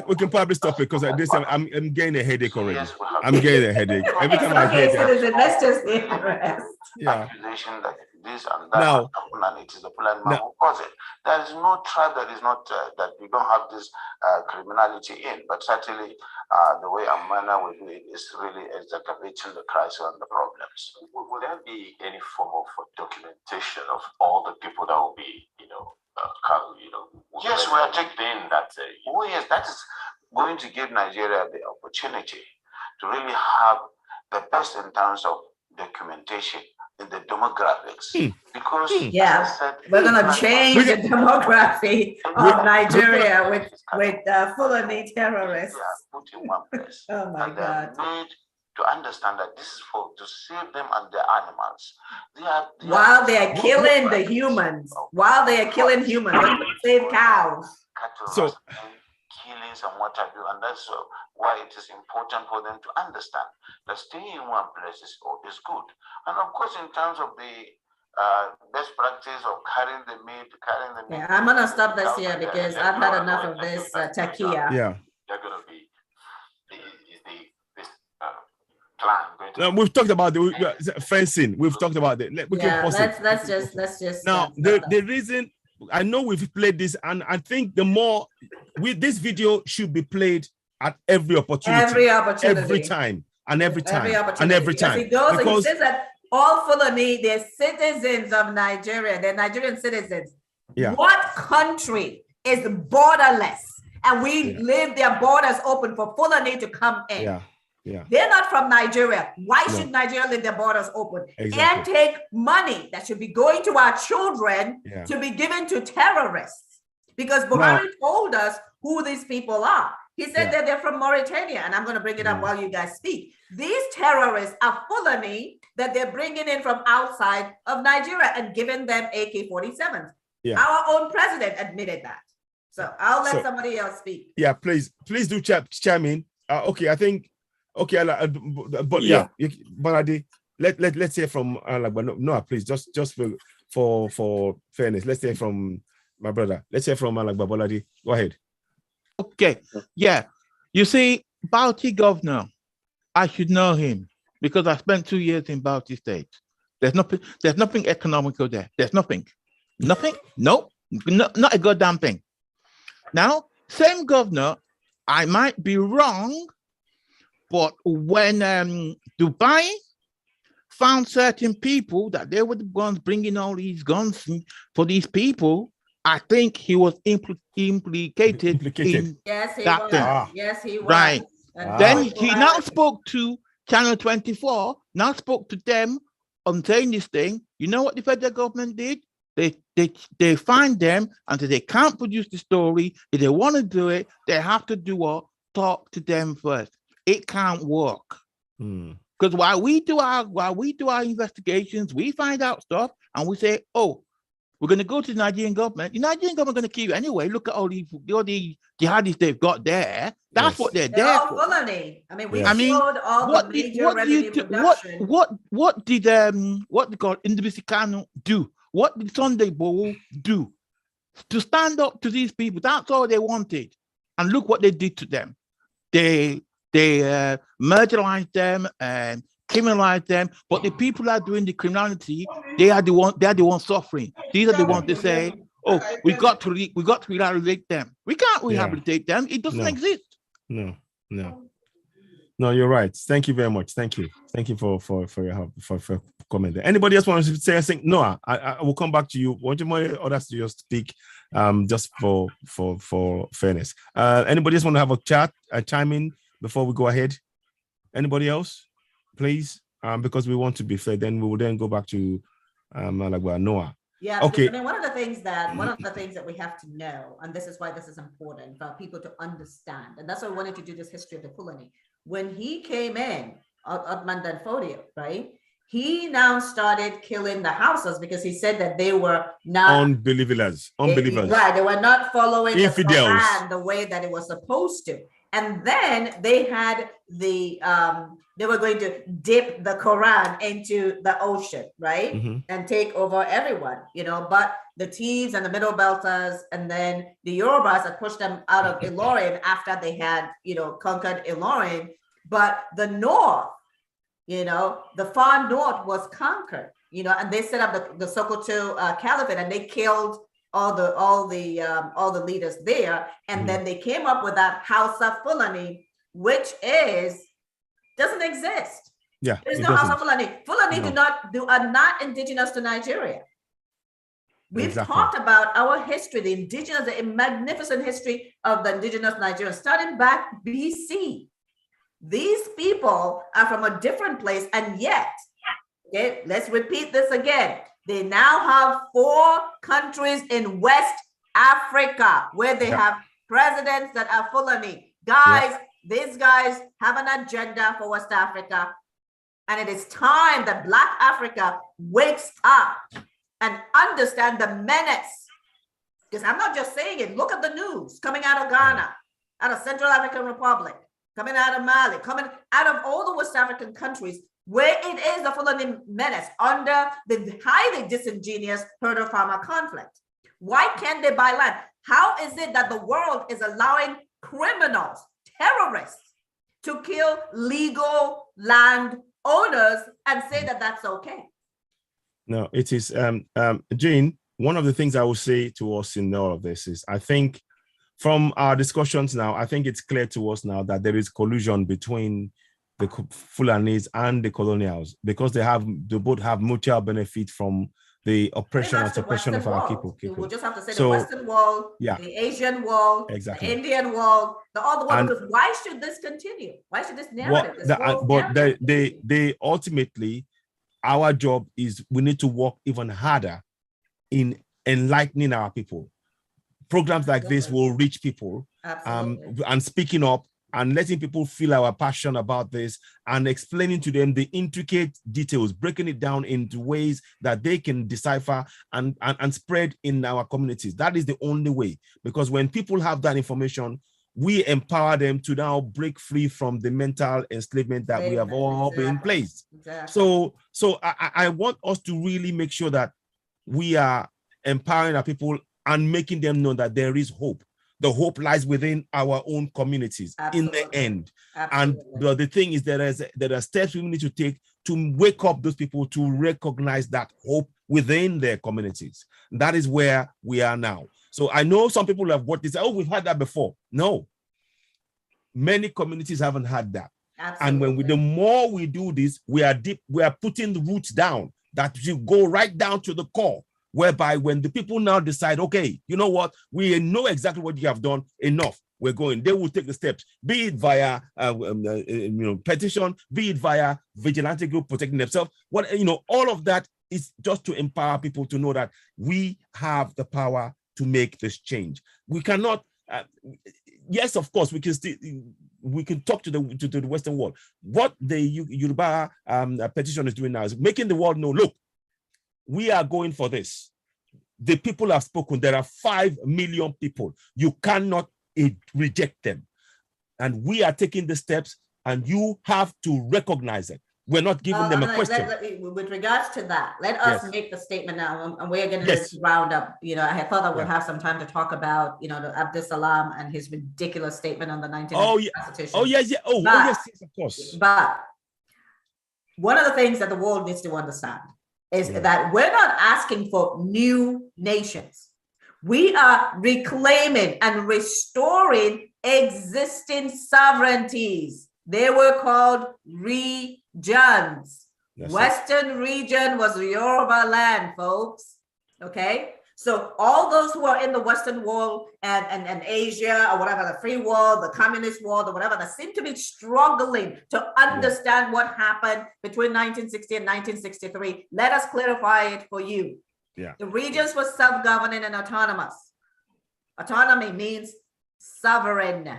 H: We can probably stop it because I'm getting a headache already. I'm getting a headache every time I hear that.
A: Let's just interest.
Q: Accusation that this and that, and it is the Fulani man who caused it. There is no tribe that is not that we don't have this criminality in, but certainly the way and manner we do it is really exacerbating the crisis and the problems.
L: Will there be any form of documentation of all the people that will be,
Q: yes, we are taking that. Oh yes, that is going to give Nigeria the opportunity to really have the best in terms of documentation in the demographics. Because
A: we're going to change the demography of Nigeria with Fulani terrorists.
Q: Put in one place.
A: Oh my God.
Q: Need to understand that this is to save them and their animals.
A: While they are killing the humans, they save cows.
Q: Cattle, killings and what have you, and that's why it is important for them to understand that staying in one place is good. And of course, in terms of the best practice of carrying the meat.
A: Yeah, I'm gonna stop this here because I've had enough of this takia.
H: Yeah.
L: They're gonna be this plan.
H: We've talked about the fencing. We've talked about it.
A: Let's just
H: now the reason I know we've played this, and I think the more this video should be played at every opportunity. Every time. And every time. And every time.
A: He goes and he says that all Fulani, they're citizens of Nigeria. They're Nigerian citizens.
H: Yeah.
A: What country is borderless? And we leave their borders open for Fulani to come in.
H: Yeah. Yeah.
A: They're not from Nigeria. Why should Nigeria leave their borders open and take money that should be going to our children to be given to terrorists? Because Buhari told us who these people are. He said that they're from Mauritania, and I'm going to bring it up while you guys speak. These terrorists are Fulani that they're bringing in from outside of Nigeria and giving them AK-47s.
H: Yeah.
A: Our own president admitted that. So I'll let somebody else speak.
H: Yeah, please do chime in. Okay, I think. Okay, but let's say from no, please just for fairness. Let's say from my brother. Let's say from Boladi. Go ahead.
O: Okay, yeah. You see, Bauchi governor, I should know him because I spent 2 years in Bauchi State. There's nothing economical there. There's nothing. No, not a goddamn thing. Now, same governor, I might be wrong, but when Dubai found certain people that they were the ones bringing all these guns for these people, I think he was implicated. In
A: yes, he
O: that
A: was.
O: thing.
A: Yes, he was.
O: Right. Then he now spoke to Channel 24, now spoke to them on saying this thing. You know what the federal government did? They find them and they can't produce the story. If they want to do it, they have to do what? Talk to them first. It can't work. Because while we do our investigations, we find out stuff and we say, oh, we're going to go to the Nigerian government. The Nigerian government is going to kill you anyway. Look at all the jihadis they've got there. That's what they're there for.
A: Fulani. I mean, we showed all the major revenue production.
O: What did Ndubisi Kanu do? What did Sunday Bowl do? To stand up to these people. That's all they wanted. And look what they did to them. They marginalized them and criminalize them, but the people that are doing the criminality, they are the ones suffering. These are the ones that say, "Oh, we got to rehabilitate them." We can't rehabilitate them; it doesn't exist.
H: No, you're right. Thank you very much. Thank you for your help for comment there. Anybody else want to say anything? No, I will come back to you. Want you more others to just speak, just for fairness. Anybody else want to have a chat, chime in before we go ahead? Anybody else? Please, because we want to be fair, then we will then go back to Noah.
A: Yeah.
H: Okay.
A: I mean, one of the things that we have to know, and this is why this is important for people to understand, and that's why we wanted to do this history of the Fulani. When he came in, Otman Danfodio, right? He now started killing the Hausas because he said that they were not unbelievers. Right, they were not following
H: infidels.
A: The Quran the way that it was supposed to. And then they had they were going to dip the Quran into the ocean, right? And take over everyone, but the Thieves and the Middle Belters and then the Yorubas had pushed them out of Ilorin after they had, conquered Ilorin. But the North, the far North was conquered, and they set up the Sokoto Caliphate and they killed all the leaders there, and then they came up with that Hausa Fulani, which doesn't exist.
H: Yeah,
A: there's no Hausa Fulani. Fulani are not indigenous to Nigeria. We've talked about our history, the magnificent history of the indigenous Nigerians, starting back BC. These people are from a different place, and yet, okay, let's repeat this again. They now have 4 countries in West Africa where they have presidents that are Fulani. Guys, these guys have an agenda for West Africa. And it is time that Black Africa wakes up and understand the menace. Because I'm not just saying it. Look at the news coming out of Ghana, out of Central African Republic, coming out of Mali, coming out of all the West African countries, where it is the Fulani menace under the highly disingenuous herder-farmer conflict. Why can't they buy land? How is it that the world is allowing criminals, terrorists, to kill legal land owners and say that that's okay?
H: No, it is, Jane, one of the things I will say to us in all of this is, I think from our discussions now, I think it's clear to us now that there is collusion between the Fulanis and the colonials, because they both have mutual benefit from the oppression and suppression of our people.
A: We will just have to say the Western wall, the Asian wall, the Indian wall, the other wall, because why should this continue? Why should this narrative?
H: They ultimately, our job is we need to work even harder in enlightening our people. Programs like this will reach people, and speaking up and letting people feel our passion about this and explaining to them the intricate details, breaking it down into ways that they can decipher and spread in our communities. That is the only way, because when people have that information, we empower them to now break free from the mental enslavement that we have all been placed. So I want us to really make sure that we are empowering our people and making them know that there is hope. The hope lies within our own communities in the end. And the thing is, there are steps we need to take to wake up those people to recognize that hope within their communities. That is where we are now. So I know some people have what they say, oh, we've had that before. No, many communities haven't had that. And when the more we do this, we are putting the roots down, that you go right down to the core, whereby when the people now decide, okay, you know what, we know exactly what you have done, enough, we're going, they will take the steps, be it via petition, be it via vigilante group protecting themselves, all of that is just to empower people to know that we have the power to make this change. We cannot, yes, of course, we can talk to the Western world. What the Yoruba petition is doing now is making the world know, look, we are going for this. The people have spoken. There are 5 million people. You cannot reject them. And we are taking the steps, and you have to recognize it. We're not giving them a question.
A: With regards to that, let us make the statement now, and we're going to round up. I had thought that we'll have some time to talk about, the Abdusalami and his ridiculous statement on the 1990 Constitution.
H: Oh, yes, of course.
A: But one of the things that the world needs to understand is that we're not asking for new nations. We are reclaiming and restoring existing sovereignties. They were called regions. Western region was Yoruba land, folks. Okay? So all those who are in the Western world and Asia or whatever, the free world, the communist world or whatever, that seem to be struggling to understand what happened between 1960 and 1963. Let us clarify it for you. The regions were self-governing and autonomous. Autonomy means sovereign.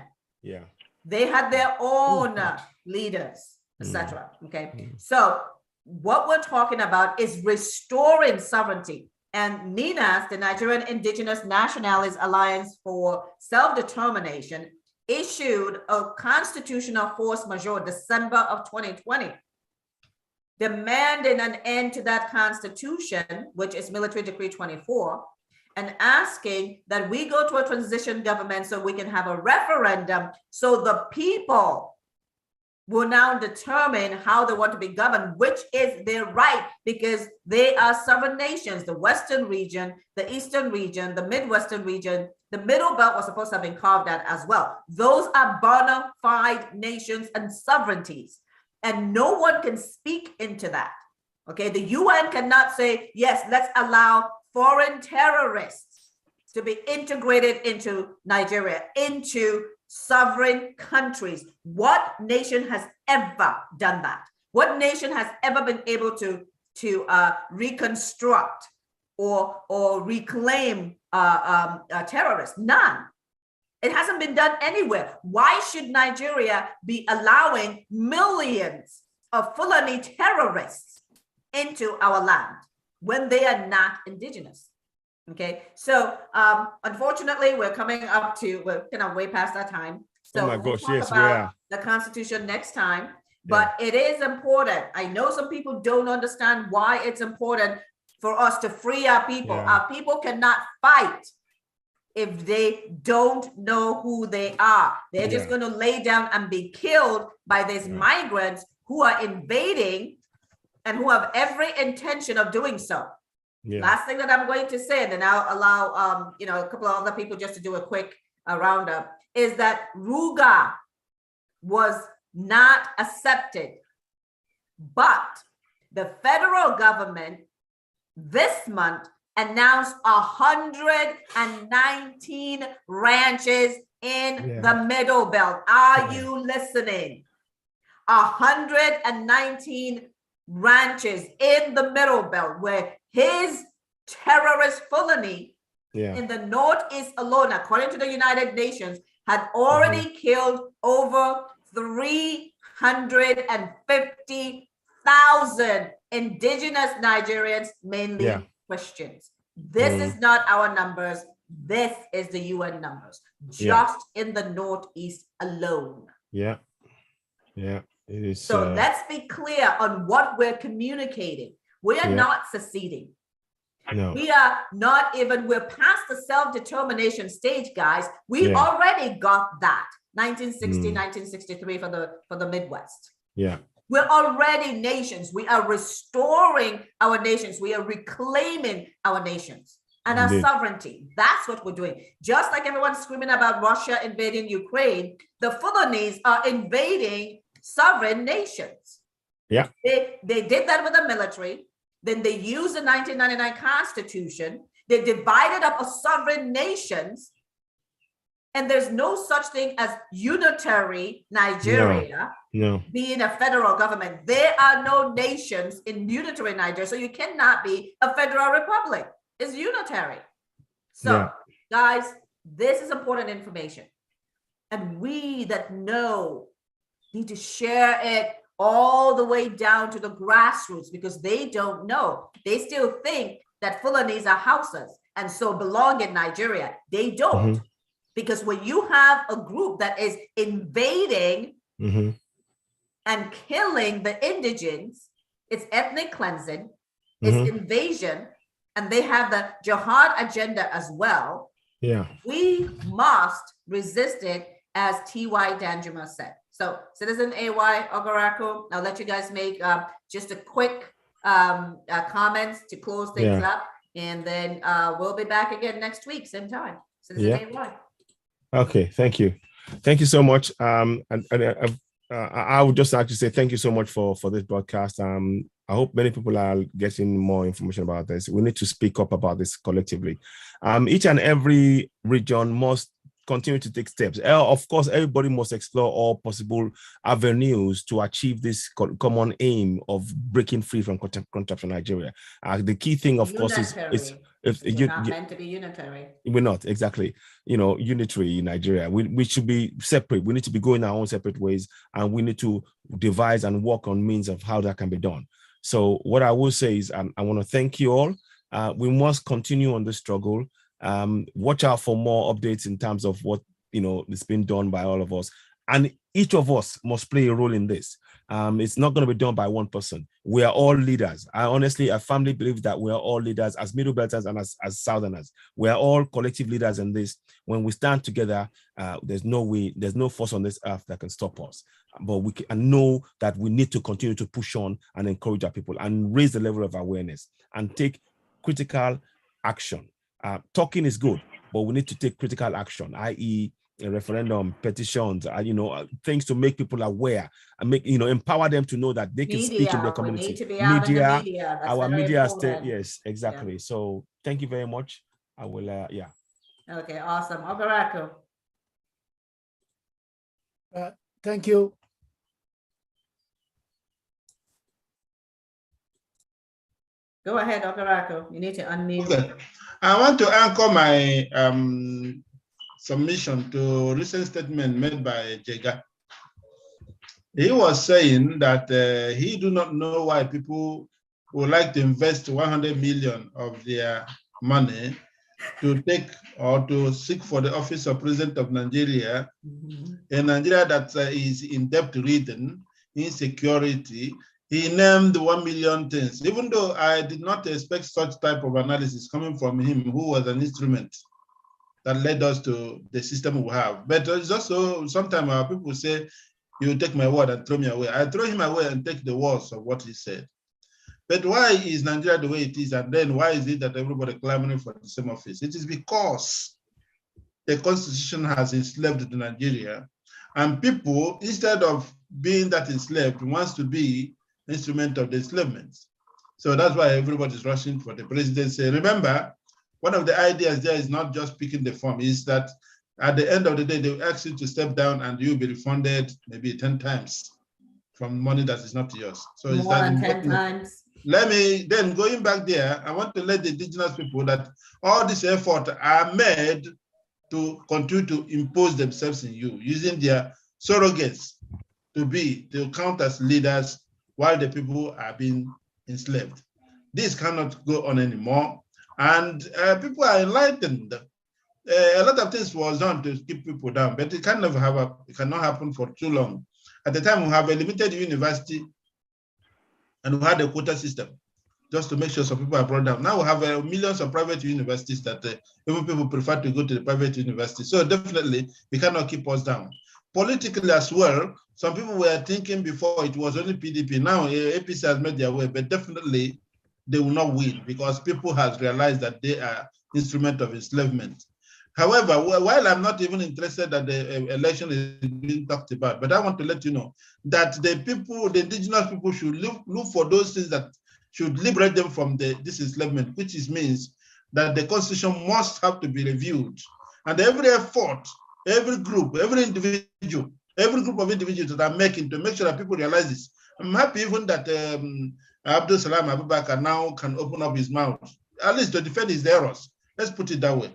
A: They had their own leaders, etc. Okay. So what we're talking about is restoring sovereignty. And NINAS, the Nigerian Indigenous Nationalities Alliance for Self-Determination, issued a constitutional force majeure December of 2020, demanding an end to that constitution, which is Military Decree 24, and asking that we go to a transition government so we can have a referendum so the people will now determine how they want to be governed, which is their right, because they are sovereign nations. The Western region, the Eastern region, the Midwestern region, the Middle Belt was supposed to have been carved out as well. Those are bona fide nations and sovereignties, and no one can speak into that. Okay, the UN cannot say, yes, let's allow foreign terrorists to be integrated into Nigeria, into sovereign countries. What nation has ever done that? What nation has ever been able to reconstruct or reclaim terrorists? None. It hasn't been done anywhere. Why should Nigeria be allowing millions of Fulani terrorists into our land when they are not indigenous? Okay, so unfortunately, we're kind of way past that time. So
H: oh my gosh,
A: we'll
H: yes,
A: talk about the Constitution next time, but it is important. I know some people don't understand why it's important for us to free our people. Our people cannot fight if they don't know who they are. They're just going to lay down and be killed by these migrants who are invading and who have every intention of doing so. Last thing that I'm going to say, and then I'll allow a couple of other people just to do a quick roundup is that Ruga was not accepted, but the federal government this month announced 119 ranches in the Middle Belt. Are you listening? 119 ranches in the Middle Belt where his terrorist Fulani in the Northeast alone, according to the United Nations, had already killed over 350,000 indigenous Nigerians, mainly Christians. This is not our numbers. This is the UN numbers, just in the Northeast alone.
H: Yeah. It is.
A: So let's be clear on what we're communicating. We are not seceding.
H: No.
A: We are not even, we're past the self-determination stage, guys. We already got that. 1960, 1963 for the Midwest.
H: Yeah.
A: We're already nations. We are restoring our nations. We are reclaiming our nations and our sovereignty. That's what we're doing. Just like everyone's screaming about Russia invading Ukraine, the Fulanese are invading sovereign nations.
H: Yeah.
A: They did that with the military. Then they used the 1999 Constitution. They divided up a sovereign nations. And there's no such thing as unitary Nigeria being a federal government. There are no nations in unitary Nigeria. So you cannot be a federal republic. It's unitary. So guys, this is important information. And we that know need to share it all the way down to the grassroots because they don't know. They still think that Fulanese are Hausas and so belong in Nigeria. They don't. Because when you have a group that is invading and killing the indigents, it's ethnic cleansing, it's invasion, and they have the jihad agenda as well.
H: Yeah.
A: We must resist it, as T.Y. Danjuma said. So, Citizen A.Y. Ogaraku, I'll let you guys make just a quick comments to close things up, and then we'll be back again next week, same time. Citizen A.Y.
H: Okay, thank you so much. I would just like to say thank you so much for this broadcast. I hope many people are getting more information about this. We need to speak up about this collectively. Each and every region must continue to take steps. Of course, everybody must explore all possible avenues to achieve this common aim of breaking free from contempt for Nigeria. The key thing, of course, is
A: we're not meant to be unitary.
H: We're not, exactly. Unitary in Nigeria. We should be separate. We need to be going our own separate ways, and we need to devise and work on means of how that can be done. So what I will say is I want to thank you all. We must continue on this struggle. Watch out for more updates in terms of what is being done by all of us, and each of us must play a role in this. It's not going to be done by one person. We are all leaders. I firmly believe that we are all leaders as Middle Belters and as Southerners. We are all collective leaders in this. When we stand together, there's no force on this earth that can stop us. But we can know that we need to continue to push on and encourage our people and raise the level of awareness and take critical action. Talking is good, but we need to take critical action, i.e. a referendum, petitions, things to make people aware and empower them to know that they can speak in their community.
A: We need to be out in the media. That's
H: our
A: very
H: media
A: important.
H: yes, exactly. Yeah. So thank you very much. I will,
A: Okay, awesome. Ogaraku.
S: Thank you.
A: Go ahead, Ogaraku. You need to unmute.
B: Okay. I want to anchor my submission to a recent statement made by Jega. He was saying that he do not know why people would like to invest 100 million of their money to take or to seek for the office of President of Nigeria, a Nigeria that is in debt-ridden, insecurity. He named 1 million things, even though I did not expect such type of analysis coming from him, who was an instrument that led us to the system we have. But it's also, sometimes our people say, you take my word and throw me away. I throw him away and take the words of what he said. But why is Nigeria the way it is? And then why is it that everybody clamoring for the same office? It is because the constitution has enslaved Nigeria, and people, instead of being that enslaved, wants to be instrument of the enslavement. So that's why everybody's rushing for the presidency. Remember, one of the ideas there is not just picking the form, is that at the end of the day, they will ask you to step down and you'll be refunded maybe 10 times from money that is not yours. So
A: More than 10 times.
B: Let me, then going back there, I want to let the indigenous people that all this effort are made to continue to impose themselves in you, using their surrogates to count as leaders while the people are being enslaved. This cannot go on anymore. And people are enlightened. A lot of things was done to keep people down, but it cannot happen for too long. At the time, we have a limited university and we had a quota system just to make sure some people are brought down. Now we have millions of private universities that even people prefer to go to the private university. So definitely, we cannot keep us down. Politically as well, some people were thinking before it was only PDP. Now APC has made their way, but definitely they will not win because people have realized that they are instrument of enslavement. However, while I'm not even interested that the election is being talked about, but I want to let you know that the people, the indigenous people should look for those things that should liberate them from this enslavement, which means that the constitution must have to be reviewed. And every effort, every group, every individual, every group of individuals that are making to make sure that people realize this. I'm happy even that Abdusalami Abubakar now can open up his mouth, at least to defend his errors. Let's put it that way,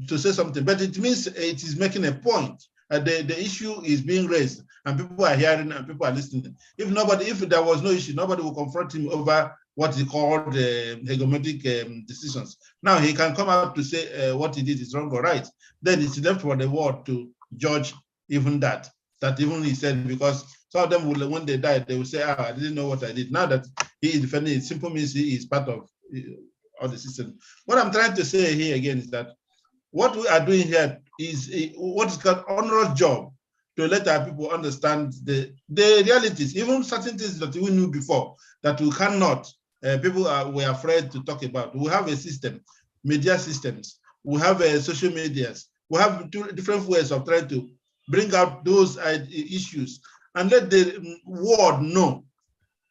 B: to say something. But it means it is making a point. The issue is being raised, and people are hearing and people are listening. If there was no issue, nobody will confront him over what he called hegemonic decisions. Now he can come out to say what he did is wrong or right. Then it's left for the world to judge even that even he said, because some of them will, when they die, they will say, I didn't know what I did. Now that he is defending it, simply means he is part of the system. What I'm trying to say here again is that what we are doing here is what is called honorable job to let our people understand the realities, even certain things that we knew before that we cannot. People were afraid to talk about. We have a system, media systems. We have social medias. We have different ways of trying to bring out those issues and let the world know.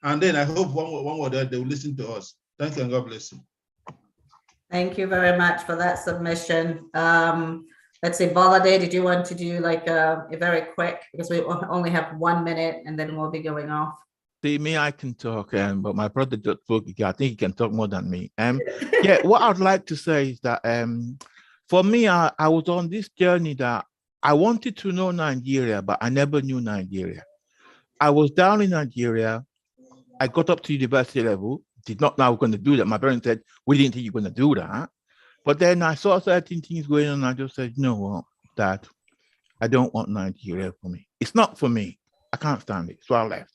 B: And then I hope one word that they will listen to us. Thank you and God bless you.
A: Thank you very much for that submission. Let's see, Bolade, did you want to do like a very quick, because we only have 1 minute and then we'll be going off.
O: See, me, I can talk, but my brother just spoke. I think he can talk more than me. Yeah, what I'd like to say is that for me, I was on this journey that I wanted to know Nigeria, but I never knew Nigeria. I was down in Nigeria. I got up to university level, did not know I was going to do that. My parents said, we didn't think you were going to do that. But then I saw certain things going on. And I just said, you know what, Dad, I don't want Nigeria for me. It's not for me. I can't stand it. So I left.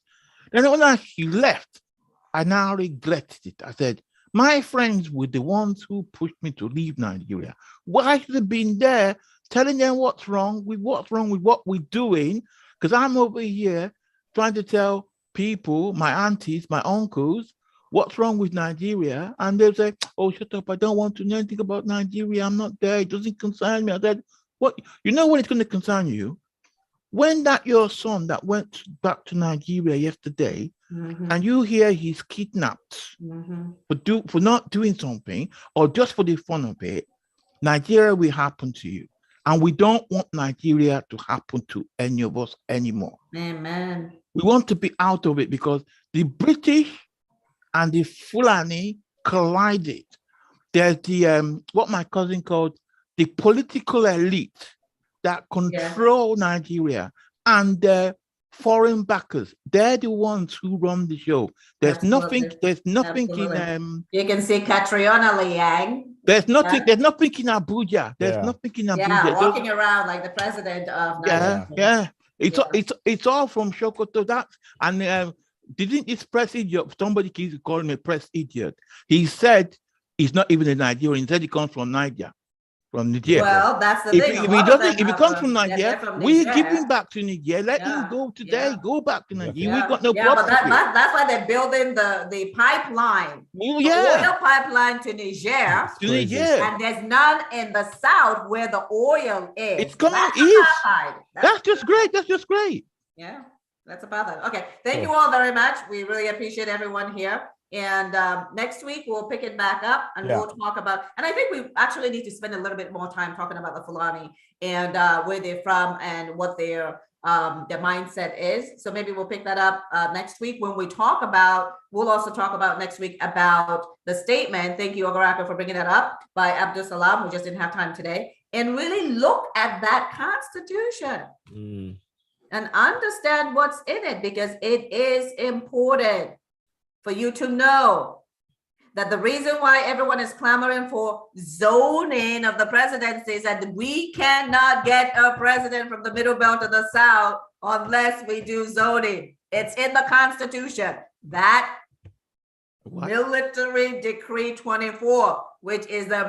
O: Then when I left, I now regretted it. I said, my friends were the ones who pushed me to leave Nigeria. Why should have been there telling them what's wrong with what we're doing? Because I'm over here trying to tell people, my aunties, my uncles, what's wrong with Nigeria? And they'll say, oh, shut up. I don't want to know anything about Nigeria. I'm not there. It doesn't concern me. I said, what? You know when it's going to concern you? When that your son that went back to Nigeria yesterday, and you hear he's kidnapped for not doing something or just for the fun of it, Nigeria will happen to you. And we don't want Nigeria to happen to any of us anymore.
A: Amen.
O: We want to be out of it because the British and the Fulani collided. There's the what my cousin called the political elite that control Nigeria, and the foreign backers. They're the ones who run the show. There's nothing in
A: you can see Catriona Liang.
O: There's nothing in Abuja. There's nothing in Abuja.
A: Yeah, walking around like the president of Nigeria.
O: It's all from Sokoto. And didn't this press idiot, somebody keeps calling me press idiot. He said he's not even a Nigerian. He said he comes from Niger. From Niger.
A: Well, that's the
O: if
A: thing.
O: If he comes from Niger, we give him back to Niger. Let him go today. Go back to Niger. We got no problem.
A: But that's why they're building the pipeline. The oil pipeline to Niger. And there's none in the south where the oil is.
O: It's coming east. That's just great. That's just great.
A: Yeah, that's about that. Okay, thank you all very much. We really appreciate everyone here. And next week we'll pick it back up and we'll talk about, and I think we actually need to spend a little bit more time talking about the Fulani and where they're from and what their mindset is. So maybe we'll pick that up next week when we talk about, we'll also talk about next week about the statement. Thank you, Ogaraka, for bringing that up by Abdusalami. We just didn't have time today. And really look at that constitution and understand what's in it, because it is important for you to know that the reason why everyone is clamoring for zoning of the presidency is that we cannot get a president from the middle belt of the south unless we do zoning. It's in the Constitution. That military decree 24, which is the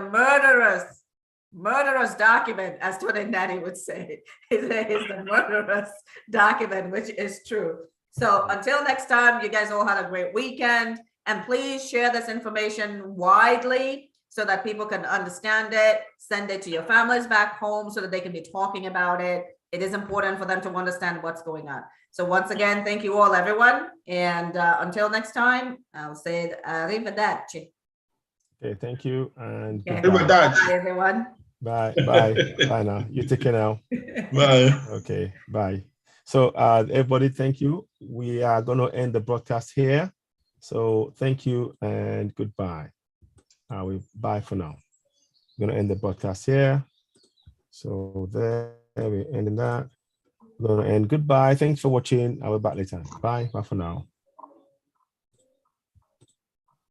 A: murderous document, as Tony Nani would say, is the murderous document, which is true. So until next time, you guys all had a great weekend, and please share this information widely so that people can understand it. Send it to your families back home so that they can be talking about it. It is important for them to understand what's going on. So once again, thank you all, everyone. And until next time, I'll say arrivederci.
H: Okay, thank you. And
A: bye, everyone.
H: Bye. Bye now. You take care now.
B: Bye.
H: Okay, bye. So everybody, thank you. We are going to end the broadcast here. So thank you and goodbye. Bye for now. I'm going to end the broadcast here. So there we're ending that. We're going to end. Goodbye. Thanks for watching. I'll be back later. Bye. Bye for now.